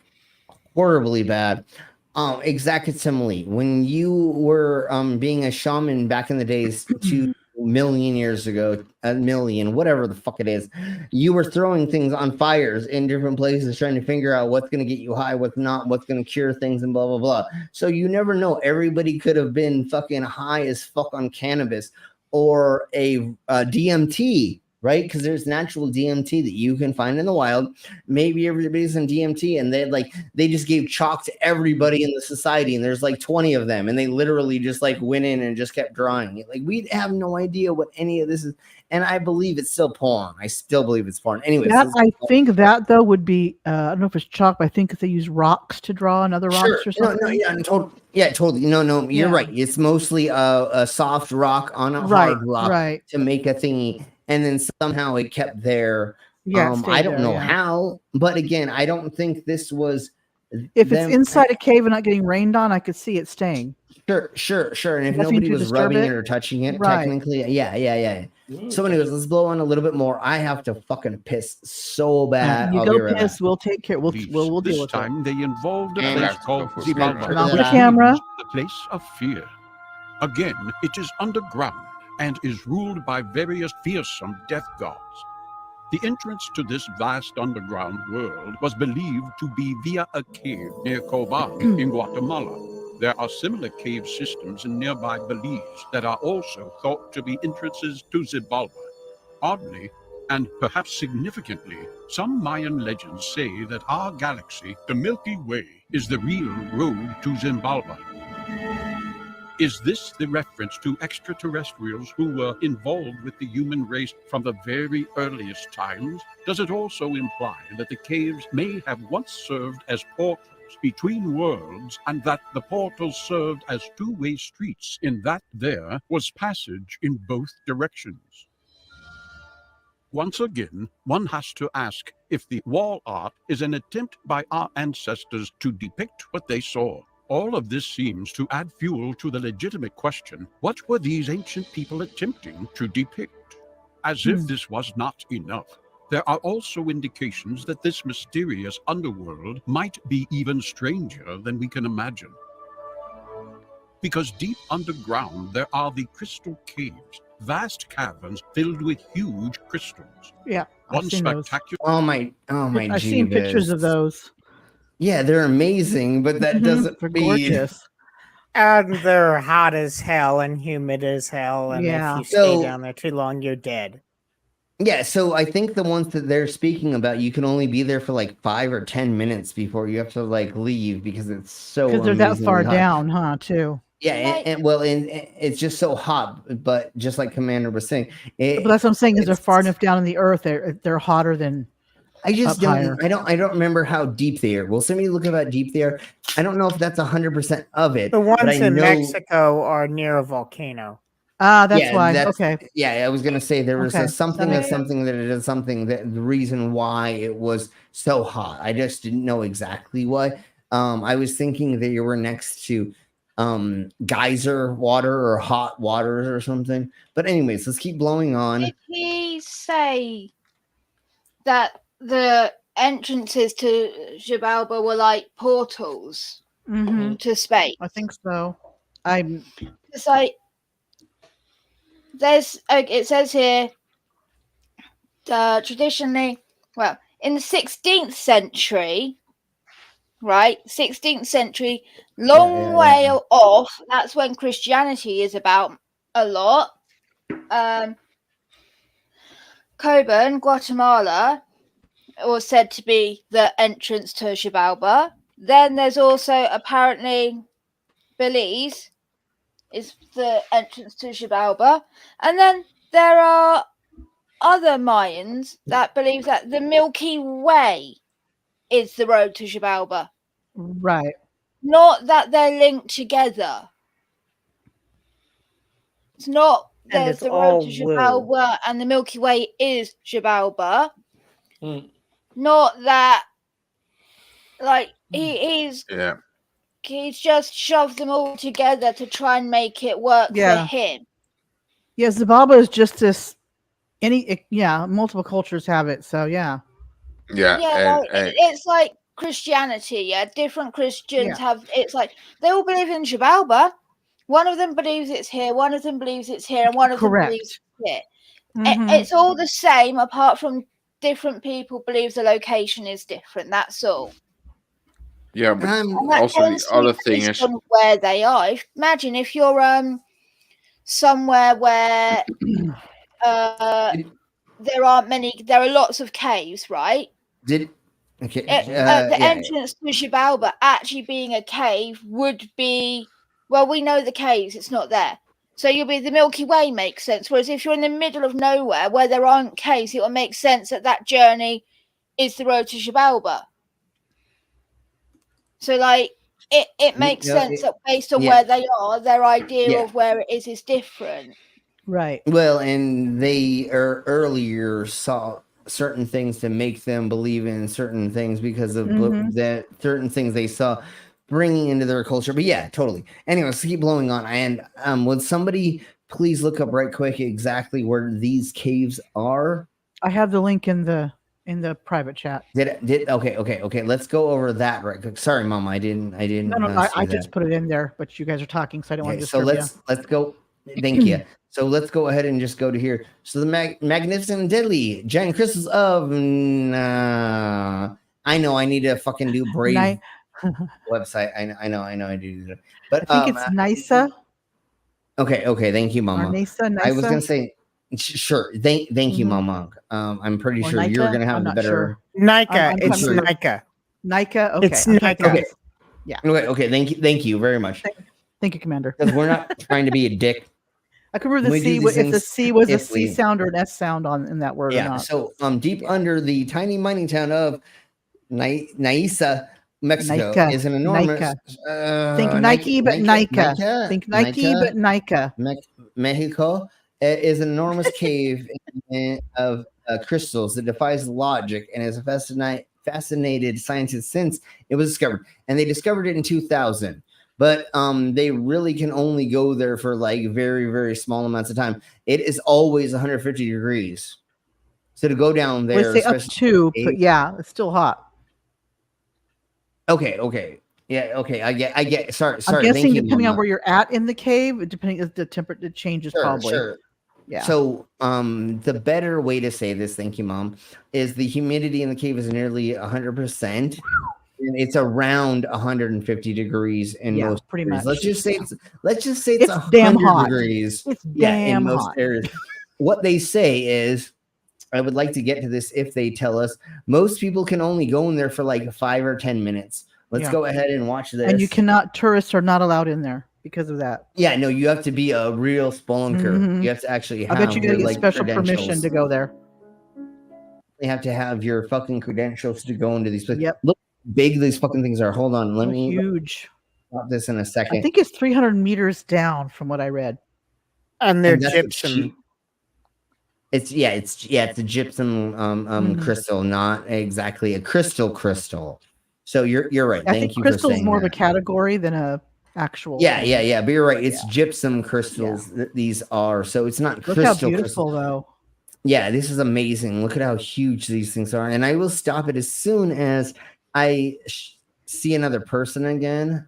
horribly bad. Exact simile. When you were being a shaman back in the days, 2 million years ago, a million, whatever the fuck it is, you were throwing things on fires in different places, trying to figure out what's going to get you high, what's not, what's going to cure things, and blah blah blah. So you never know. Everybody could have been fucking high as fuck on cannabis or a DMT. Right, because there's natural DMT that you can find in the wild. Maybe everybody's in DMT, and they just gave chalk to everybody in the society, and there's like 20 of them, and they literally just like went in and just kept drawing it. Like we have no idea what any of this is, and I believe it's still porn. I still believe it's porn. Anyways, I think that though would be I don't know if it's chalk, but I think if they use rocks to draw on other rocks or something. Totally. No, you're right. It's mostly a soft rock on a hard rock to make a thingy. And then somehow it kept there. I don't know how, but again, I don't think this was. If it's inside a cave and not getting rained on, I could see it staying. Sure. And if nobody was rubbing it or touching it, technically, yeah. So, anyways, let's blow on a little bit more. I have to fucking piss so bad. You go piss. We'll take care. We'll deal with it. This time they involved a place called the camera. The place of fear. Again, it is underground and is ruled by various fearsome death gods. The entrance to this vast underground world was believed to be via a cave near Cobán in Guatemala. There are similar cave systems in nearby Belize that are also thought to be entrances to Xibalba. Oddly, and perhaps significantly, some Mayan legends say that our galaxy, the Milky Way, is the real road to Xibalba. Is this the reference to extraterrestrials who were involved with the human race from the very earliest times? Does it also imply that the caves may have once served as portals between worlds, and that the portals served as two-way streets, in that there was passage in both directions? Once again, one has to ask if the wall art is an attempt by our ancestors to depict what they saw. All of this seems to add fuel to the legitimate question, what were these ancient people attempting to depict? As if this was not enough, there are also indications that this mysterious underworld might be even stranger than we can imagine. Because deep underground there are the crystal caves, vast caverns filled with huge crystals. Yeah, One spectacular. Oh my! I've seen pictures of those. Yeah, they're amazing, but that doesn't they're feed. gorgeous. And they're hot as hell and humid as hell, and if you stay down there too long, you're dead. Yeah, so I think the ones that they're speaking about, you can only be there for like 5 or 10 minutes before you have to like leave because it's so. Because they're that far down, huh? Too. Yeah, and it's just so hot. But just like Commander was saying, but that's what I'm saying is they're far enough down in the earth. They're hotter than. I just don't. I don't remember how deep they are. Will somebody look up how deep they are? I don't know if that's 100% of it. The ones in Mexico are near a volcano. That's why. Okay. Yeah, I was gonna say there was something that it is something that the reason why it was so hot. I just didn't know exactly why. I was thinking that you were next to geyser water or hot waters or something. But anyways, let's keep blowing on. Did he say that the entrances to Xibalba were like portals to space? I think so. It's like it says here traditionally, well, in the 16th century, right? 16th century, long way off. That's when Christianity is about a lot. Coburn, Guatemala, was said to be the entrance to Xibalba. Then there's also apparently Belize is the entrance to Xibalba. And then there are other Mayans that believe that the Milky Way is the road to Xibalba. Right. Not that they're linked together. It's not there's the road to Xibalba and the Milky Way is Xibalba. Not that, like, he's Yeah. just shoved them all together to try and make it work for him. Yeah, Zababa is just this. Multiple cultures have it. So yeah. Yeah, Yeah, it's like Christianity. Yeah, different Christians have. It's like they all believe in Xibalba. One of them believes it's here. One of them believes it's here, and one of them believes it's here. It's all the same, apart from different people believe the location is different. That's all. Yeah, but And that also the tends to other be thing based is, on where they are. Imagine if you're somewhere where there aren't many. There are lots of caves, right? The entrance to Xibalba actually being a cave would be, well, we know the caves, it's not there. So you'll be the Milky Way makes sense. Whereas if you're in the middle of nowhere where there aren't caves, it will make sense that journey is the road to Xibalba. So like it makes sense that based on where they are, their idea of where it is different. Right. Well, and they earlier saw certain things to make them believe in certain things because of that certain things they saw bringing into their culture. But yeah, totally. Anyway, let's keep blowing on. And would somebody please look up right quick exactly where these caves are? I have the link in the private chat. Okay. Let's go over that right quick. Sorry, Mom, I didn't. No, I just put it in there, but you guys are talking, so I don't want to disturb you. So let's go. Thank you. So let's go ahead and just go to here. So the magnificent and deadly giant crystals of. I know I need to fucking do Brave website. I know I do. But I think it's Nisa. Okay. Thank you, Mama. Nisa. I was gonna say. Sure. Thank you, Mama. I'm pretty sure Nika? you're gonna have I'm the not better. sure. Nika. It's Nika. Nika. Okay. It's Nika. Okay. Yeah. Okay. Thank you very much. Thank you, Commander. Because we're not trying to be a dick. I could remember the C. If the C was a C sound or an S sound in that word or not. So deep under the tiny mining town of Nisa, Mexico, is an enormous. Think Nike, but Nika. Think Nike, but Nika. Mexico is an enormous cave of crystals that defies logic and has fascinated scientists since it was discovered. And they discovered it in 2000. But they really can only go there for like very, very small amounts of time. It is always 150 degrees. So to go down there, say up to, but yeah, it's still hot. Okay. Yeah, okay. I get. Sorry. I'm guessing depending on where you're at in the cave, depending on the temperature, it changes probably. Sure. Yeah. So the better way to say this, thank you, Mom, is the humidity in the cave is nearly 100%. And it's around 150 degrees in most pretty areas. much. Let's just say it's damn 100 hot. degrees. It's damn in most hot. areas. What they say is, I would like to get to this if they tell us most people can only go in there for like 5 or 10 minutes. Let's go ahead and watch this. And you cannot, tourists are not allowed in there because of that. Yeah, no, you have to be a real spelunker. You have to actually have I bet you gotta get special credentials. permission to go there. You have to have your fucking credentials to go into these places. Yep. Look how big these fucking things are. Hold on, let me huge. Stop this in a second. I think it's 300 meters down from what I read. And they're gypsum. It's a gypsum crystal, not exactly a crystal. So you're right. I Thank think you for crystal is saying more that. of a category than a actual. Yeah. But you're right. It's gypsum crystals that these are. So it's not Look crystal. how beautiful though. Yeah, this is amazing. Look at how huge these things are. And I will stop it as soon as I see another person again.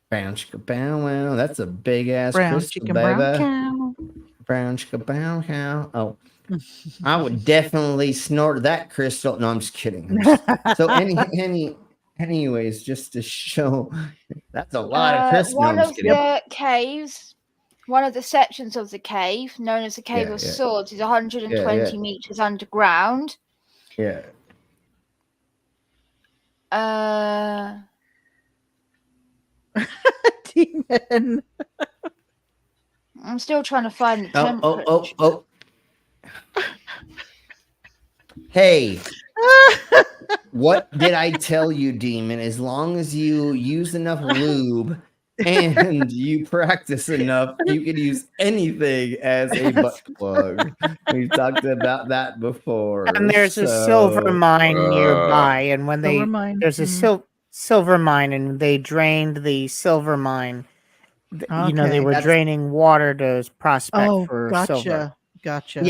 Brown chicka bow wow. That's a big ass Brown crystal, chicken, baby. brown cow. Brown chicka bow cow. Oh, I would definitely snort that crystal. No, I'm just kidding. So anyways, just to show that's a lot of crystal. One of the caves, one of the sections of the cave, known as the Cave of Swords, is 120 meters underground. Yeah. Demon. I'm still trying to find the temperature. Oh. Hey, what did I tell you, Demon? As long as you use enough lube and you practice enough, you can use anything as a butt plug. We've talked about that before. And there's a silver mine nearby, and when Silver mine. there's a silver mine, and they drained the silver mine. You know, they Okay. were draining water to prospect Oh, for silver. gotcha.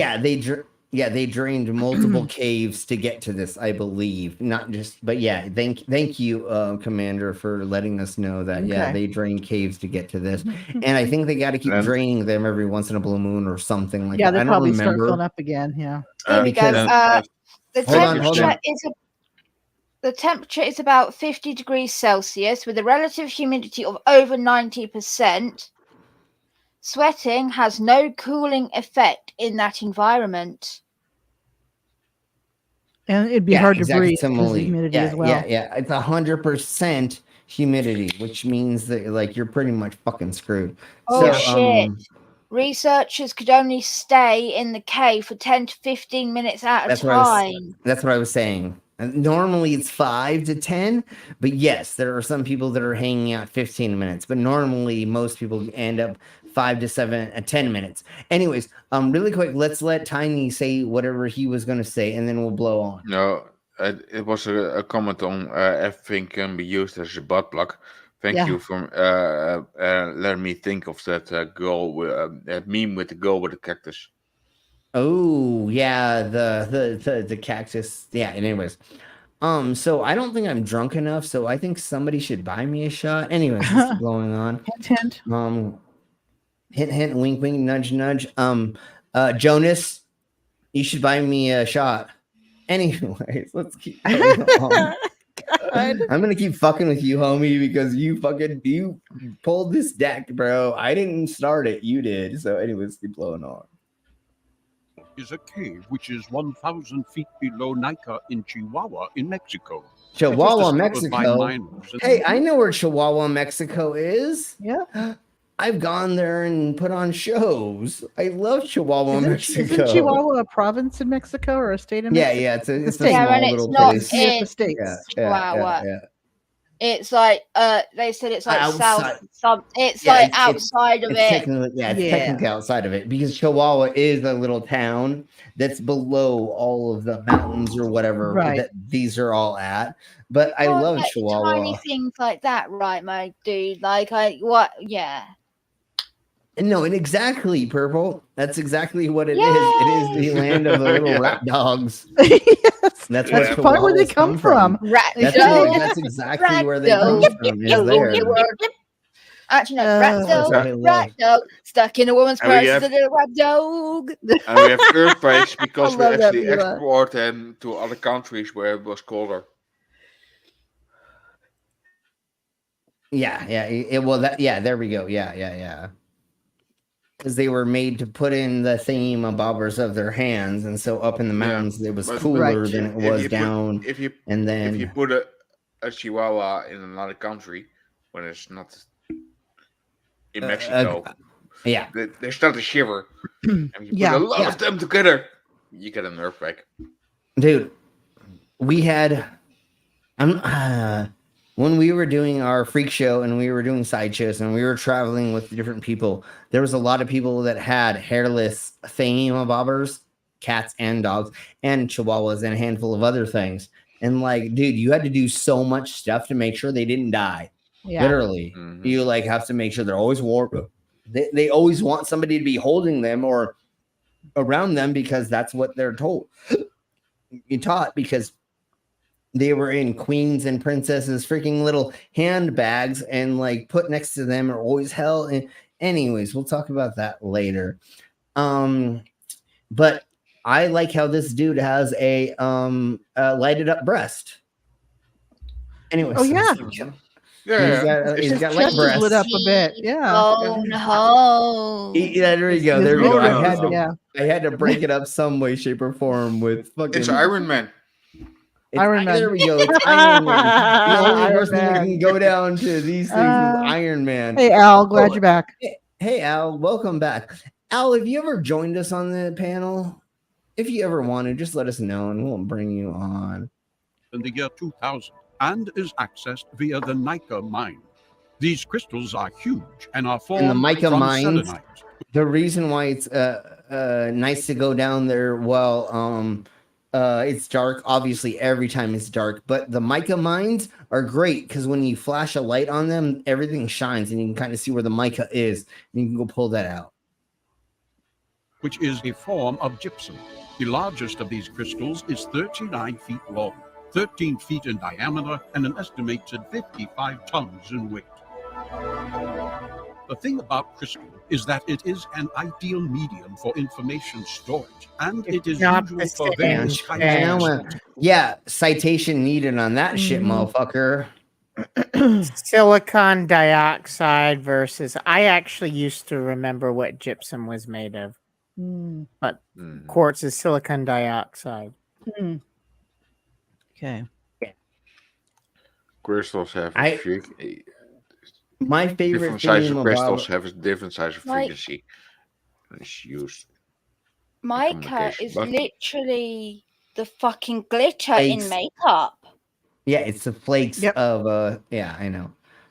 Yeah, they drained multiple caves to get to this, I believe. Not just, but yeah, thank you, Commander, for letting us know that. Yeah, Okay. they drained caves to get to this, and I think they got to keep draining them every once in a blue moon or something like Yeah, that. they I don't probably start remember. filling up again. Yeah. Here we go. The Hold on. temperature is about 50 degrees Celsius with a relative humidity of over 90%. Sweating has no cooling effect in that environment. And it'd be hard to exactly, breathe because of the similarly. humidity as well. Yeah. It's 100% humidity, which means that like you're pretty much fucking screwed. Oh shit. Researchers could only stay in the cave for 10 to 15 minutes at a time. That's what I was saying. And normally it's 5 to 10, but yes, there are some people that are hanging out 15 minutes, but normally most people end up 5 to 10 minutes. Anyways, really quick, let's let Tiny say whatever he was going to say, and then we'll blow on. No, it was a comment on everything can be used as a butt plug. Thank you for letting me think of that that meme with the girl with the cactus. Oh yeah, the cactus. Yeah. Anyways, so I don't think I'm drunk enough, so I think somebody should buy me a shot. Anyways, let's keep going on. Hint. Hint, wink, wink, nudge, nudge. Jonas, you should buy me a shot. Anyways, let's keep going on. I'm gonna keep fucking with you, homie, because you pulled this deck, bro. I didn't start it, you did. So, anyways, keep blowing on. Is a cave which is 1,000 feet below Nika in Chihuahua in Mexico. Chihuahua, It was discovered by Mexico. miners and- Hey, I know where Chihuahua, Mexico is. Yeah. I've gone there and put on shows. I love Chihuahua, Mexico. Isn't Chihuahua a province in Mexico or a state in Mexico? Yeah, it's a state. small and it's little not place. in the States. Chihuahua. Yeah. It's like they said it's like Outside. it's like outside of it's it. technically outside of it because Chihuahua is a little town that's below all of the mountains or whatever that these are all at. But I love like Chihuahua. tiny things like that, right, my dude? No, and exactly, Purple. That's exactly what it is. It is the land of the little rat dogs. Yes, that's probably where they come from. That's exactly where they come from. Is there. Actually, no, rat dog, stuck in a woman's And we purse is have- a little rat dog. And we have earthquakes because I we love that actually viewer. export them to other countries where it was colder. Yeah. There we go. Yeah. Because they were made to put in the thingamabobbers of their hands, and so up in the mountains it was But- cooler than it If was you put- down. if you then put a Chihuahua in another country when it's not in Mexico, they start to shiver. And you put a lot of them together, you get an earthquake. Dude, we had when we were doing our freak show and we were doing sideshows and we were traveling with different people, there was a lot of people that had hairless thingamabobbers, cats and dogs, and chihuahuas and a handful of other things. And like, dude, you had to do so much stuff to make sure they didn't die. Yeah. Literally. You like have to make sure they're always warm. They always want somebody to be holding them or around them because that's what they're told. You taught because they were in queens and princesses freaking little handbags and like put next to them are always held. And anyways, we'll talk about that later. But I like how this dude has a lighted up breast. Anyways. Oh yeah. He's got like breasts. lit up a bit. Yeah. Oh no. There we go. There we go. I had to break it up some way, shape, or form with fucking. It's Iron Man. Iron Man. There we go. It's Iron Man. The only person that can go down to these things is Iron Man. Hey Al, glad you're back. Hey Al, welcome back. Al, have you ever joined us on the panel? If you ever want to, just let us know and we'll bring you on. In the year 2000 and is accessed via the Nika mine. These crystals are huge and are And the formed mica from mines, selenite. the reason why it's nice to go down there while it's dark, obviously every time it's dark, but the mica mines are great because when you flash a light on them, everything shines and you can kind of see where the mica is and you can go pull that out. Which is a form of gypsum. The largest of these crystals is 39 feet long, 13 feet in diameter, and an estimated 55 tons in weight. The thing about crystal is that it is an ideal medium for information storage, and it is not usual the for same various kinds of as- crystals. Yeah, citation needed on that shit, Mhm. motherfucker. Silicon dioxide versus. I actually used to remember what gypsum was made of, but quartz is silicon dioxide. Okay. Crystals have a I- My favorite different size thing of crystals about have a different size of Like- frequency. And it's used. Mica communication, is but- literally the fucking glitter Flakes. in makeup. yeah, it's the flakes of yeah, I know,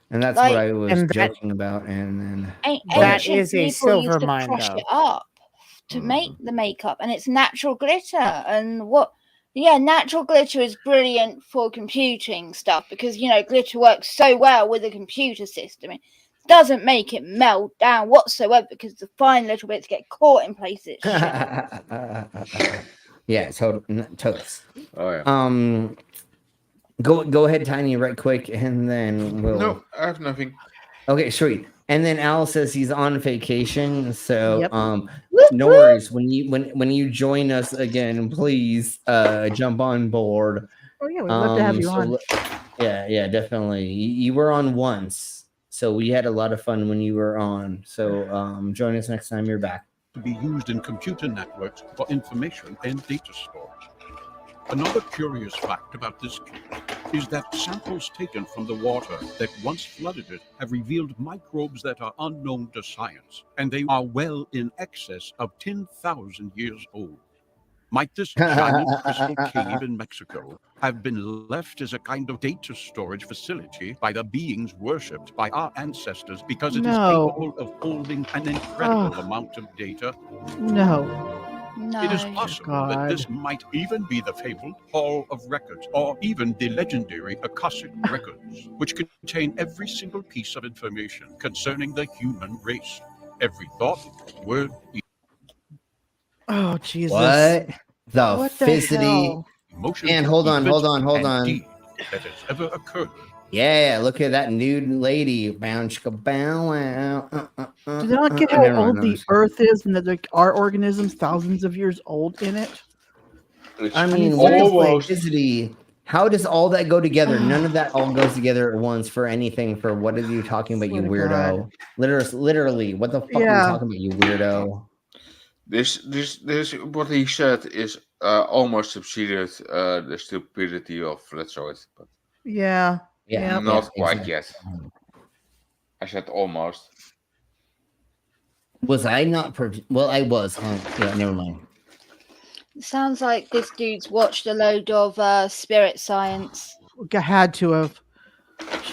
and that's Like- what I was And that- joking about, and then That Ancient is a people silver used to mine, crush though. it up to make the makeup, and it's natural glitter. And what? Yeah, natural glitter is brilliant for computing stuff because glitter works so well with a computer system. It doesn't make it melt down whatsoever because the fine little bits get caught in places. yeah, totes. Oh yeah. Go ahead, Tiny, right quick, and then we'll. No, I have nothing. Okay, sweet. And then Al says he's on vacation, so Yep. no worries. When you join us again, please jump on board. Oh yeah, we'd love to have you on. Yeah, definitely. You were on once, so we had a lot of fun when you were on. So join us next time you're back. To be used in computer networks for information and data storage. Another curious fact about this cave is that samples taken from the water that once flooded it have revealed microbes that are unknown to science, and they are well in excess of 10,000 years old. Might this giant crystal cave in Mexico have been left as a kind of data storage facility by the beings worshipped by our ancestors because it is No. capable of holding an incredible amount of data? No. It is possible that this might even be the fabled Hall of Records, or even the legendary Akashic Records, which contain every single piece of information concerning the human race. Every thought, word, Oh Jesus! What the What the fizzity? hell? emotion, And hold on. and deed that has ever occurred. Yeah, look at that nude lady. Bow chicka bow wow. Do they not get how old the Earth is, and that there are organisms thousands of years old in it? I mean, what is like fizzity? How does all that go together? None of that all goes together at once for anything. For what are you talking about, you Swear to weirdo? Literally, what the fuck are you talking about, you weirdo? This what he said is almost succeeded the stupidity of let's say it, but Yeah. not quite yet. I said almost. Was I not? Well, I was. Huh? Yeah, never mind. Sounds like this dude's watched a load of spirit science. Had to have.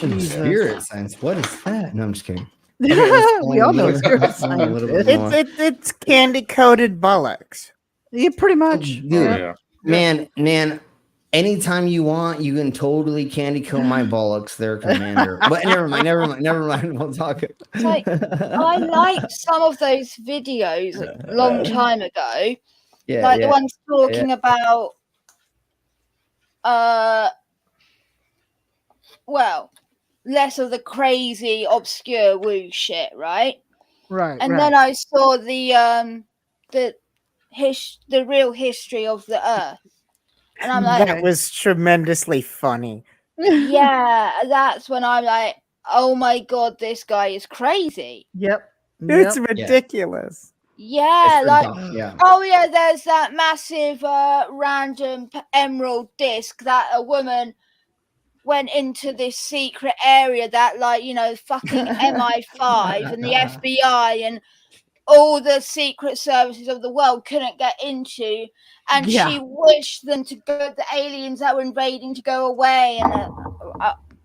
Jesus. Spirit science. What is that? No, I'm just kidding. We all know what spirit science is. It's candy coated bullocks. Yeah, pretty much. Dude, man. Anytime you want, you can totally candy coat my bollocks there, Commander. But never mind. We'll talk. It's like, I liked some of those videos a long time ago. Yeah, the ones talking about, less of the crazy, obscure woo shit, right? Right. And then I saw the real history of the Earth. And I'm like, That was tremendously funny. yeah, that's when I'm like, oh my god, this guy is crazy. Yep. It's ridiculous. Yeah, yeah. Oh yeah, there's that massive random emerald disc that a woman went into this secret area that fucking MI5 and the FBI and all the secret services of the world couldn't get into, and she wished them to go, the aliens that were invading, to go away, and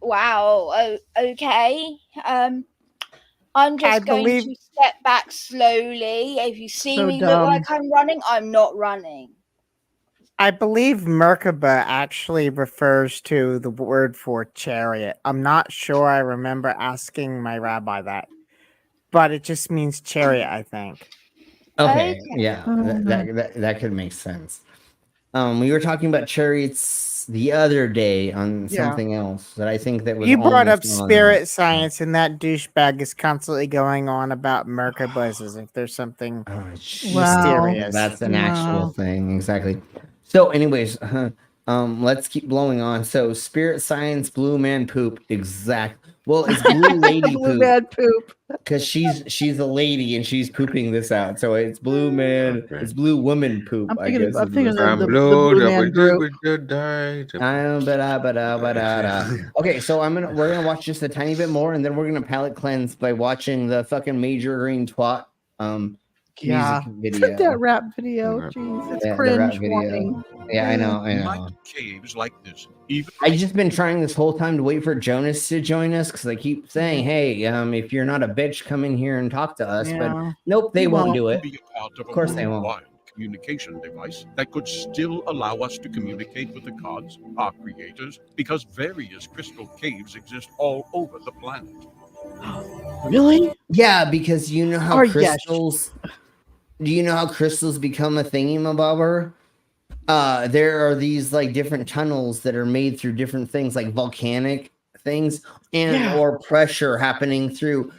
Wow. Okay. I'm just going believe- to step back slowly. If you see So me look dumb. like I'm running, I'm not running. I believe Merkaba actually refers to the word for chariot. I'm not sure I remember asking my rabbi that, but it just means chariot, I think. Okay, Okay. yeah, Mhm. that could make sense. We were talking about chariots the other day on Yeah. something else that I think that was You brought up almost on spirit science, and that douchebag is constantly going on about Merkabas as if there's something Wow. mysterious. That's an actual Wow. thing, exactly. So, anyways, let's keep blowing on. So, spirit science, blue man poop, exact. Well, it's blue lady Blue poop man poop. because she's a lady and she's pooping this out. So it's blue man, it's blue woman poop. I'm I thinking. guess. I'm is thinking the- of the Blue Man Group. Okay, so we're gonna watch just a tiny bit more, and then we're gonna palate cleanse by watching the fucking Major Green Twat Yeah. music video. That rap video. Jeez, it's Yeah, the cringe. rap video. Warning. Yeah, I know. Like caves like this, even I just been trying this whole time to wait for Jonas to join us because they keep saying, "Hey, if you're not a bitch, come in here and talk to us." Yeah. But nope, they He won't won't. do it. be a part of Of course they a won't. worldwide communication device that could still allow us to communicate with the gods, our creators, because various crystal caves exist all over the planet. Really? Yeah, because you know how Oh, yes. crystals. Do you know how crystals become a thingy-mabobber? There are these like different tunnels that are made through different things, like volcanic things and Yeah. or pressure happening through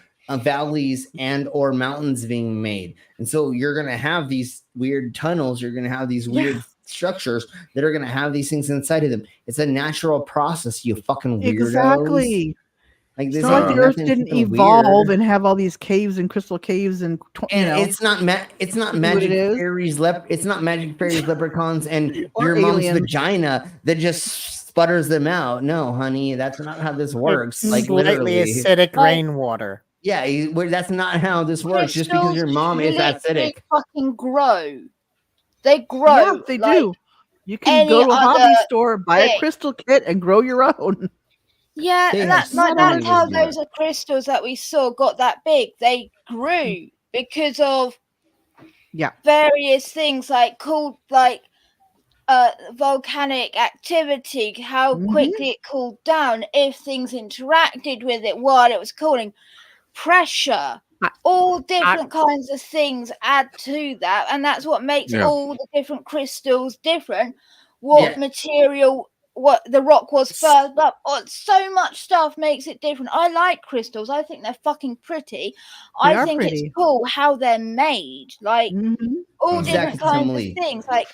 valleys and or mountains being made. And so you're gonna have these weird tunnels. You're gonna have these weird structures that are gonna have these things inside of them. It's a natural process. You fucking weirdos. Exactly. Like It's this not like ain't the Earth nothing didn't fucking evolve weird. and have all these caves and crystal caves and And know. it's not it's not See what it magic is? fairies it's not magic fairies leprechauns and Or your mom's aliens. vagina that just sputters them out. No, honey, that's not how this works. It's Like slightly literally. acidic Like- rainwater. Yeah, that's not how this works. Just because your mom is literally acidic. fucking grow. They grow. Yeah, they like do. You can any go to a hobby other store, buy a thing. crystal kit, and grow your own. Yeah, They and have that's like so many that's how ways to do those are crystals that we saw got that big. They grew because of Yeah. various things like called like volcanic activity, how quickly it cooled down, if things interacted with it while it was cooling, pressure, all different kinds of things add to that, and that's what makes Yeah. all the different crystals different. What Yeah. material, what the rock was first, but so much stuff makes it different. I like crystals. I think they're fucking pretty. They I are think pretty. it's cool how they're made. Like all different Exactly, kinds Emily. of things. Like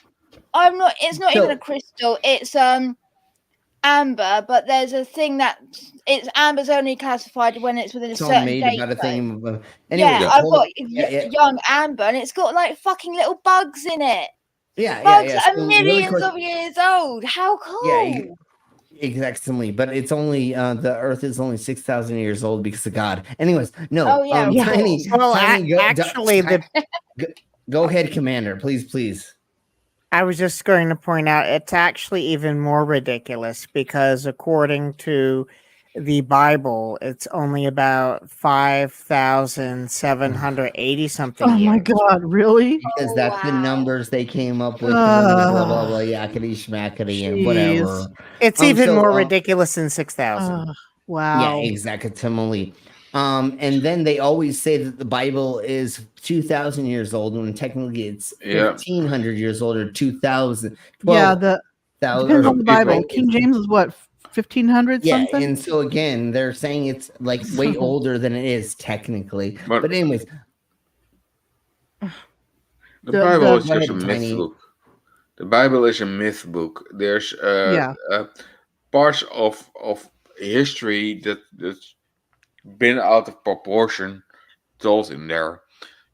it's not even a crystal, it's amber, but there's a thing that it's amber's only classified when it's within It's a all certain made date about a frame. thing. Anyways, Yeah, I've hold got on. Yeah. young amber, and it's got like fucking little bugs in it. Yeah, Bugs yeah. that are So really millions quick, of years old. How cool! exactly. But it's only the Earth is only 6,000 years old because of God. Anyways, no. Oh, yeah, of Tiny. course. Well, Tiny. actually, Go ahead, Commander. Please. I was just going to point out it's actually even more ridiculous because according to the Bible, it's only about 5,780 something Oh years. my God! Really? Because that's the numbers they came up with. And then the blah blah blah, yakety schmackety, and whatever. It's even so, more ridiculous than 6,000. Wow. Yeah, exactly. And then they always say that the Bible is 2,000 years old when technically it's Yeah. 1,500 years old or 2,000. Yeah, depends on the Bible. King James is what 1,500 Yeah, something. and so again, they're saying it's like way older than it is technically. But anyways, The Bible is Go just a ahead, myth Tiny. book. The Bible is a myth book. There's parts of history that's been out of proportion told in there.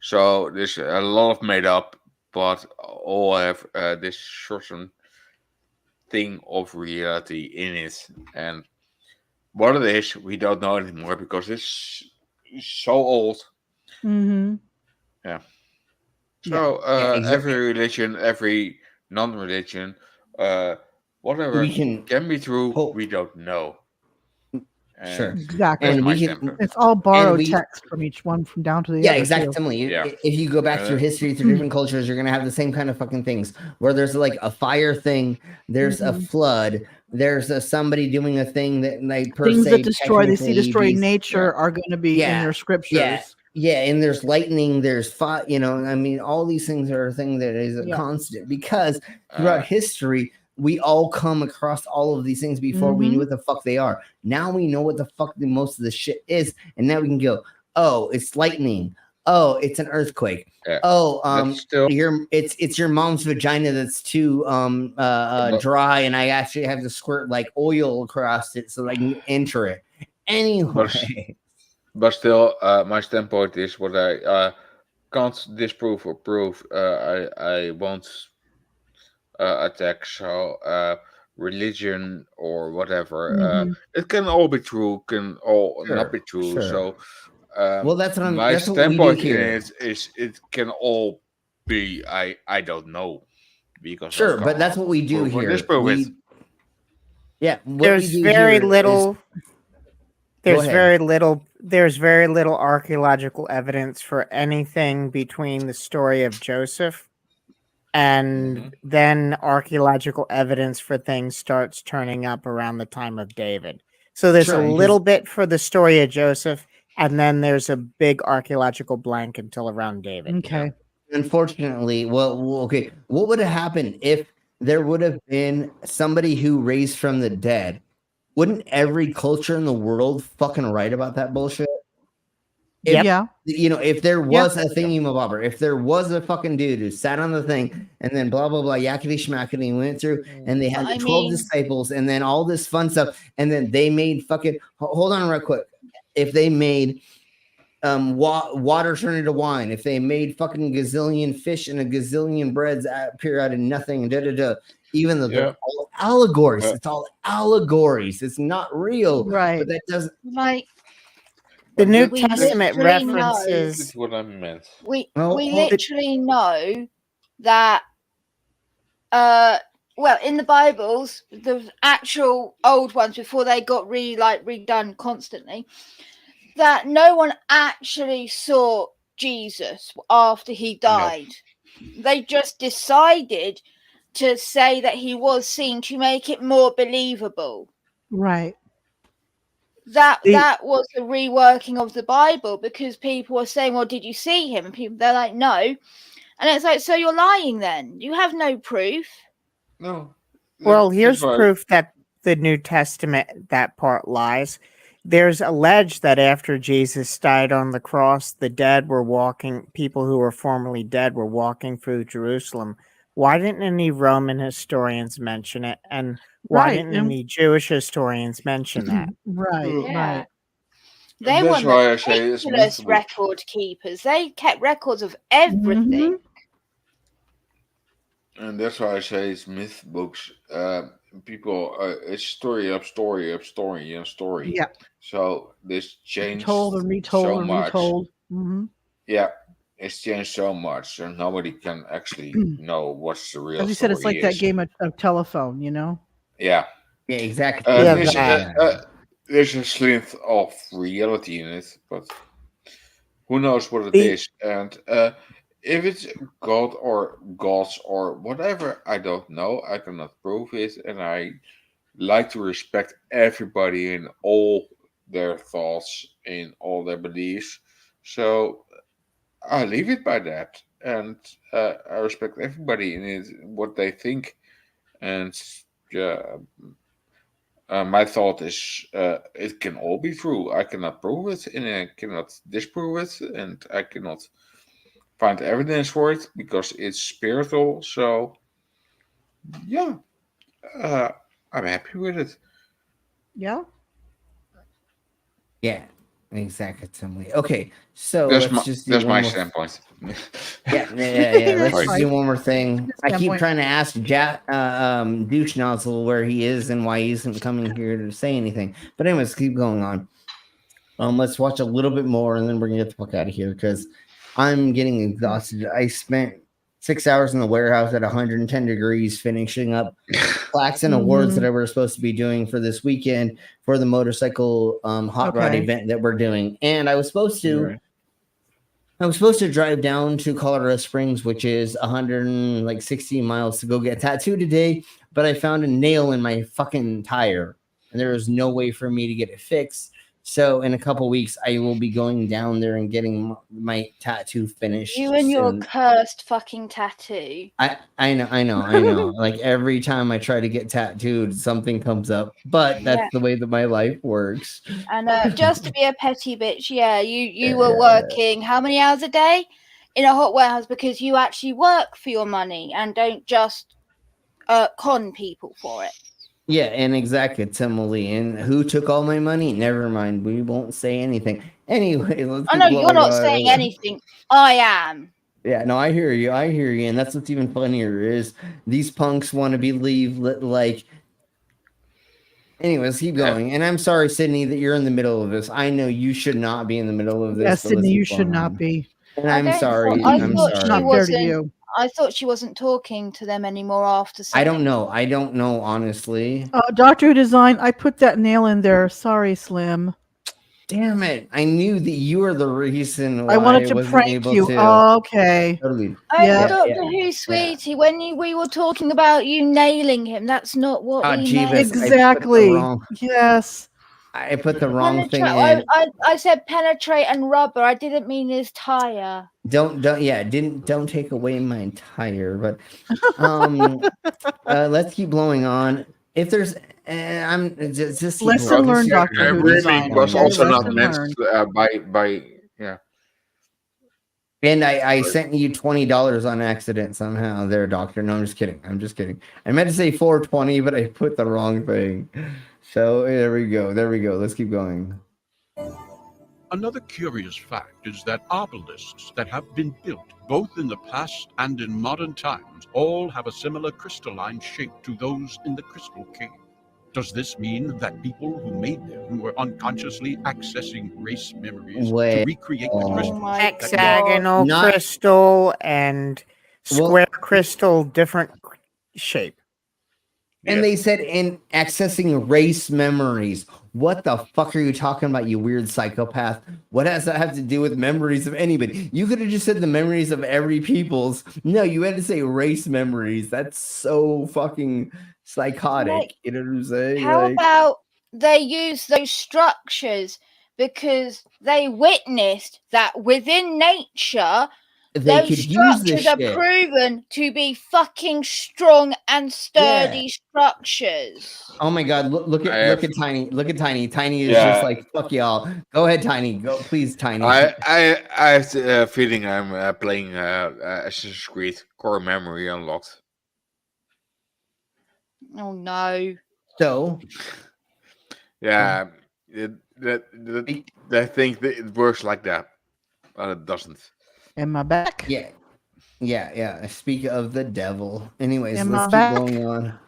So there's a lot of made up, but all have this certain thing of reality in it. And what it is, we don't know anymore because it's so old. Mm-hmm. Yeah. So every religion, every non-religion, whatever We can be true, we don't know. And Sure. Exactly. that's And my we can, standpoint. It's all and borrowed we, text from each one, from down to the yeah, other, too. exactly. Yeah. If you go back through history, through different cultures, you're gonna have the same kind of fucking things where there's like a fire thing, there's a flood, there's somebody doing a thing that like per Things se that destroy, they see destroy nature Yeah. are going to be in their scriptures. Yeah, and there's lightning, there's fire, you know, I mean, all these things are a thing that is a Yeah. constant because throughout history, we all come across all of these things before we knew what the fuck they are. Now we know what the fuck most of the shit is, and now we can go, oh, it's lightning. Oh, it's an earthquake. Yeah. Oh, still, it's your mom's vagina that's too dry, and I actually have to squirt like oil across it so I can enter it. Anyway. But still, my standpoint is what I can't disprove or prove. I won't attack. So religion or whatever, it can all be true, can all not be true. So well, that's what my that's what we do standpoint in here. it is it can all be I don't know because Sure, but that's what we do here. Disprove it. Yeah, what there's we do very here little. Go ahead. There's very little archaeological evidence for anything between the story of Joseph and then archaeological evidence for things starts turning up around the time of David. So there's Sure, a little bit for the story of Joseph, and then there's a big archaeological blank until around David. Okay. Unfortunately, well, okay. What would have happened if there would have been somebody who raised from the dead? Wouldn't every culture in the world fucking write about that bullshit? If, you know, if there was a thingy-mabobber, if there was a fucking dude who sat on the thing and then blah, blah, blah, yakety schmackety went through and they had the 12 disciples and then all this fun stuff and then they made fucking, hold on real quick. If they made water turn into wine, if they made fucking gazillion fish and a gazillion breads appear out of nothing, even though they're all allegories, it's all allegories. It's not real, right? But that doesn't like the New we Testament literally references. This is what I meant. We literally know that. Well, in the Bibles, the actual old ones before they got redone constantly, that no one actually saw Jesus after he died. No. They just decided to say that he was seen to make it more believable. Right. That was the reworking of the Bible because people were saying, well, did you see him? And they're like, no. And it's like, so you're lying then. You have no proof. No. Well, here's proof that the New Testament, that part lies. There's alleged that after Jesus died on the cross, the dead were walking, people who were formerly dead were walking through Jerusalem. Why didn't any Roman historians mention it? And why didn't any Jewish historians mention that? Right. They were meticulous record keepers. They kept records of everything. And that's why I say it's myth books. People, it's story up story up story and story. Yeah. So this changed told and retold so and much. retold. Yeah, it's changed so much, and nobody can actually know what's the real. As you said, it's like that game of telephone, you know. Yeah. Yeah, exactly. There's a slint of reality in it, but who knows what it is? And if it's God or gods or whatever, I don't know. I cannot prove it, and I like to respect everybody in all their thoughts, in all their beliefs. So I leave it by that, and I respect everybody in it, what they think, and my thought is it can all be true. I cannot prove it, and I cannot disprove it, and I cannot find evidence for it because it's spiritual. So yeah, I'm happy with it. Yeah. Yeah, exactly. Okay, so that's my standpoint. Yeah. Let's just do one more thing. I keep trying to ask Douche Nozzle where he is and why he isn't coming here to say anything. But anyways, keep going on. Let's watch a little bit more and then we're gonna get the fuck out of here because I'm getting exhausted. I spent 6 hours in the warehouse at 110 degrees, finishing up plaques and awards that I were supposed to be doing for this weekend for the motorcycle hot rod event that we're doing. And I was supposed to drive down to Colorado Springs, which is 160 miles, to go get a tattoo today, but I found a nail in my fucking tire and there was no way for me to get it fixed. So in a couple weeks, I will be going down there and getting my tattoo finished. You and your soon. cursed fucking tattoo. I know. Like every time I try to get tattooed, something comes up. But that's the way that my life works. And just to be a petty bitch, you were working how many hours a day in a hot warehouse because you actually work for your money and don't just con people for it. Yeah, and exactly, Timely. And who took all my money? Never mind. We won't say anything. Anyway, let's. I know you're not saying anything. I am. Yeah, no, I hear you. And that's what's even funnier is these punks want to believe like. Anyways, keep going. And I'm sorry, Sydney, that you're in the middle of this. I know you should not be in the middle of this. Yes, Sydney, you should not be. And I'm sorry. I'm sorry. Not fair to you. I thought she wasn't talking to them anymore after. I don't know, honestly. Dr. Who Design, I put that nail in there. Sorry, Slim. Damn it. I knew that you were the reason why I wanted to prank you. Oh, okay. Totally. Dr. Who, sweetie, when we were talking about you nailing him, that's not what we meant. Exactly. Yes. I put the wrong thing in. I said penetrate and rubber. I didn't mean his tire. Don't take away my tire, but let's keep blowing on. If there's I'm just lesson learned, Dr. Who Design. Was also not meant by. And I sent you $20 on accident somehow there, doctor. No, I'm just kidding. I meant to say $4.20, but I put the wrong thing. So there we go. Let's keep going. Another curious fact is that obelisks that have been built both in the past and in modern times all have a similar crystalline shape to those in the Crystal Cave. Does this mean that people who made them were unconsciously accessing race memories to recreate the crystals? Hexagonal crystal and square crystal, different shape. And they said in accessing race memories. What the fuck are you talking about, you weird psychopath? What does that have to do with memories of anybody? You could have just said the memories of every people's. No, you had to say race memories. That's so fucking psychotic. You know what I'm saying? How about they use those structures because they witnessed that within nature, those structures are proven to be fucking strong and sturdy structures. Oh my god, look at Tiny. Look at Tiny. Tiny is just like, fuck y'all. Go ahead, Tiny. Go, please, Tiny. I have a feeling I'm playing Assassin's Creed Core Memory Unlocked. Oh no. So I think that it works like that. But it doesn't. Am I back? Yeah. Speak of the devil. Anyways, Am let's I keep back? going on.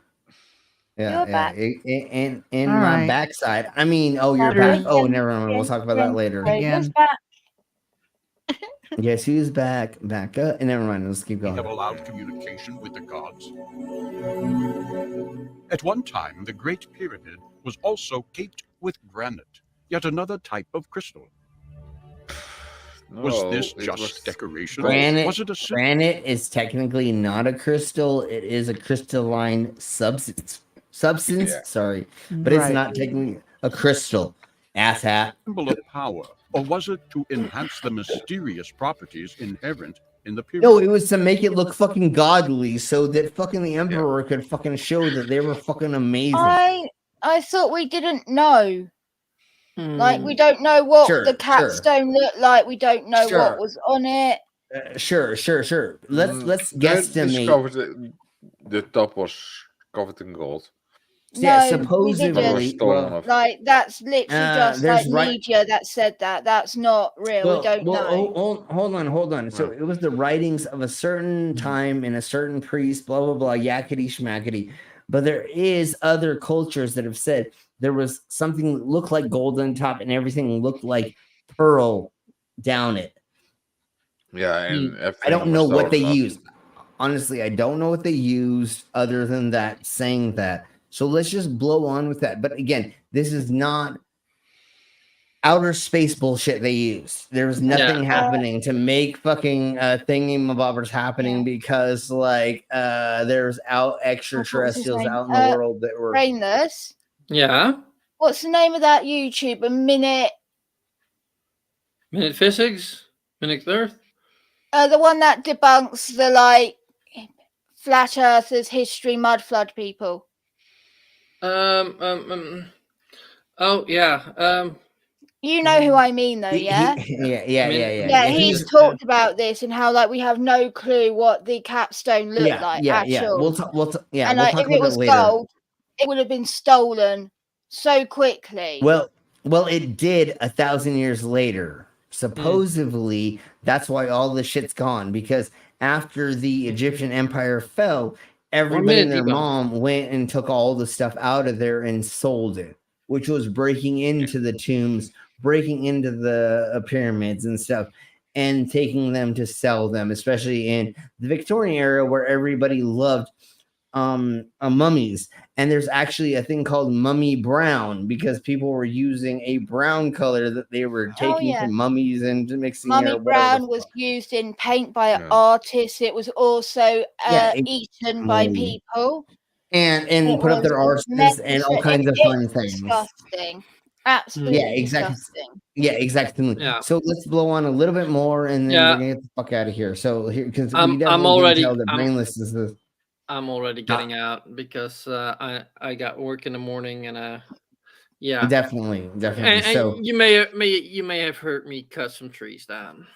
You're back. In All my right. backside. I mean, you're back. Oh, never mind. We'll talk about that later. Again. Yes, he was back. Back up. And never mind. Let's keep We going. have allowed communication with the gods. At one time, the Great Pyramid was also caped with granite, yet another type of crystal. Was this just decoration? Was it a Granite is technically not a crystal. It is a crystalline substance. Sorry. But it's not technically a crystal. Asshat. Symbol of power, or was it to enhance the mysterious properties inherent in the pyramid? No, it was to make it look fucking godly so that fucking the emperor could fucking show that they were fucking amazing. I thought we didn't know. Like, we don't know what the capstone looked like. We don't know what was on it. Sure. Let's guesstimate. The top was covered in gold. Yeah, No, supposedly. well, like, that's literally just like media that said that. That's not real. We don't know. Hold on. So it was the writings of a certain time and a certain priest, blah, blah, blah, yakety schmackety. But there is other cultures that have said there was something that looked like gold on top and everything looked like pearl down it. Yeah, and I don't know what they used. honestly, I don't know what they used other than that saying that. So let's just blow on with that. But again, this is not outer space bullshit they use. There was nothing happening to make fucking thingamabobbers happening because like there's out extraterrestrials out in the world that were Brainless. Yeah. What's the name of that YouTube? Minute Physics? Minute Earth? the one that debunks the like flat earthers, history, mud flood people. Oh yeah. You know who I mean, though, yeah? Yeah. He's talked about this and how like we have no clue what the capstone looked like at all. We'll talk and we'll like, talk if about it was it later. gold, it would have been stolen so quickly. Well, it did 1,000 years later. Supposedly, that's why all the shit's gone, because after the Egyptian Empire fell, everybody and their mom went and took all the stuff out of there and sold it, which was breaking into the tombs, breaking into the pyramids and stuff, and taking them to sell them, especially in the Victorian era where everybody loved mummies. And there's actually a thing called mummy brown because people were using a brown color that they were taking from mummies and mixing Mummy brown was used in paint by artists. It was also eaten by people. And put up their arses and all kinds of fun things. Disgusting. Absolutely disgusting. Yeah, exactly. Yeah. So let's blow on a little bit more and then we're gonna get the fuck out of here. So here, because we definitely can tell that Brainless is the I'm already getting out because I got work in the morning and yeah, definitely. And So you may have heard me cut some trees down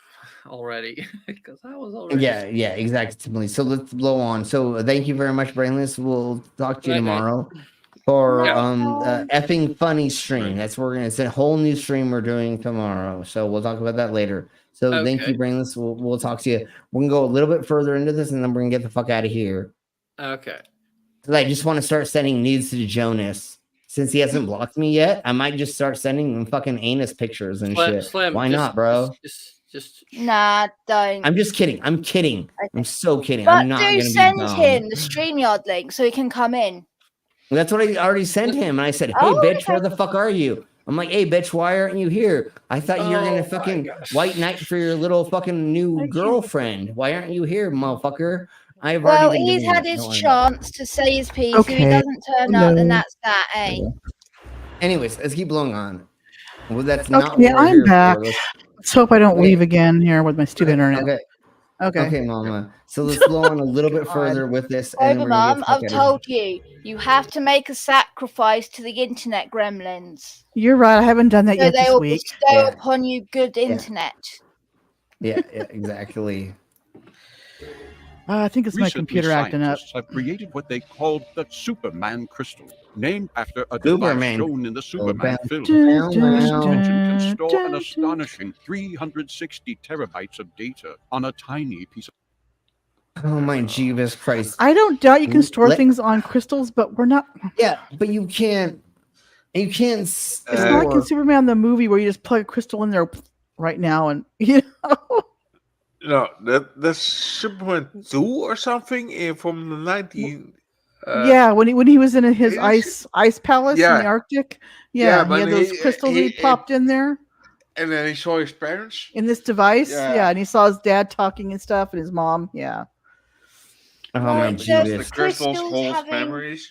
already because I was already yeah, exactly. So let's blow on. So thank you very much, Brainless. We'll talk to you tomorrow for effing funny stream. That's what we're gonna. It's a whole new stream we're doing tomorrow. So we'll talk about that later. So thank you, Brainless. We'll talk to you. We're gonna go a little bit further into this and then we're gonna get the fuck out of here. Okay. I just want to start sending nudes to Jonas. Since he hasn't blocked me yet, I might just start sending him fucking anus pictures and shit. Slim, why not, bro? Just nah, don't. I'm just kidding. I'm kidding. Okay. I'm so kidding. But I'm not do gonna send be dumb. him the StreamYard link so he can come in. That's what I already sent him. And I said, hey, bitch, where the fuck are you? I'm like, hey, bitch, why aren't you here? I thought you were gonna fucking white knight for your little fucking new girlfriend. Why aren't you here, motherfucker? He's had his chance to say his piece. If he doesn't turn up, then that's that, eh? Anyways, let's keep blowing on. Well, that's not. Yeah, I'm back. Let's hope I don't leave again here with my stupid internet. Okay, Mama. So let's blow on a little bit further with this. Mom, I've told you, you have to make a sacrifice to the internet gremlins. You're right. I haven't done that yet this week. So they will bestow upon you good internet. Yeah, exactly. I think it's my computer acting up. Scientists have created what they called the Superman crystal, named after a device shown in the Superman film. This invention can store an astonishing 360 terabytes of data on a tiny piece of. Oh my Jesus Christ! I don't doubt you can store things on crystals, but we're not. Yeah, but you can't. You can't. It's not like in Superman the movie where you just plug a crystal in there right now, and you know. No, that's Superman 2 or something from the 19. Yeah, when he was in his ice palace in the Arctic. Yeah, he had those crystals he popped in there. And then he saw his parents in this device. Yeah, and he saw his dad talking and stuff, and his mom. Yeah. Oh my Jesus! The crystals hold memories.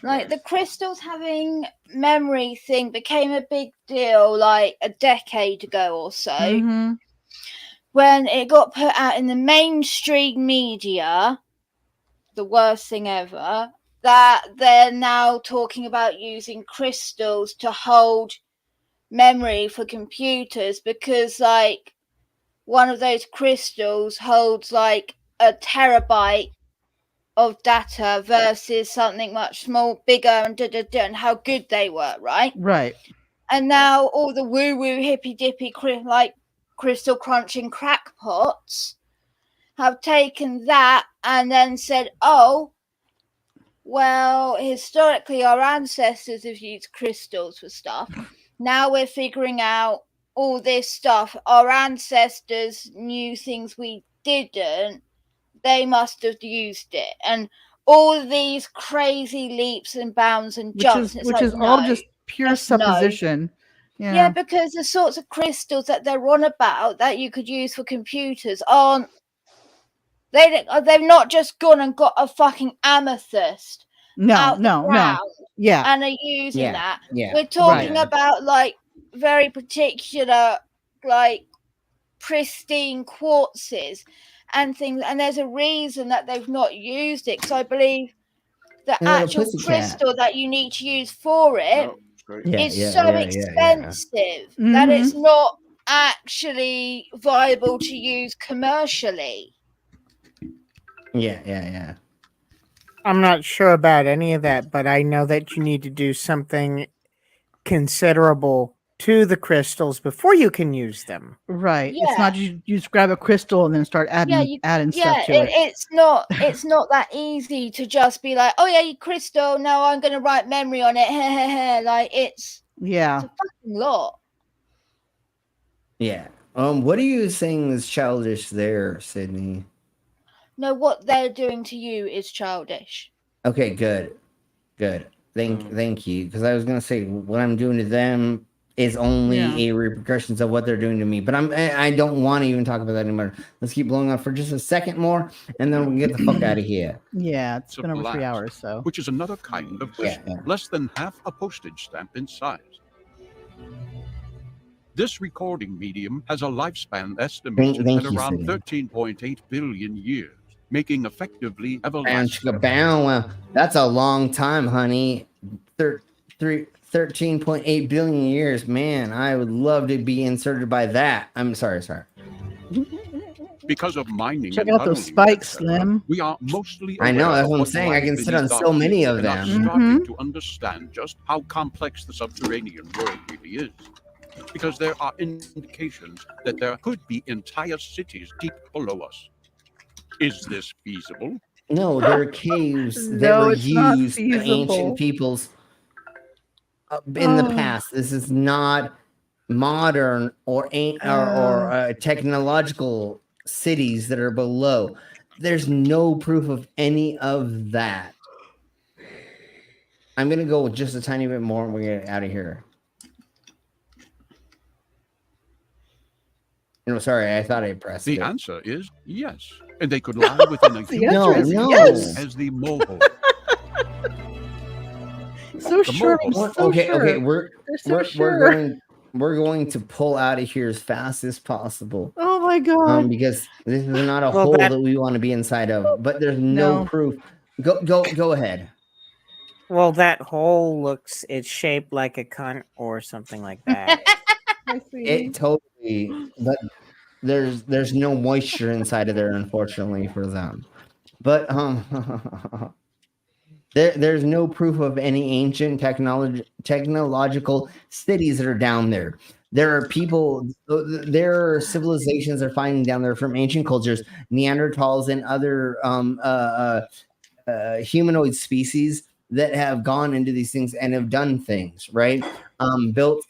Like the crystals having memory thing became a big deal like a decade ago or so. Mm-hmm. When it got put out in the mainstream media, the worst thing ever, that they're now talking about using crystals to hold memory for computers because, like, one of those crystals holds, like, a terabyte of data versus something much bigger and how good they were, right? Right. And now all the woo-woo hippy-dippy, like, crystal crunching crackpots have taken that and then said, oh, well, historically our ancestors have used crystals for stuff. Now we're figuring out all this stuff. Our ancestors knew things we didn't. they must have used it, and all these crazy leaps and bounds and jumps. And it's which like, is all just no, pure just no. supposition. Yeah, because the sorts of crystals that they're on about that you could use for computers aren't. They've not just gone and got a fucking amethyst out the ground and are using that. We're talking about like very particular, like pristine quartzes and things, and there's a reason that they've not used it, because I believe the actual crystal that you need to use for it is so expensive that it's not actually viable to use commercially. Yeah. I'm not sure about any of that, but I know that you need to do something considerable to the crystals before you can use them. Right. Yeah. It's not you just grab a crystal and then start adding stuff to it. It's not that easy to just be like, oh yeah, you crystal, now I'm gonna write memory on it. Like it's a fucking lot. Yeah. What are you saying is childish there, Sydney? No, what they're doing to you is childish. Okay, good. Thank you. Because I was gonna say what I'm doing to them is only a repercussions of what they're doing to me. But I don't want to even talk about that anymore. Let's keep blowing up for just a second more, and then we'll get the fuck out of here. Yeah, it's been over 3 hours, so. Which is another kind of crystal, less than half a postage stamp in size. This recording medium has a lifespan estimated at around 13.8 billion years, making effectively everlasting. That's a long time, honey. 13.8 billion years. Man, I would love to be inserted by that. I'm sorry. Because of mining, check out those spikes, Slim. We are mostly. I know, that's what I'm saying. I can sit on so many of them. Starting to understand just how complex the subterranean world really is. Because there are indications that there could be entire cities deep below us. Is this feasible? No, there are caves that were used by ancient peoples in the past. This is not modern or technological cities that are below. There's no proof of any of that. I'm going to go with just a tiny bit more and we're going to get out of here. Sorry, I thought I pressed the answer is yes. And they could lie within a few as the mobile. So sure. Okay. We're going to pull out of here as fast as possible. Oh my god! Because this is not a hole that we want to be inside of. But there's no proof. Go ahead. Well, that hole it's shaped like a cunt or something like that. I see. It totally, but there's no moisture inside of there, unfortunately for them. But there's no proof of any ancient technological cities that are down there. There are civilizations they're finding down there from ancient cultures, Neanderthals and other humanoid species that have gone into these things and have done things, right? Built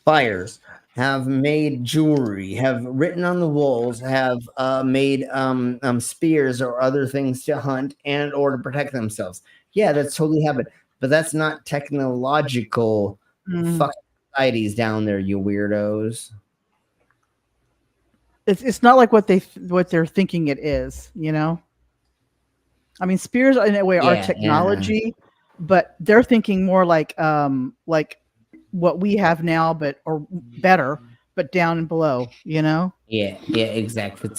fires, have made jewelry, have written on the walls, have made spears or other things to hunt and or to protect themselves. Yeah, that's totally happened. But that's not technological fucking societies down there, you weirdos. It's not like what they're thinking it is, you know? I mean, spears in a way are technology, but they're thinking more like what we have now, or better, but down and below, you know? Yeah, exactly.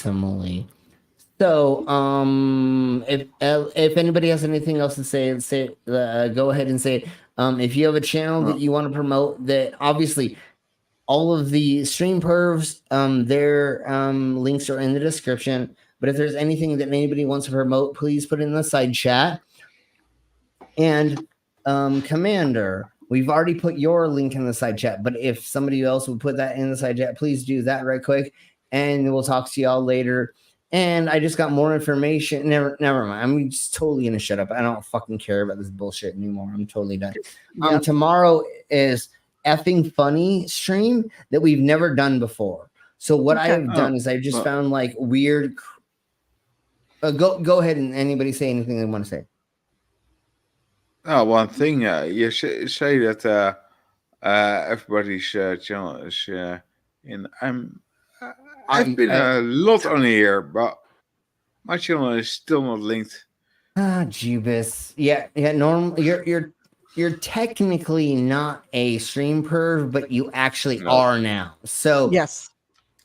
So, if anybody has anything else to say, go ahead and say it. If you have a channel that you want to promote, that obviously all of the stream pervs, their links are in the description. But if there's anything that anybody wants to promote, please put it in the side chat. And Commander, we've already put your link in the side chat, but if somebody else would put that in the side chat, please do that right quick, and we'll talk to y'all later. And I just got more information. Never mind. I'm just totally gonna shut up. I don't fucking care about this bullshit anymore. I'm totally done. Yep. Tomorrow is effing funny stream that we've never done before. So what I have done is I've just found like weird Go ahead and anybody say anything they want to say. Oh, one thing. You say that everybody's channel is in. I've been a lot on here, but my channel is still not linked. Jubis. Yeah. You're technically not a stream perv, but you actually are now. So yes,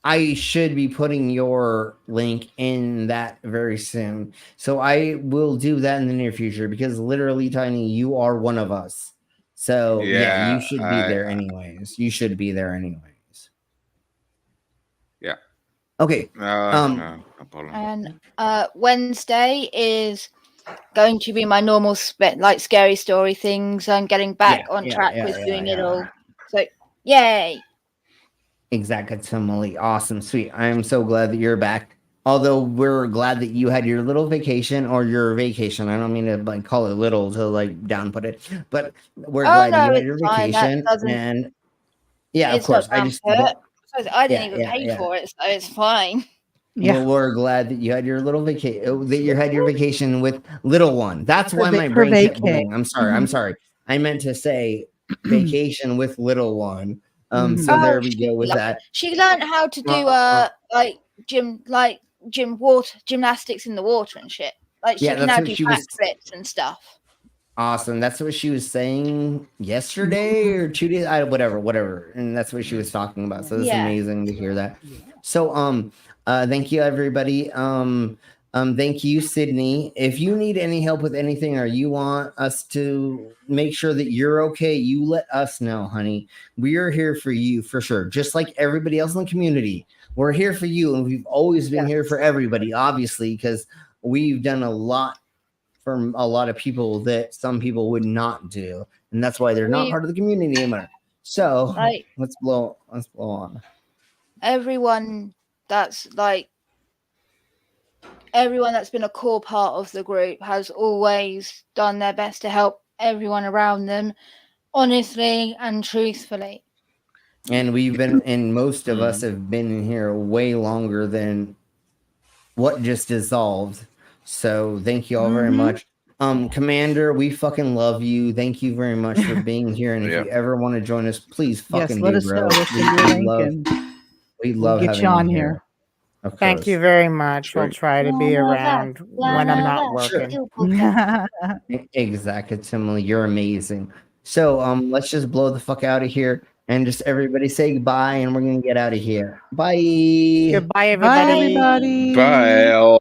I should be putting your link in that very soon. So I will do that in the near future because literally, Tiny, you are one of us. So yeah, you should be there anyways. You should be there anyways. Yeah. Okay. No problem. And Wednesday is going to be my normal like scary story things. I'm getting back on track with doing it all. So yay. Exactly. Awesome. Sweet. I am so glad that you're back. Although we're glad that you had your little vacation or your vacation. I don't mean to like call it little to like downput it, but we're glad that you had your vacation. And yeah, of course. I didn't even pay for it, so it's fine. Yeah. Well, we're glad that you had your little vacation. That you had your vacation with little one. That's why my brain kept going. I'm sorry. I'm sorry. I meant to say vacation with little one. So there we go with that. She learned how to do gymnastics in the water and shit. Like she can now do backflips and stuff. Awesome. That's what she was saying yesterday or 2 days. Whatever. And that's what she was talking about. So it's amazing to hear that. So thank you everybody. Thank you, Sydney. If you need any help with anything or you want us to make sure that you're okay, you let us know, honey. We are here for you for sure. Just like everybody else in the community. We're here for you, and we've always been here for everybody, obviously, because we've done a lot for a lot of people that some people would not do. And that's why they're not part of the community anymore. So let's blow on. Everyone that's been a core part of the group has always done their best to help everyone around them, honestly and truthfully. And we've been, and most of us have been in here way longer than what just dissolved. So thank you all very much. Commander, we fucking love you. Thank you very much for being here. And if you ever want to join us, please fucking let us bro. know. We love get having you on you here. Thank you very much. We'll try to be around when I'm not working. Exactly, Timely. You're amazing. So let's just blow the fuck out of here and just everybody say goodbye and we're gonna get out of here. Bye. Goodbye, everybody. Bye, everybody. Bye.